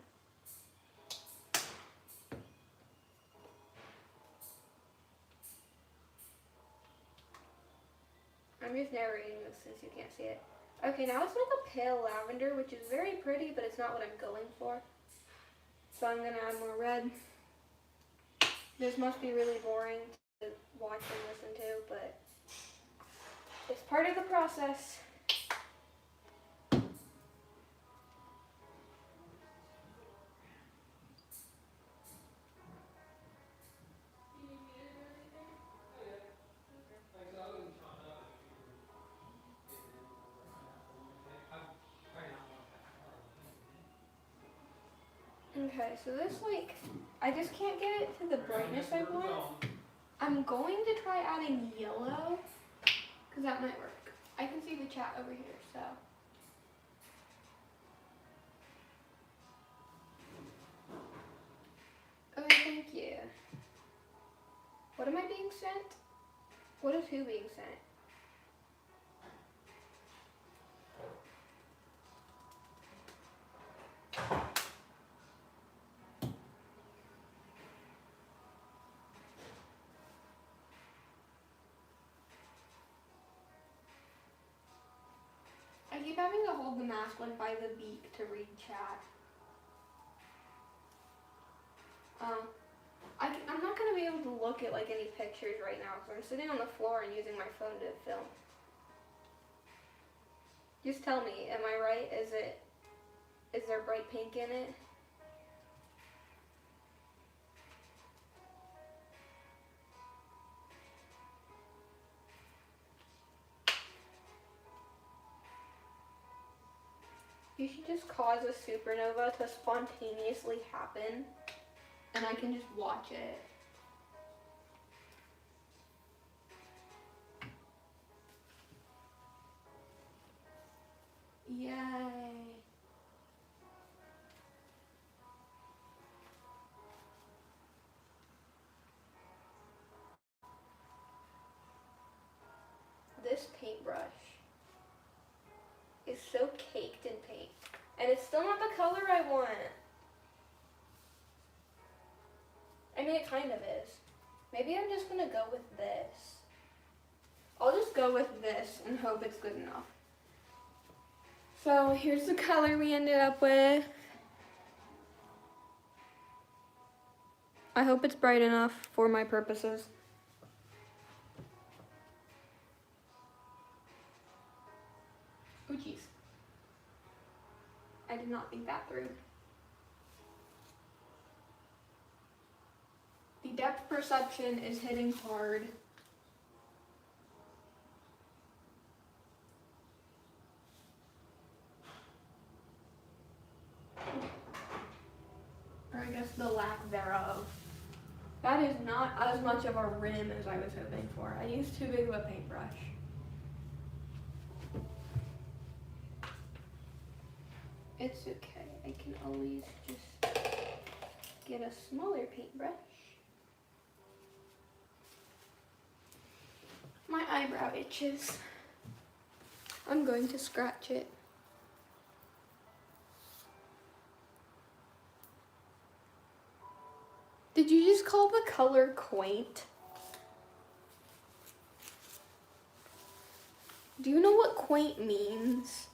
I'm just narrating this since you can't see it. Okay, now it's like a pale lavender, which is very pretty, but it's not what I'm going for. So I'm gonna add more red. This must be really boring to watch and listen to, but it's part of the process. Okay, so this I just can't get it to the brightness I want. I'm going to try adding yellow, because that might work. I can see the chat over here, so. Okay, thank you. What am I being sent? What is who being sent? I keep having to hold the mouse like by the beak to read chat. I'm not going to be able to look at like any pictures right now because I'm sitting on the floor and using my phone to film. Just tell me, am I right? Is there bright pink in it? You should just cause a supernova to spontaneously happen, and I can just watch it. Yay. This paintbrush is so caked in paint. And it's still not the color I want. I mean, it kind of is. Maybe I'm just gonna go with this. I'll just go with this and hope it's good enough. So here's the color we ended up with. I hope it's bright enough for my purposes. Oh jeez. I did not think that through. The depth perception is hitting hard. Or I guess the lack thereof. That is not as much of a rim as I was hoping for. I used too big of a paintbrush. It's okay. I can always just get a smaller paintbrush. My eyebrow itches. I'm going to scratch it. Did you just call the color quaint? Do you know what quaint means?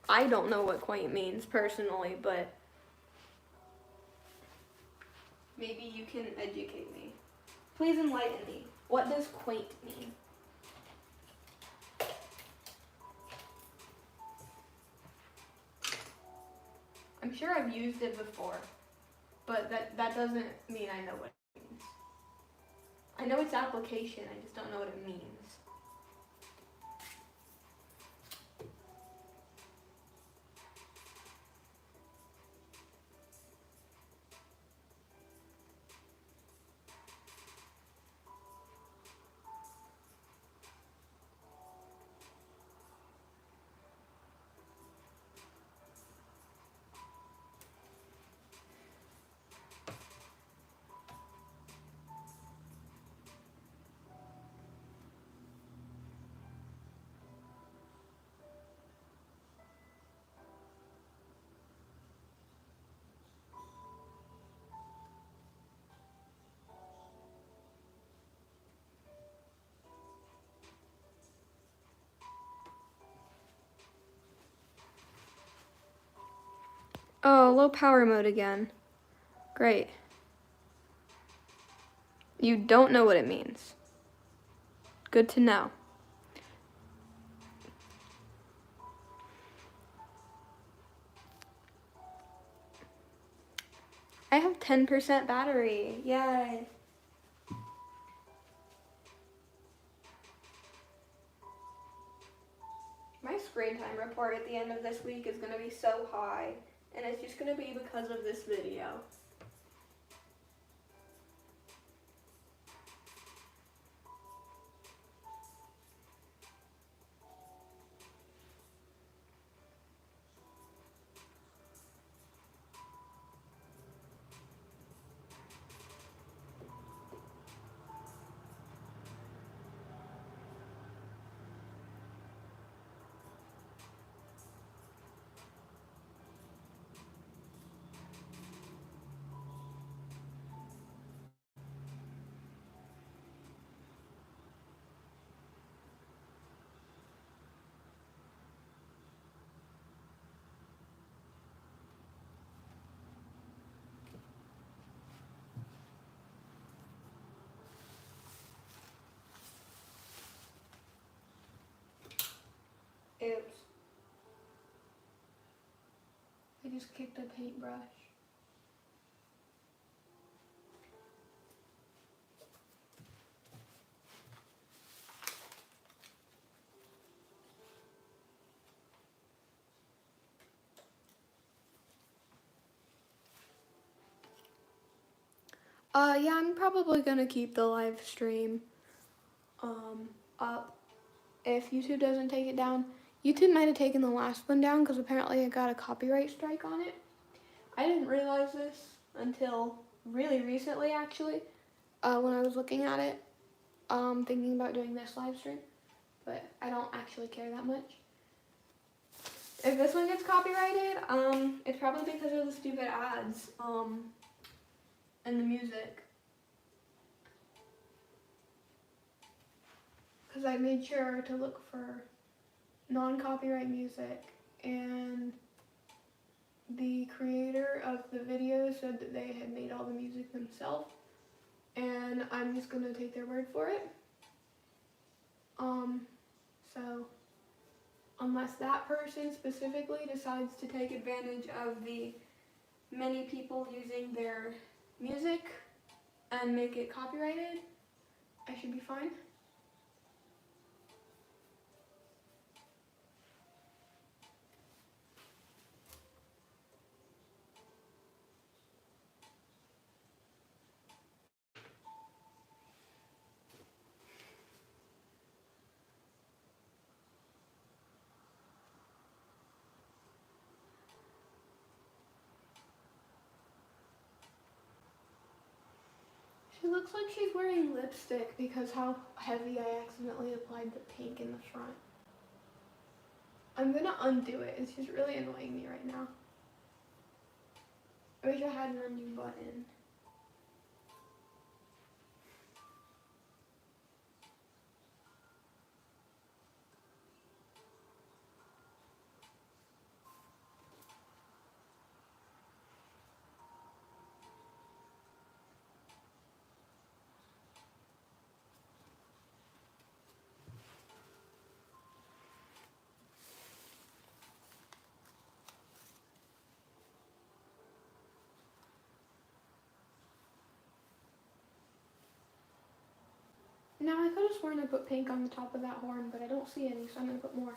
I don't know what quaint means personally, but maybe you can educate me. Please enlighten me. What does quaint mean? I'm sure I've used it before, but that doesn't mean I know what it means. I know its application, I just don't know what it means. Oh, low power mode again. Great. You don't know what it means. Good to know. I have 10% battery. Yay. My screen time report at the end of this week is going to be so high, and it's just going to be because of this video. Oops. I just kicked a paintbrush. Yeah, I'm probably gonna keep the live stream up if YouTube doesn't take it down. YouTube might have taken the last one down because apparently it got a copyright strike on it. I didn't realize this until really recently, actually, when I was looking at it, thinking about doing this live stream, but I don't actually care that much. If this one gets copyrighted, it's probably because of the stupid ads, and the music. Because I made sure to look for non-copyright music, and the creator of the video said that they had made all the music themselves, and I'm just gonna take their word for it. So unless that person specifically decides to take advantage of the many people using their music and make it copyrighted, I should be fine. She looks like she's wearing lipstick because how heavy I accidentally applied the pink in the front. I'm gonna undo it. It's just really annoying me right now. I wish I had an undo button. Now I could have sworn I put pink on the top of that horn, but I don't see any, so I'm gonna put more.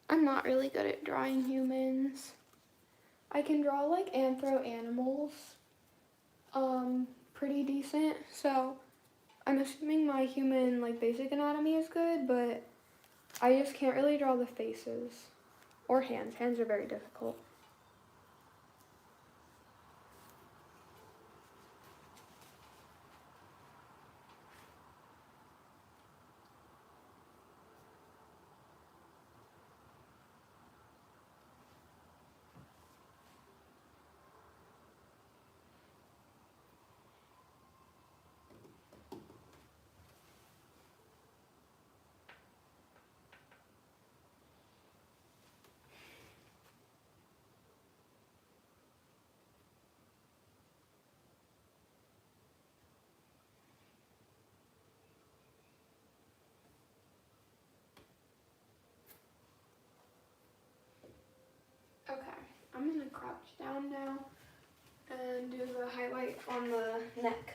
I'm not really good at drawing humans. I can draw like anthro animals, pretty decent. So I'm assuming my human like basic anatomy is good, but I just can't really draw the faces or hands. Hands are very difficult. Okay, I'm gonna crouch down now and do the highlight on the neck.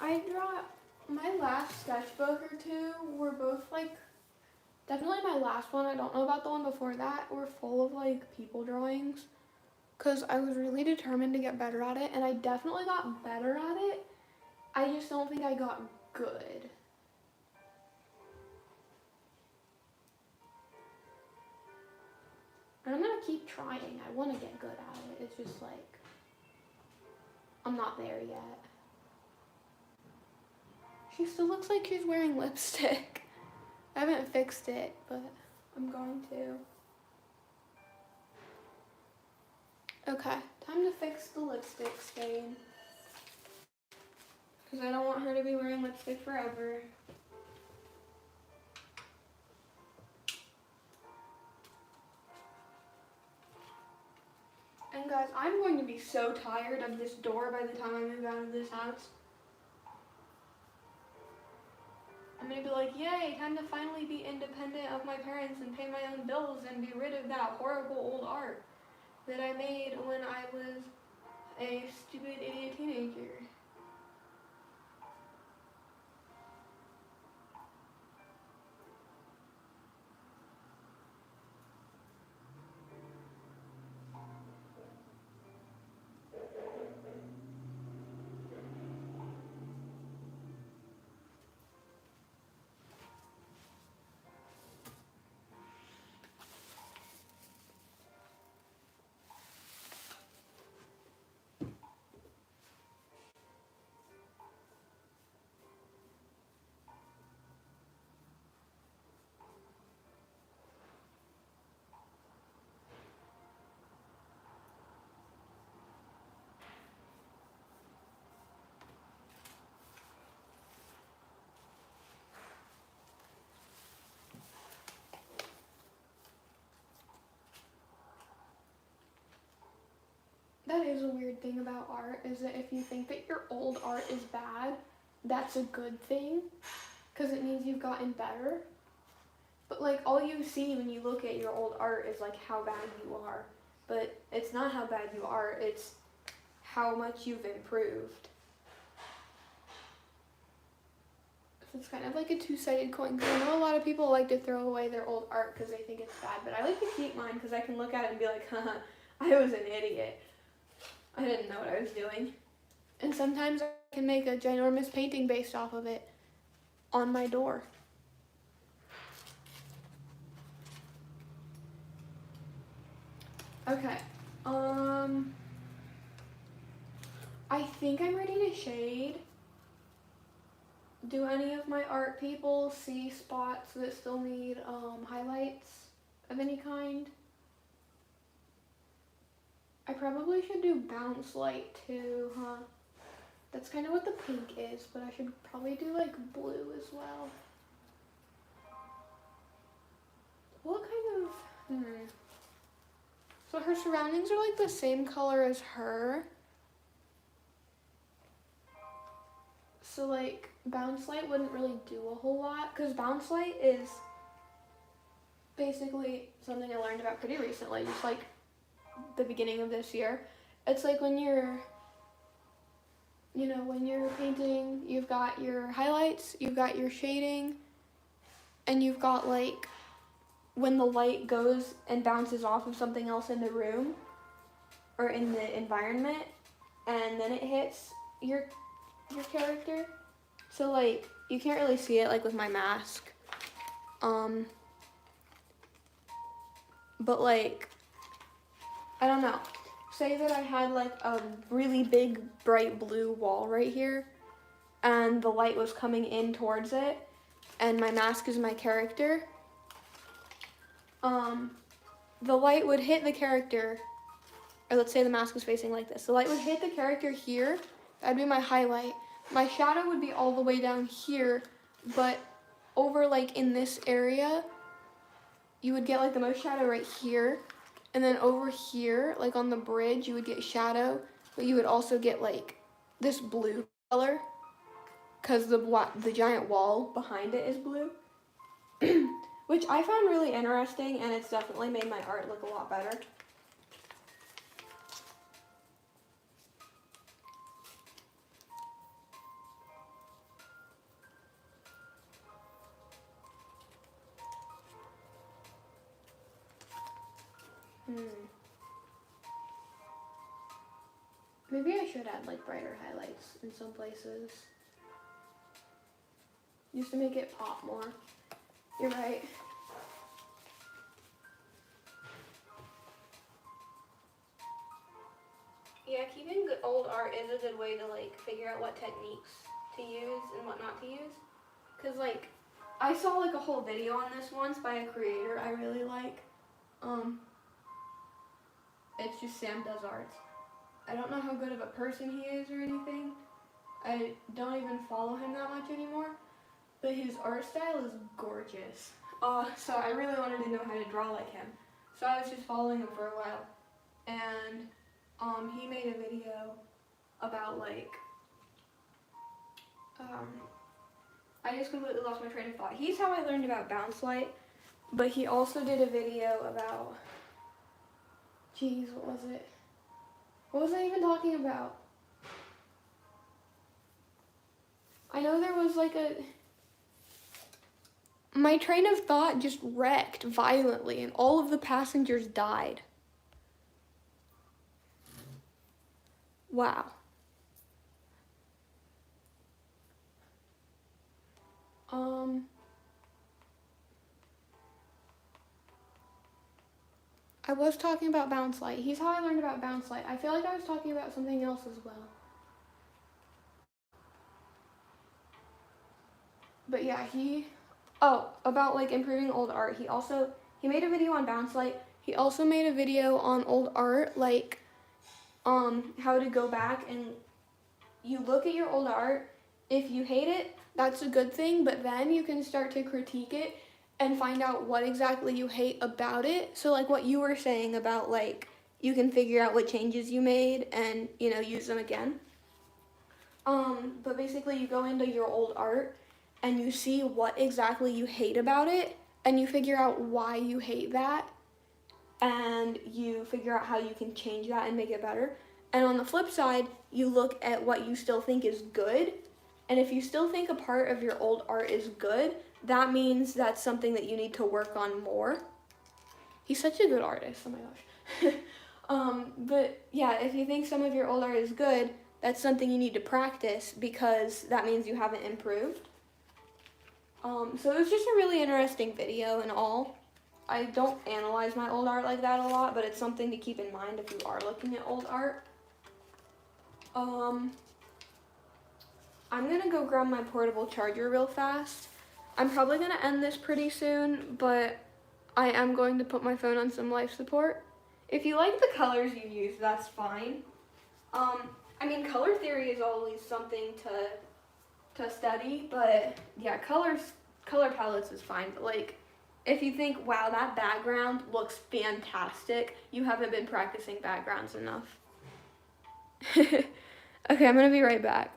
I draw my last sketchbook or two were both like, definitely my last one, I don't know about the one before that, were full of like people drawings. because I was really determined to get better at it, and I definitely got better at it. I just don't think I got good. And I'm gonna keep trying. I want to get good at it. It's just like, I'm not there yet. She still looks like she's wearing lipstick. I haven't fixed it, but I'm going to. Okay, time to fix the lipstick stain. Because I don't want her to be wearing lipstick forever. And guys, I'm going to be so tired of this door by the time I move out of this house. I'm going to be like, yay, time to finally be independent of my parents and pay my own bills and be rid of that horrible old art that I made when I was a stupid idiot teenager. That is a weird thing about art, is that if you think that your old art is bad, that's a good thing, because it means you've gotten better. But like, all you see when you look at your old art is like how bad you are. But it's not how bad you are, it's how much you've improved. So it's kind of like a two-sided coin, because I know a lot of people like to throw away their old art because they think it's bad, but I like to keep mine because I can look at it and be like, haha, I was an idiot. I didn't know what I was doing. And sometimes I can make a ginormous painting based off of it on my door. Okay, I think I'm ready to shade. Do any of my art people see spots that still need highlights of any kind? I probably should do bounce light too, huh? That's kind of what the pink is, but I should probably do like blue as well. What kind of, So her surroundings are like the same color as her. So like bounce light wouldn't really do a whole lot, because bounce light is basically something I learned about pretty recently, just like the beginning of this year. It's like when you're, when you're painting, you've got your highlights, you've got your shading, and you've got like when the light goes and bounces off of something else in the room or in the environment, and then it hits your character. So like you can't really see it like with my mask, but like, I don't know, say that I had like a really big bright blue wall right here and the light was coming in towards it and my mask is my character. The light would hit the character, or let's say the mask was facing like this. The light would hit the character here, that'd be my highlight. My shadow would be all the way down here, but over like in this area, you would get like the most shadow right here. And then over here, like on the bridge, you would get shadow, but you would also get like this blue color because the giant wall behind it is blue. Which I found really interesting, and it's definitely made my art look a lot better. Maybe I should add like brighter highlights in some places. Just to make it pop more. You're right. Yeah, keeping good old art is a good way to like figure out what techniques to use and what not to use. Cause like, I saw like a whole video on this once by a creator I really like. It's just Sam Does Arts. I don't know how good of a person he is or anything. I don't even follow him that much anymore. But his art style is gorgeous. So I really wanted to know how to draw like him. So I was just following him for a while. And he made a video about like, I just completely lost my train of thought. He's how I learned about bounce light, but he also did a video about, geez, what was it? What was I even talking about? I know there was like my train of thought just wrecked violently and all of the passengers died. Wow. I was talking about bounce light. He's how I learned about bounce light. I feel like I was talking about something else as well. But yeah, about like improving old art. He made a video on bounce light. He also made a video on old art, like how to go back and you look at your old art. If you hate it, that's a good thing, but then you can start to critique it and find out what exactly you hate about it. So like what you were saying about like you can figure out what changes you made and, you know, use them again. But basically you go into your old art and you see what exactly you hate about it and you figure out why you hate that and you figure out how you can change that and make it better. And on the flip side, you look at what you still think is good. And if you still think a part of your old art is good, that means that's something that you need to work on more. He's such a good artist, oh my gosh. But yeah, if you think some of your old art is good, that's something you need to practice because that means you haven't improved. So it was just a really interesting video and all. I don't analyze my old art like that a lot, but it's something to keep in mind if you are looking at old art. I'm gonna go grab my portable charger real fast. I'm probably gonna end this pretty soon, but I am going to put my phone on some life support. If you like the colors you use, that's fine. I mean, color theory is always something to study, but yeah, color palettes is fine. But like, if you think, wow, that background looks fantastic, you haven't been practicing backgrounds enough. Okay, I'm gonna be right back.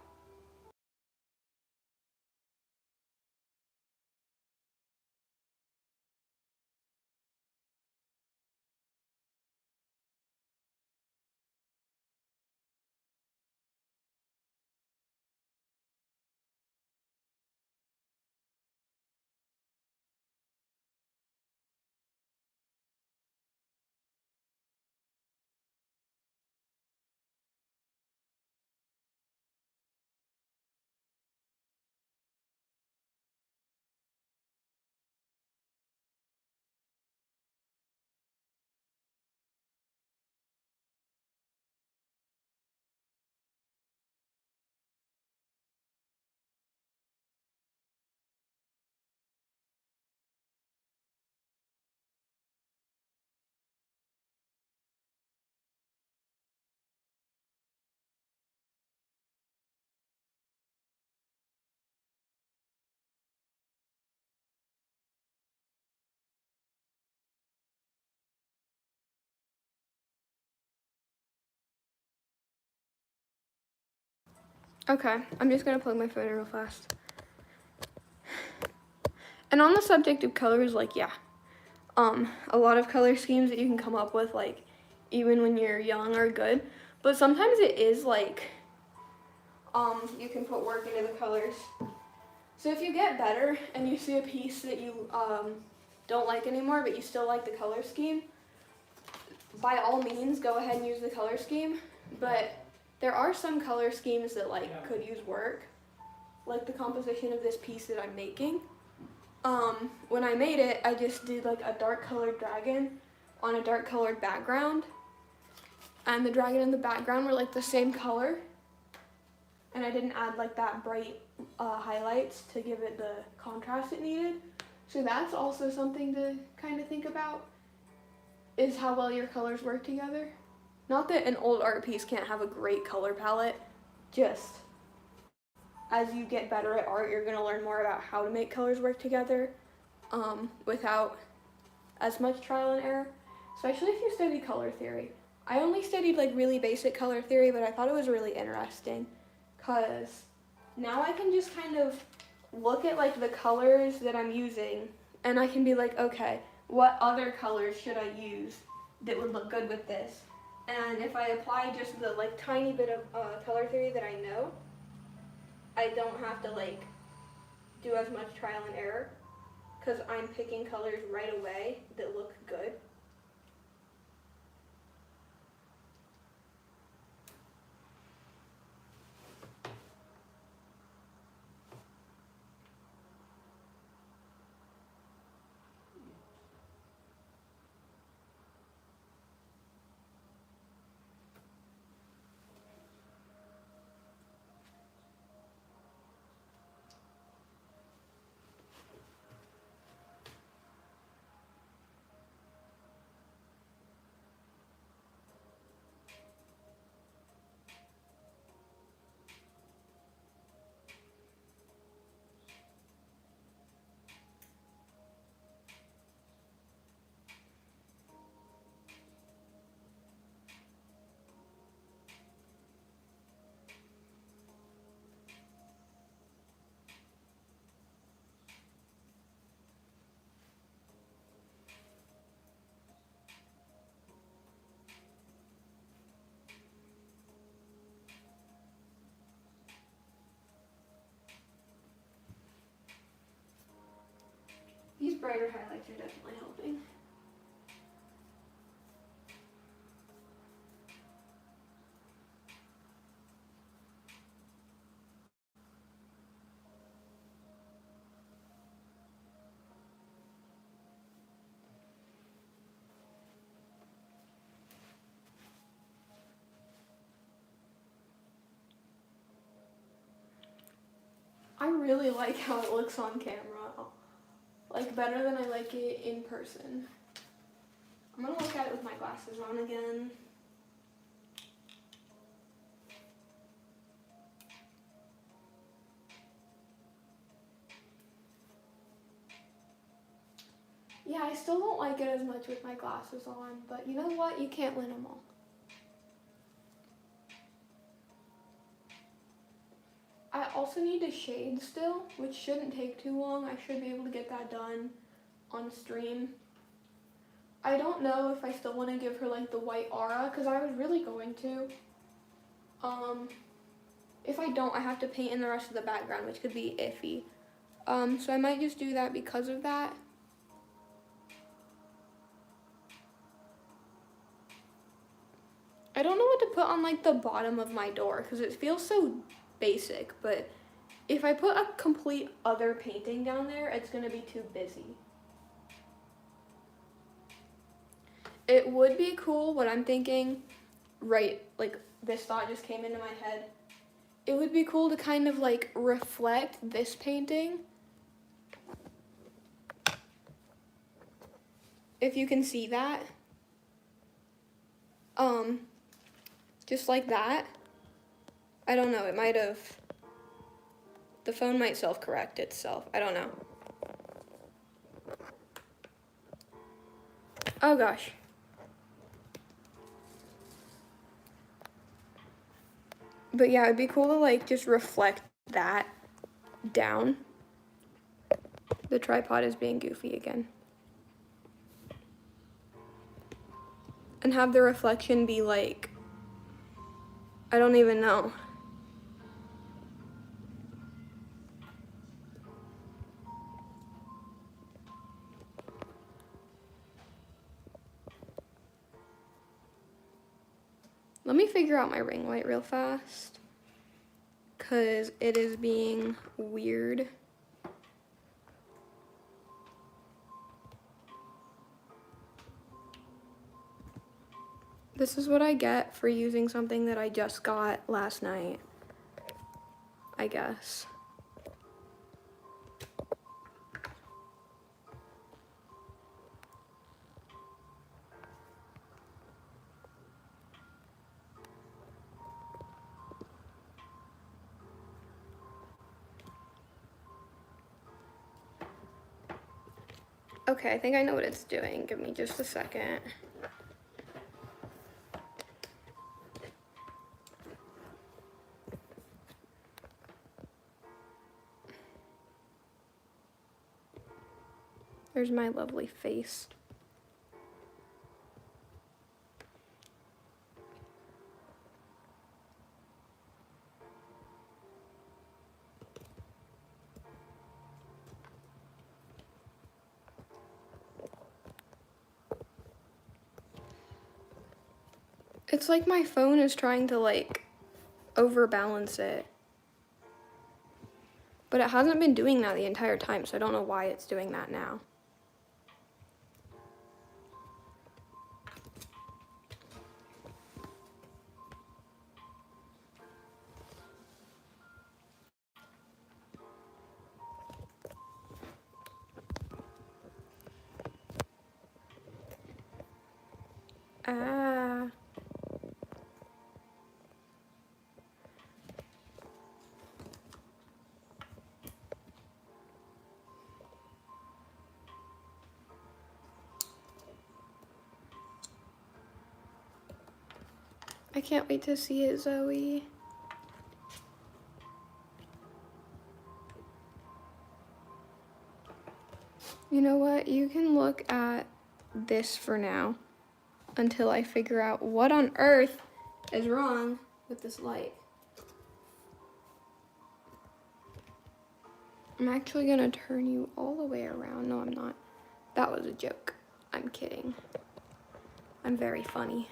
Okay, I'm just gonna plug my phone in real fast. And on the subject of colors, like, yeah, a lot of color schemes that you can come up with, like, even when you're young are good, but sometimes it is, like, you can put work into the colors. So if you get better and you see a piece that you, don't like anymore, but you still like the color scheme, by all means, go ahead and use the color scheme, but There are some color schemes that like could use work, like the composition of this piece that I'm making. When I made it, I just did like a dark colored dragon on a dark colored background, and the dragon and the background were like the same color, and I didn't add like that bright highlights to give it the contrast it needed. So that's also something to kind of think about, is how well your colors work together. Not that an old art piece can't have a great color palette, just as you get better at art, you're going to learn more about how to make colors work together without as much trial and error, especially if you study color theory. I only studied like really basic color theory, but I thought it was really interesting because now I can just kind of look at like the colors that I'm using and I can be like, okay, what other colors should I use that would look good with this? And if I apply just the like tiny bit of color theory that I know, I don't have to like do as much trial and error because I'm picking colors right away that look good. These brighter highlights are definitely helping. I really like how it looks on camera. Like better than I like it in person. I'm gonna look at it with my glasses on again. Yeah, I still don't like it as much with my glasses on, but you know what? You can't win them all. I also need to shade still, which shouldn't take too long. I should be able to get that done on stream. I don't know if I still want to give her like the white aura, because I was really going to. If I don't, I have to paint in the rest of the background, which could be iffy. So I might just do that because of that. I don't know what to put on like the bottom of my door because it feels so basic, but if I put a complete other painting down there, it's gonna be too busy. It would be cool, what I'm thinking, right, like this thought just came into my head. It would be cool to kind of like reflect this painting. If you can see that. Just like that. I don't know, it might have, the phone might self-correct itself. I don't know. Oh gosh. But yeah, it'd be cool to like just reflect that down. The tripod is being goofy again. And have the reflection be like, I don't even know. Let Let me figure out my ring light real fast, because it is being weird. This is what I get for using something that I just got last night, I guess. Okay, I think I know what it's doing. Give me just a second. There's my lovely face. It's like my phone is trying to like overbalance it. But it hasn't been doing that the entire time, so I don't know why it's doing that now. Ah. I can't wait to see it, Zoe. You know what? You can look at this for now until I figure out what on earth is wrong with this light. I'm actually gonna turn you all the way around. No, I'm not. That was a joke. I'm kidding. I'm very funny.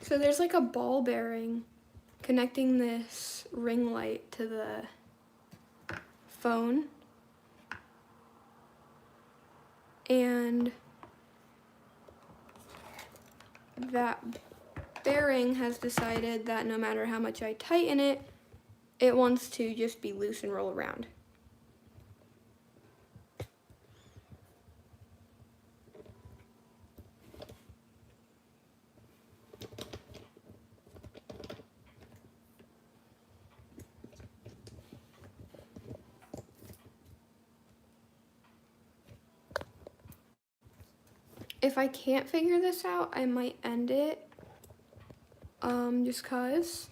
So there's like a ball bearing connecting this ring light to the phone. And that bearing has decided that no matter how much I tighten it, it wants to just be loose and roll around. If I can't figure this out, I might end it, just cause,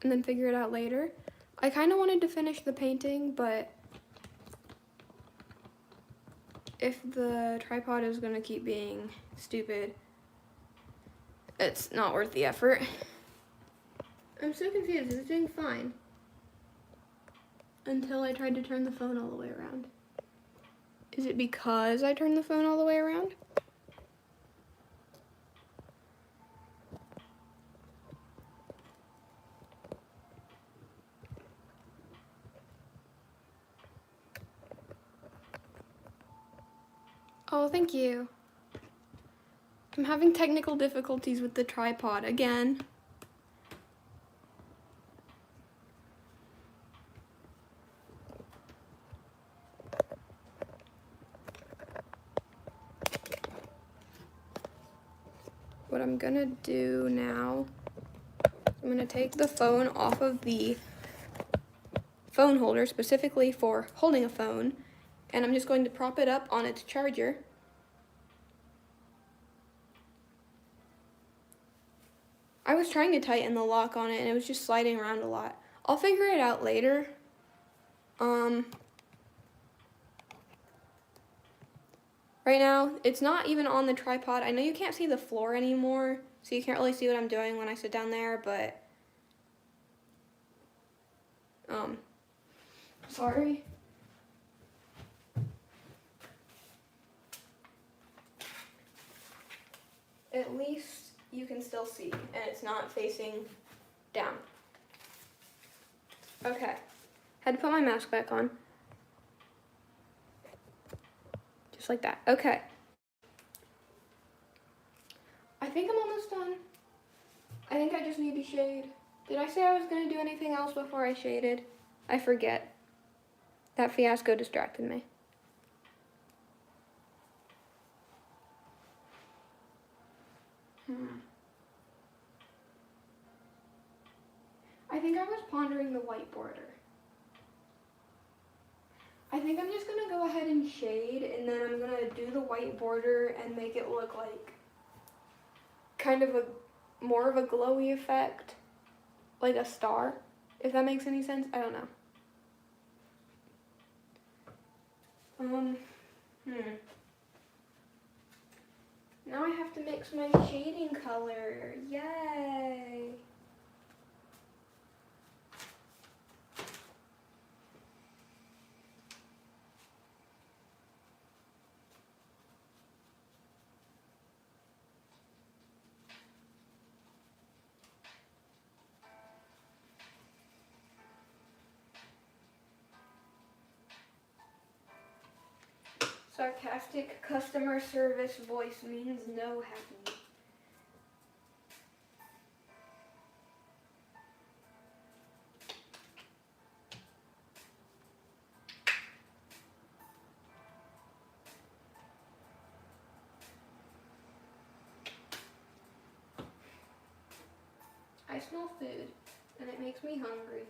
and then figure it out later. I kind of wanted to finish the painting, but if the tripod is gonna keep being stupid, it's not worth the effort. I'm so confused, it's doing fine. Until I tried to turn the phone all the way around. Is it because I turned the phone all the way around? Oh, thank you. I'm having technical difficulties with the tripod again. What I'm gonna do now, I'm gonna take the phone off of the phone holder specifically for holding a phone, and I'm just going to prop it up on its charger. I was trying to tighten the lock on it and it was just sliding around a lot. I'll figure it out later. right now. It's not even on the tripod. I know you can't see the floor anymore, so you can't really see what I'm doing when I sit down there, but sorry. At least you can still see, and it's not facing down. Okay, had to put my mask back on. Just like that. Okay. I think I'm almost done. I think I just need to shade. Did I say I was going to do anything else before I shaded? I forget. That fiasco distracted me. I think I was pondering the white border. I think I'm just going to go ahead and shade, and then I'm going to do the white border and make it look like kind of a more of a glowy effect, like a star, if that makes any sense. I don't know. Now I have to mix my shading color. Yay! Sarcastic customer service voice means no happy. I smell food, and it makes me hungry.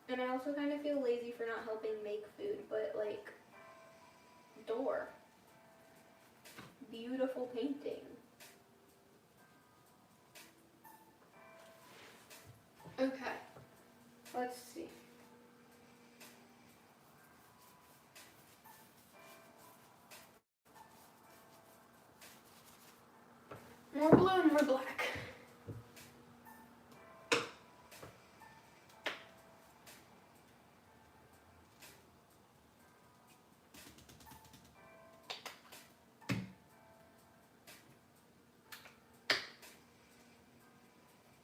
And I also kind of feel lazy for not helping make food, but like, door. Beautiful painting. Okay, let's see. More blue and more black.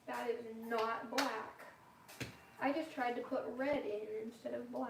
That is not black. I just tried to put red in instead of black.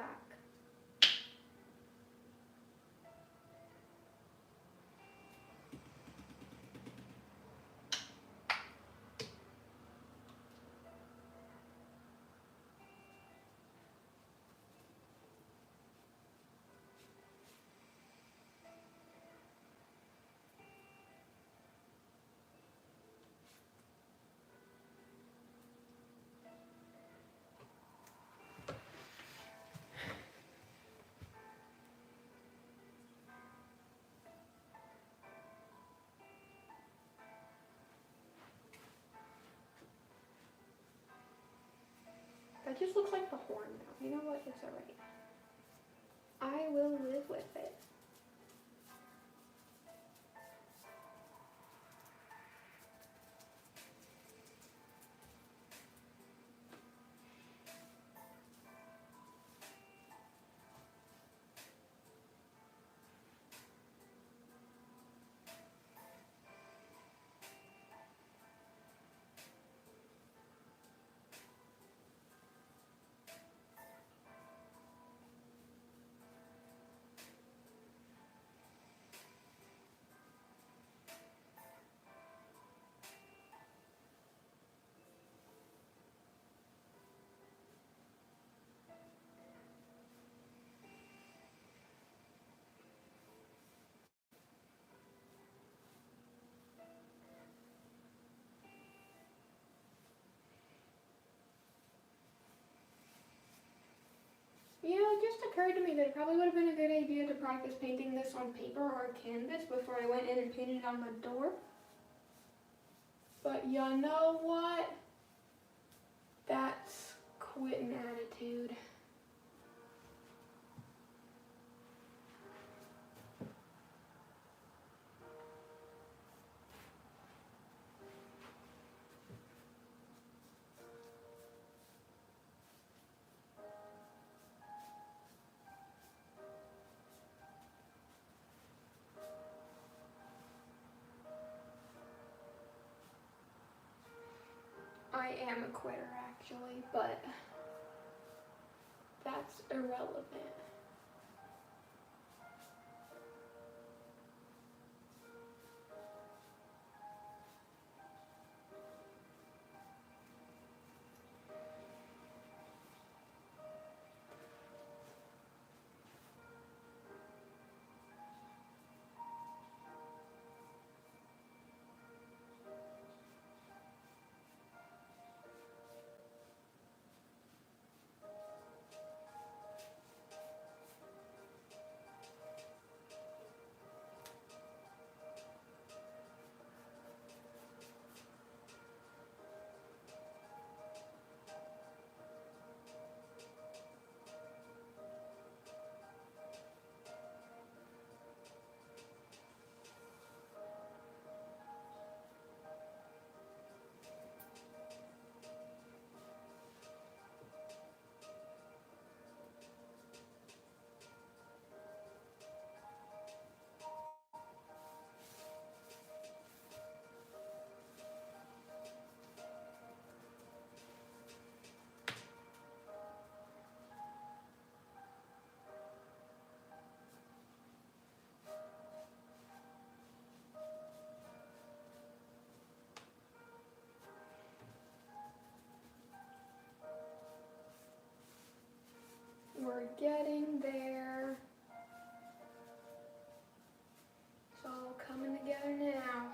That just looks like the horn now. You know what? It's alright. I will live with it. You know, it just occurred to me that it probably would have been a good idea to practice painting this on paper or canvas before I went in and painted it on the door. But you know what? That's quitting attitude. I am a quitter actually, but that's irrelevant. We're getting there. It's all coming together now.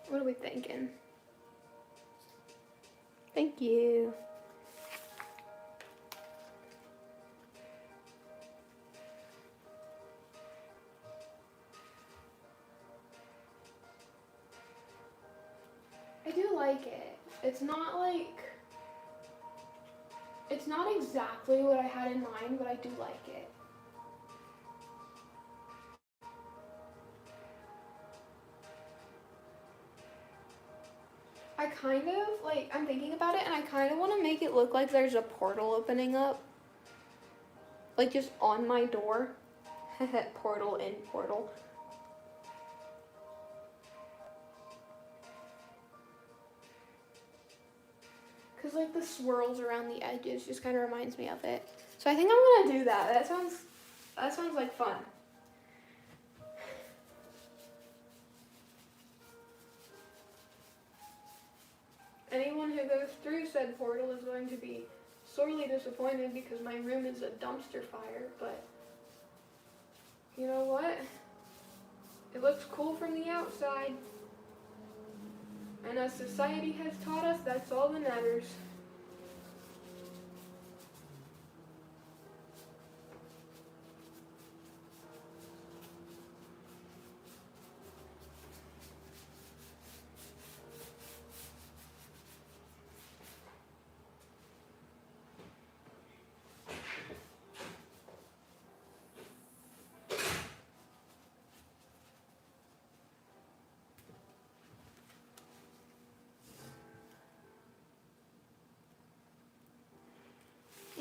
What are we thinking? Thank you. I do like it. It's not exactly what I had in mind, but I do like it. I'm thinking about it and I kind of want to make it look like there's a portal opening up. Like just on my door. Portal in portal. Cause like the swirls around the edges just kind of reminds me of it. So I think I'm gonna do that. That sounds like fun. Anyone who goes through said portal is going to be sorely disappointed because my room is a dumpster fire, but you know what? It looks cool from the outside. And as society has taught us, that's all that matters.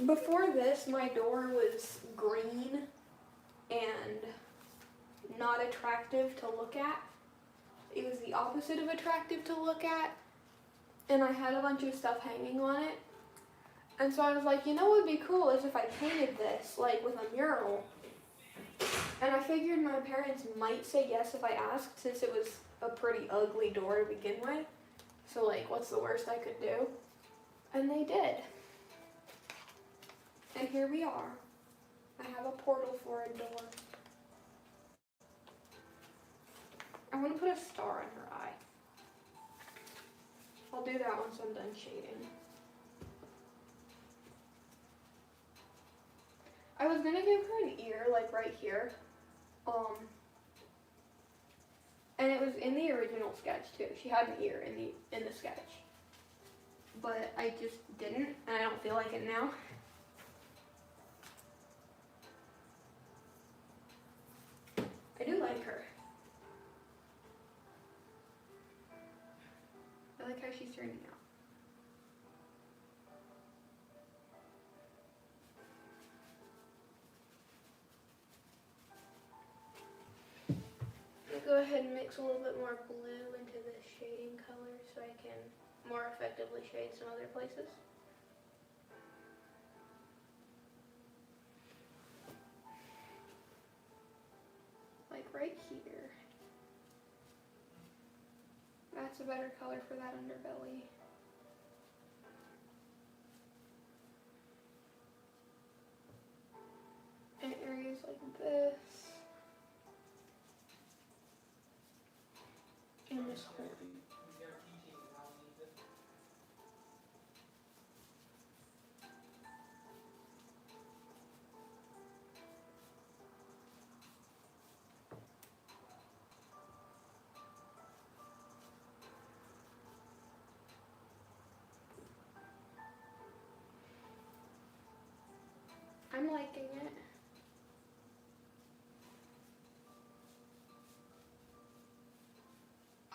Before this, my door was green and not attractive to look at. It was the opposite of attractive to look at. And I had a bunch of stuff hanging on it. And so I was like, you know what would be cool is if I painted this, like with a mural. And I figured my parents might say yes if I asked, since it was a pretty ugly door to begin with. So like, what's the worst I could do? And they did. And here we are. I have a portal for a door. I want to put a star in her eye. I'll do that once I'm done shading. I was gonna give her an ear, like right here. And it was in the original sketch too. She had an ear in the sketch. But I just didn't, and I don't feel like it now. I do like her. I like how she's turning out. Go ahead and mix a little bit more blue into the shading color so I can more effectively shade some other places. Like right here. That's a better color for that underbelly. And areas like this. And this horn. I'm liking it.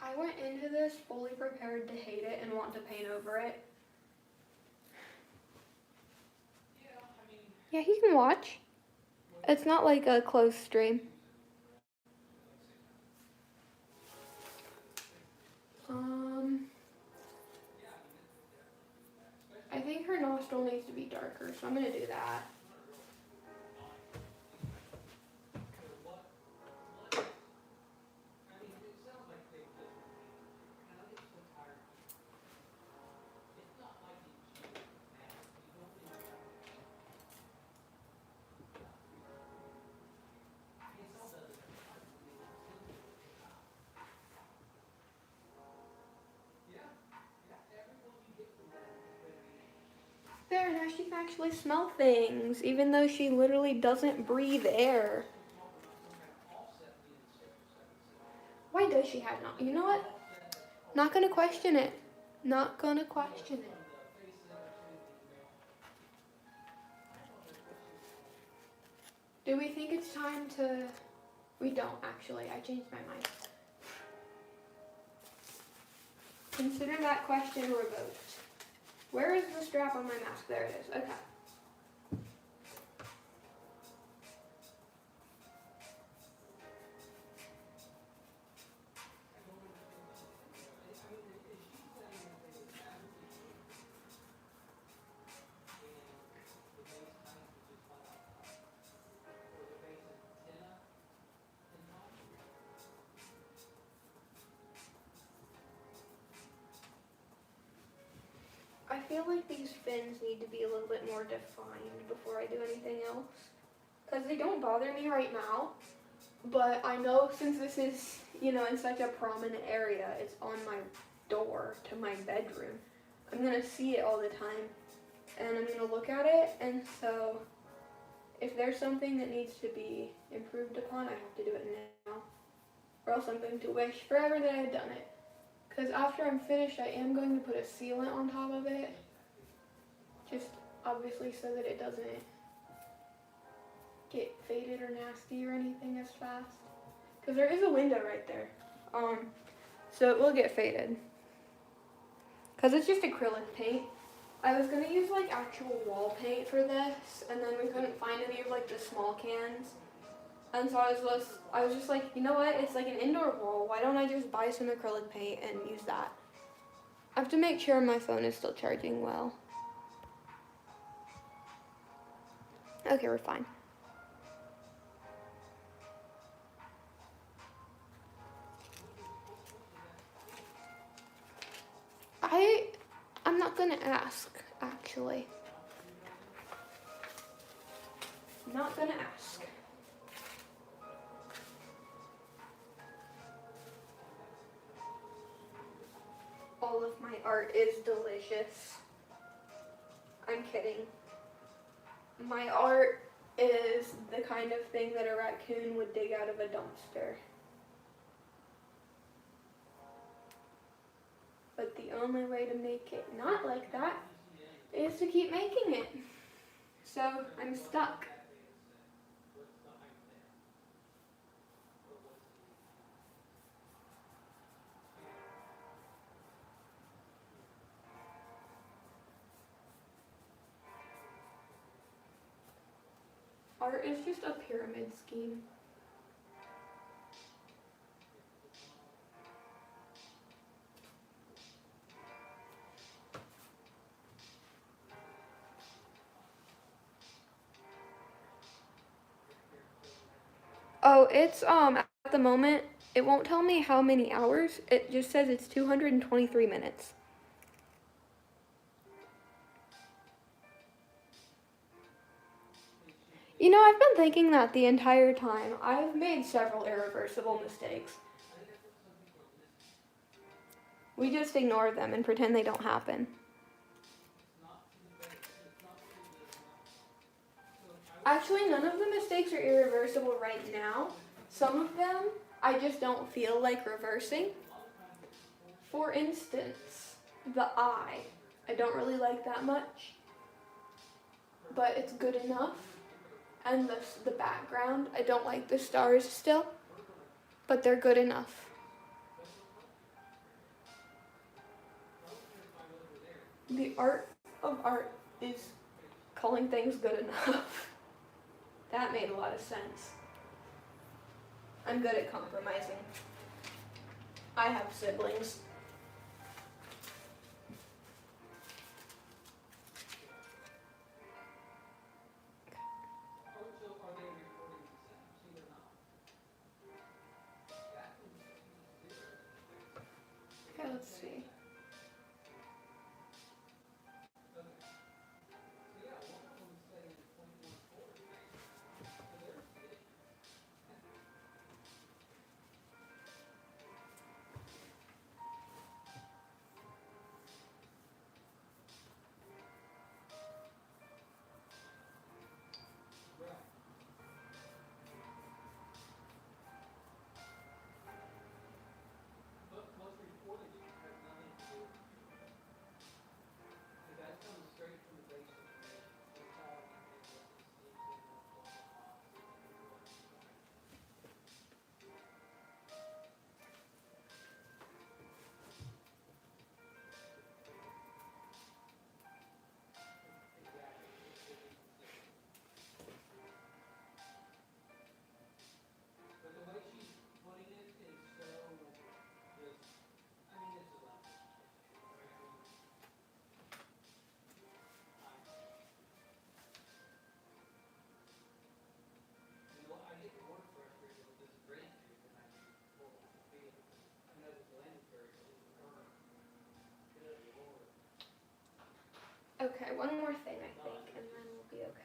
I went into this fully prepared to hate it and want to paint over it. Yeah, he can watch. It's not like a closed stream. I think her nostril needs to be darker, so I'm gonna do that. There, now she can actually smell things, even though she literally doesn't breathe air. Why does she have not? You know what? Not gonna question it. Not gonna question it. Do we think it's time to... We don't, actually. I changed my mind. Consider that question revoked. Where is the strap on my mask? There it is. Okay. I feel like these fins need to be a little bit more defined before I do anything else. Because they don't bother me right now. But I know since this is, you know, in such a prominent area, it's on my door to my bedroom. I'm going to see it all the time. And I'm going to look at it. And so if there's something that needs to be improved upon, I have to do it now. Or else I'm going to wish forever that I had done it. Because after I'm finished, I am going to put a sealant on top of it. Just obviously so that it doesn't get faded or nasty or anything as fast. Because there is a window right there. So it will get faded. Because it's just acrylic paint. I was going to use like actual wall paint for this. And then we couldn't find any of like the small cans. And so I was just like, you know what? It's like an indoor wall. Why don't I just buy some acrylic paint and use that? I have to make sure my phone is still charging well. Okay, we're fine. gonna ask, actually. Not gonna ask. All of my art is delicious. I'm kidding. My art is the kind of thing that a raccoon would dig out of a dumpster. But the only way to make it not like that is to keep making it. So I'm stuck. Art is just a pyramid scheme. Oh, it's at the moment it won't tell me how many hours. It just says it's 223 minutes. You know, I've been thinking that the entire time. I've made several irreversible mistakes. We just ignore them and pretend they don't happen. Actually, none of the mistakes are irreversible right now. Some of them I just don't feel like reversing. For instance, the eye. I don't really like that much, but it's good enough. And the background, I don't like the stars still, but they're good enough. The art of art is calling things good enough. That made a lot of sense. I'm good at compromising. I have siblings. Okay, let's see. Okay, one more thing I think, and then we'll be okay.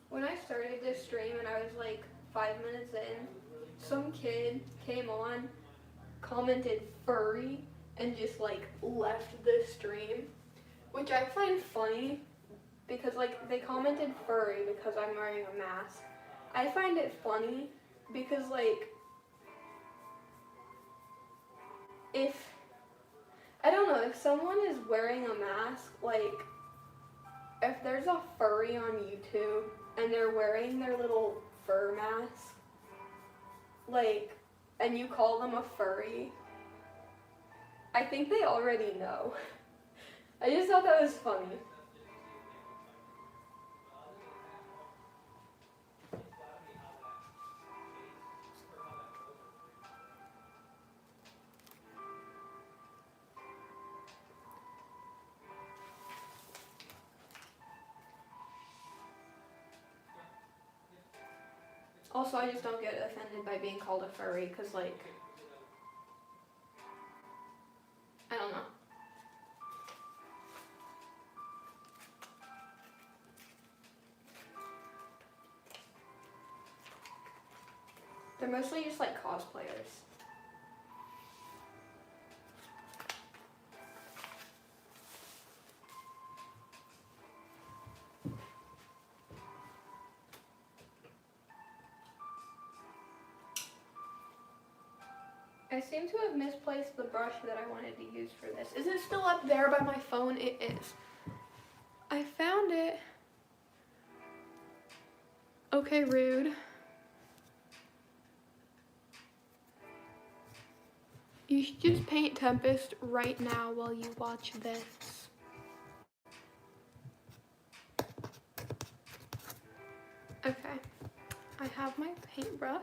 When I started this stream and I was like 5 minutes in, some kid came on, commented furry, and just like left the stream, which I find funny because like they commented furry because I'm wearing a mask. I find it funny because like if I don't know, if someone is wearing a mask, like, if there's a furry on YouTube and they're wearing their little fur mask, like, and you call them a furry, I think they already know. I just thought that was funny. Also, I just don't get offended by being called a furry, because, like, They're mostly just like cosplayers. I seem to have misplaced the brush that I wanted to use for this. Is it still up there by my phone? It is. I found it. Okay, rude. You should just paint Tempest right now while you watch this. Okay, I have my paintbrush.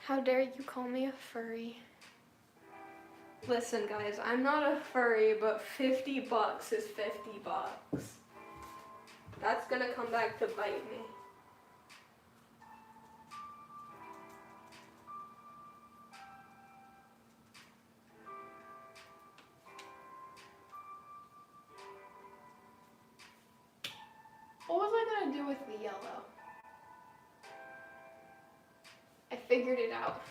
How dare you call me a furry? Listen guys, I'm not a furry, but 50 bucks is 50 bucks. That's gonna come back to bite me. What was I gonna do with the yellow? I figured it out.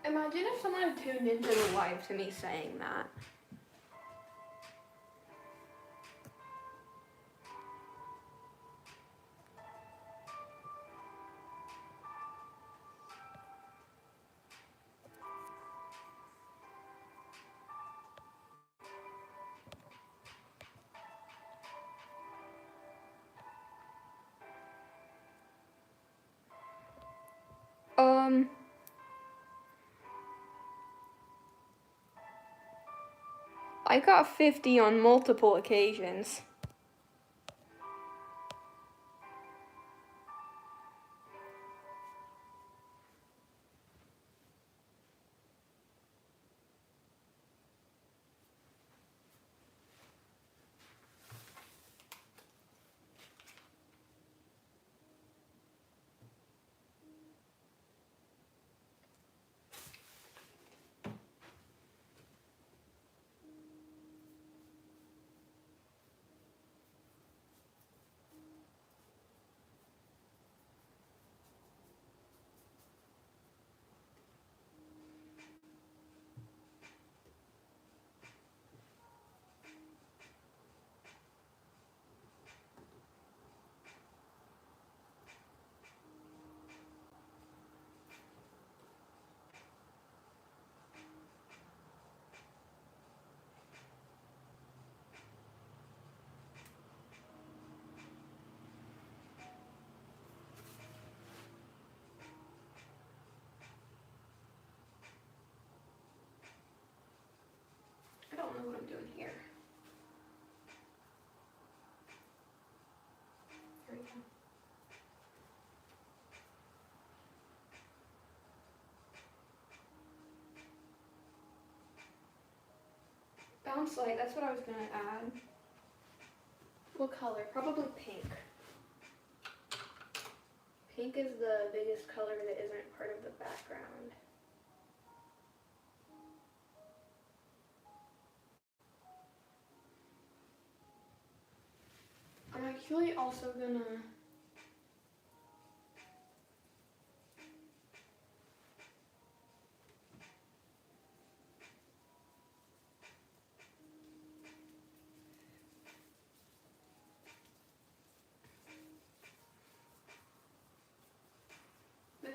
Imagine if someone had tuned into the live to me saying that. I got 50 on multiple occasions. I don't know what I'm doing here. Here we go. Bounce light, that's what I was gonna add. What color? Probably pink. Pink is the biggest color that isn't part of the background. I'm actually also gonna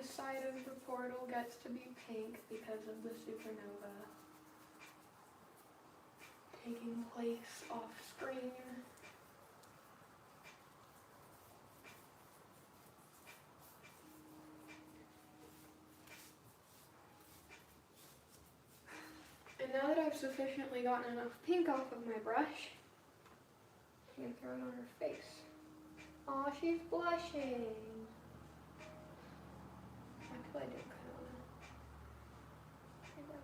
this side of the portal gets to be pink because of the supernova taking place off screen. And now that I've sufficiently gotten enough pink off of my brush, I can throw it on her face. Aw, she's blushing. Actually, I do kind of want to. There you go.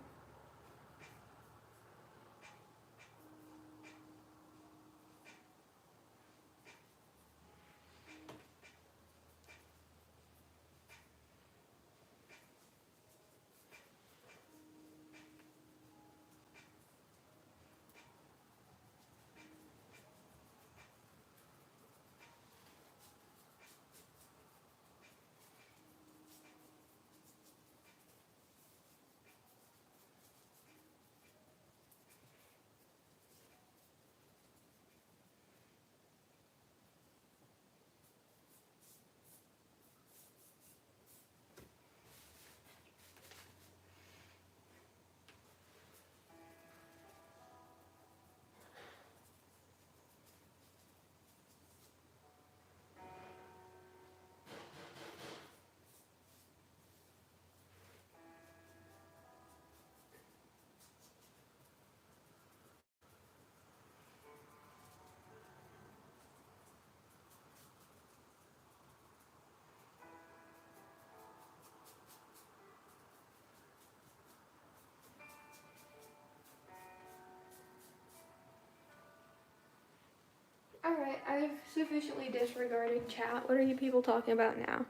Alright, I've sufficiently disregarded chat. What are you people talking about now?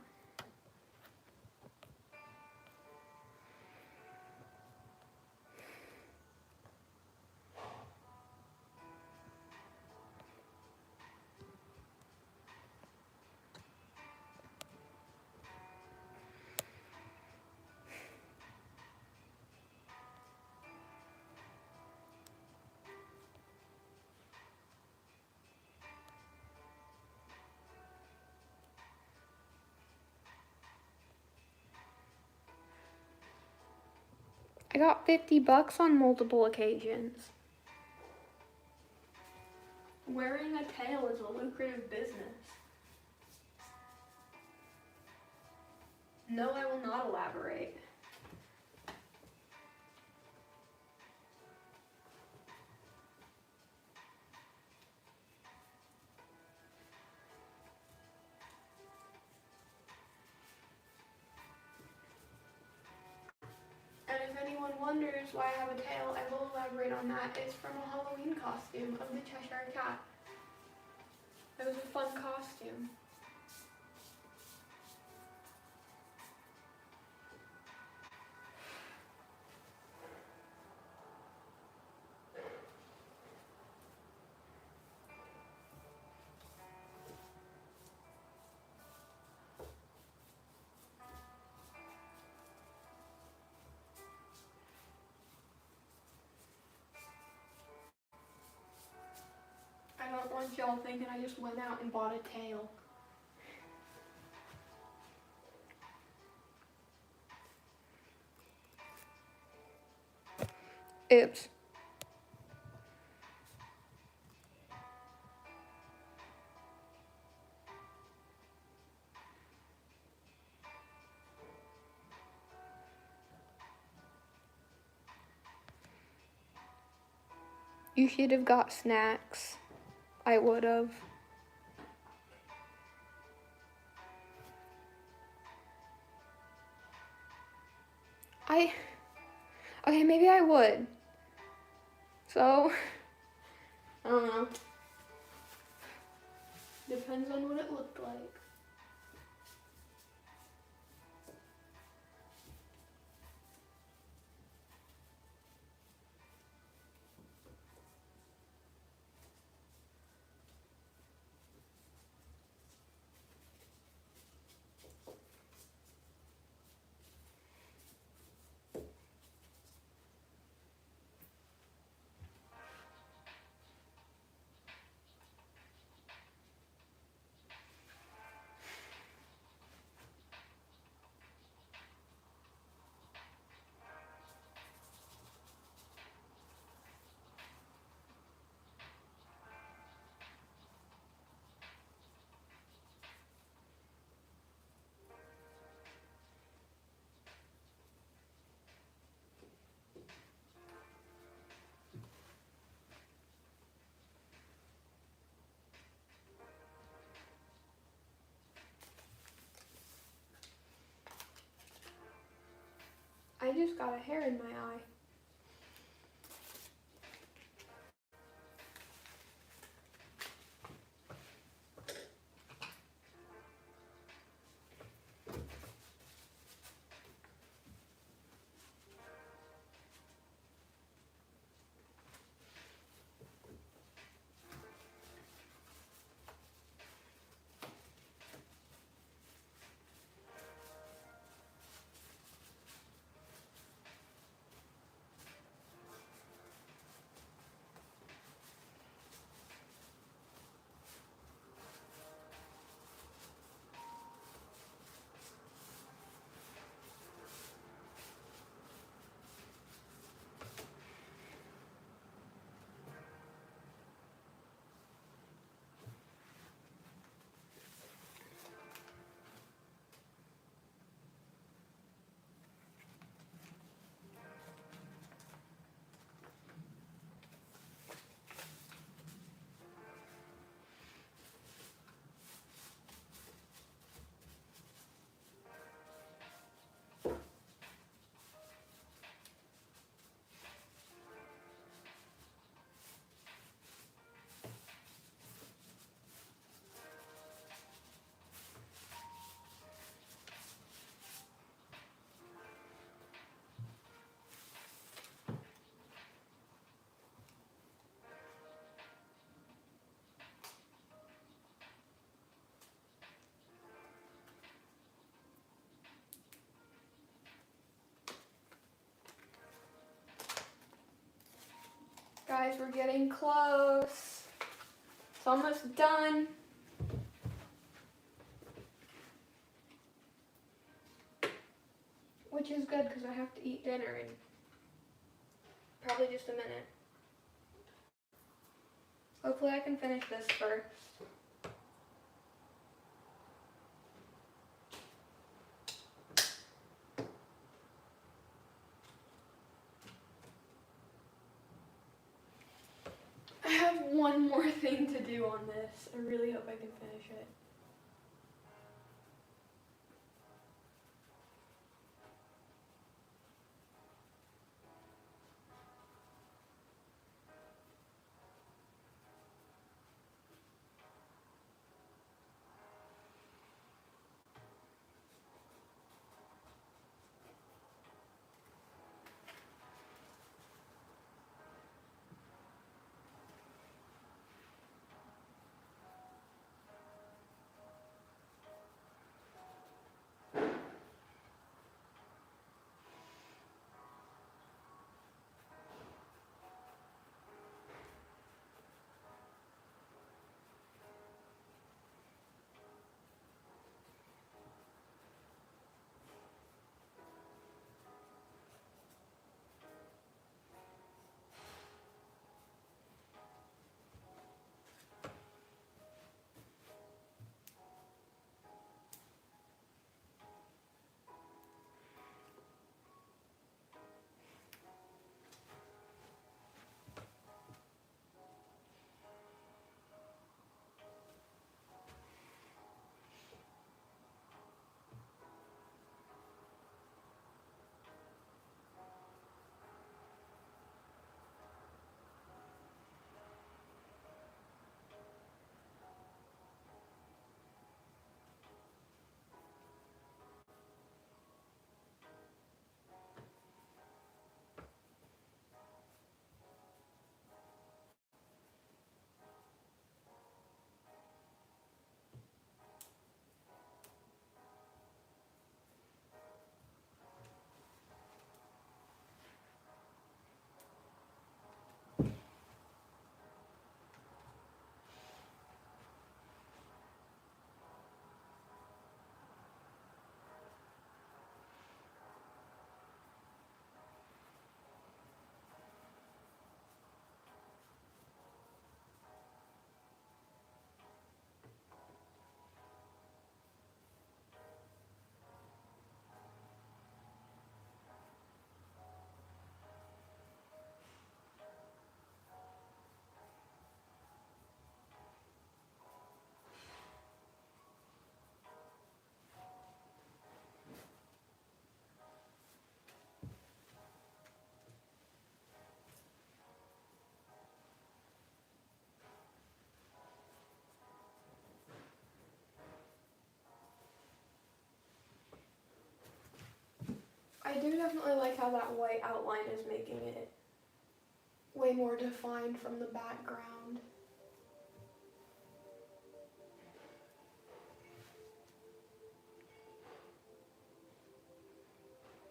I got $50 on multiple occasions. Wearing a tail is a lucrative business. No, I will not elaborate. And if anyone wonders why I have a tail, I will elaborate on that. It's from a Halloween costume of the Cheshire Cat. It was a fun costume. I don't want y'all thinking I just went out and bought a tail. Oops. You should have got snacks. I would have. Okay, maybe I would. So, I don't know. Depends on what it looked like. I just got a hair in my eye. Guys, we're getting close. It's almost done. Which is good because I have to eat dinner in probably just a minute. Hopefully I can finish this first. I have one more thing to do on this. I really hope I can finish it. I do definitely like how that white outline is making it way more defined from the background.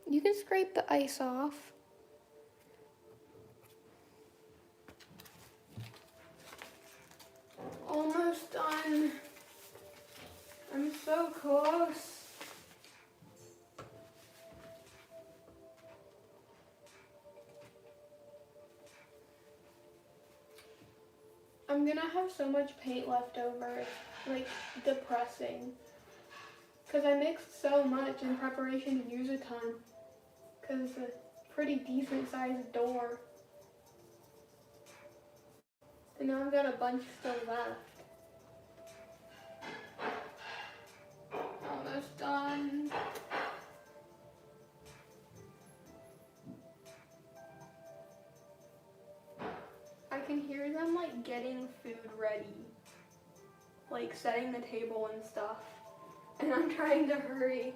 You can scrape the ice off. Almost done. I'm so close. I'm gonna have so much paint left over, it's like depressing. Cause I mixed so much in preparation to use a ton. Cause it's a pretty decent sized door. And now I've got a bunch still left. Almost done. I can hear them like getting food ready. Like setting the table and stuff. And I'm trying to hurry.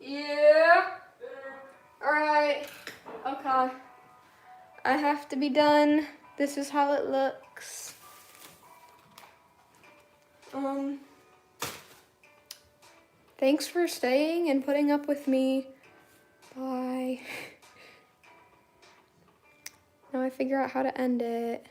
Yeah. Alright. Okay. I have to be done. This is how it looks. Thanks for staying and putting up with me. Bye. Now I figure out how to end it.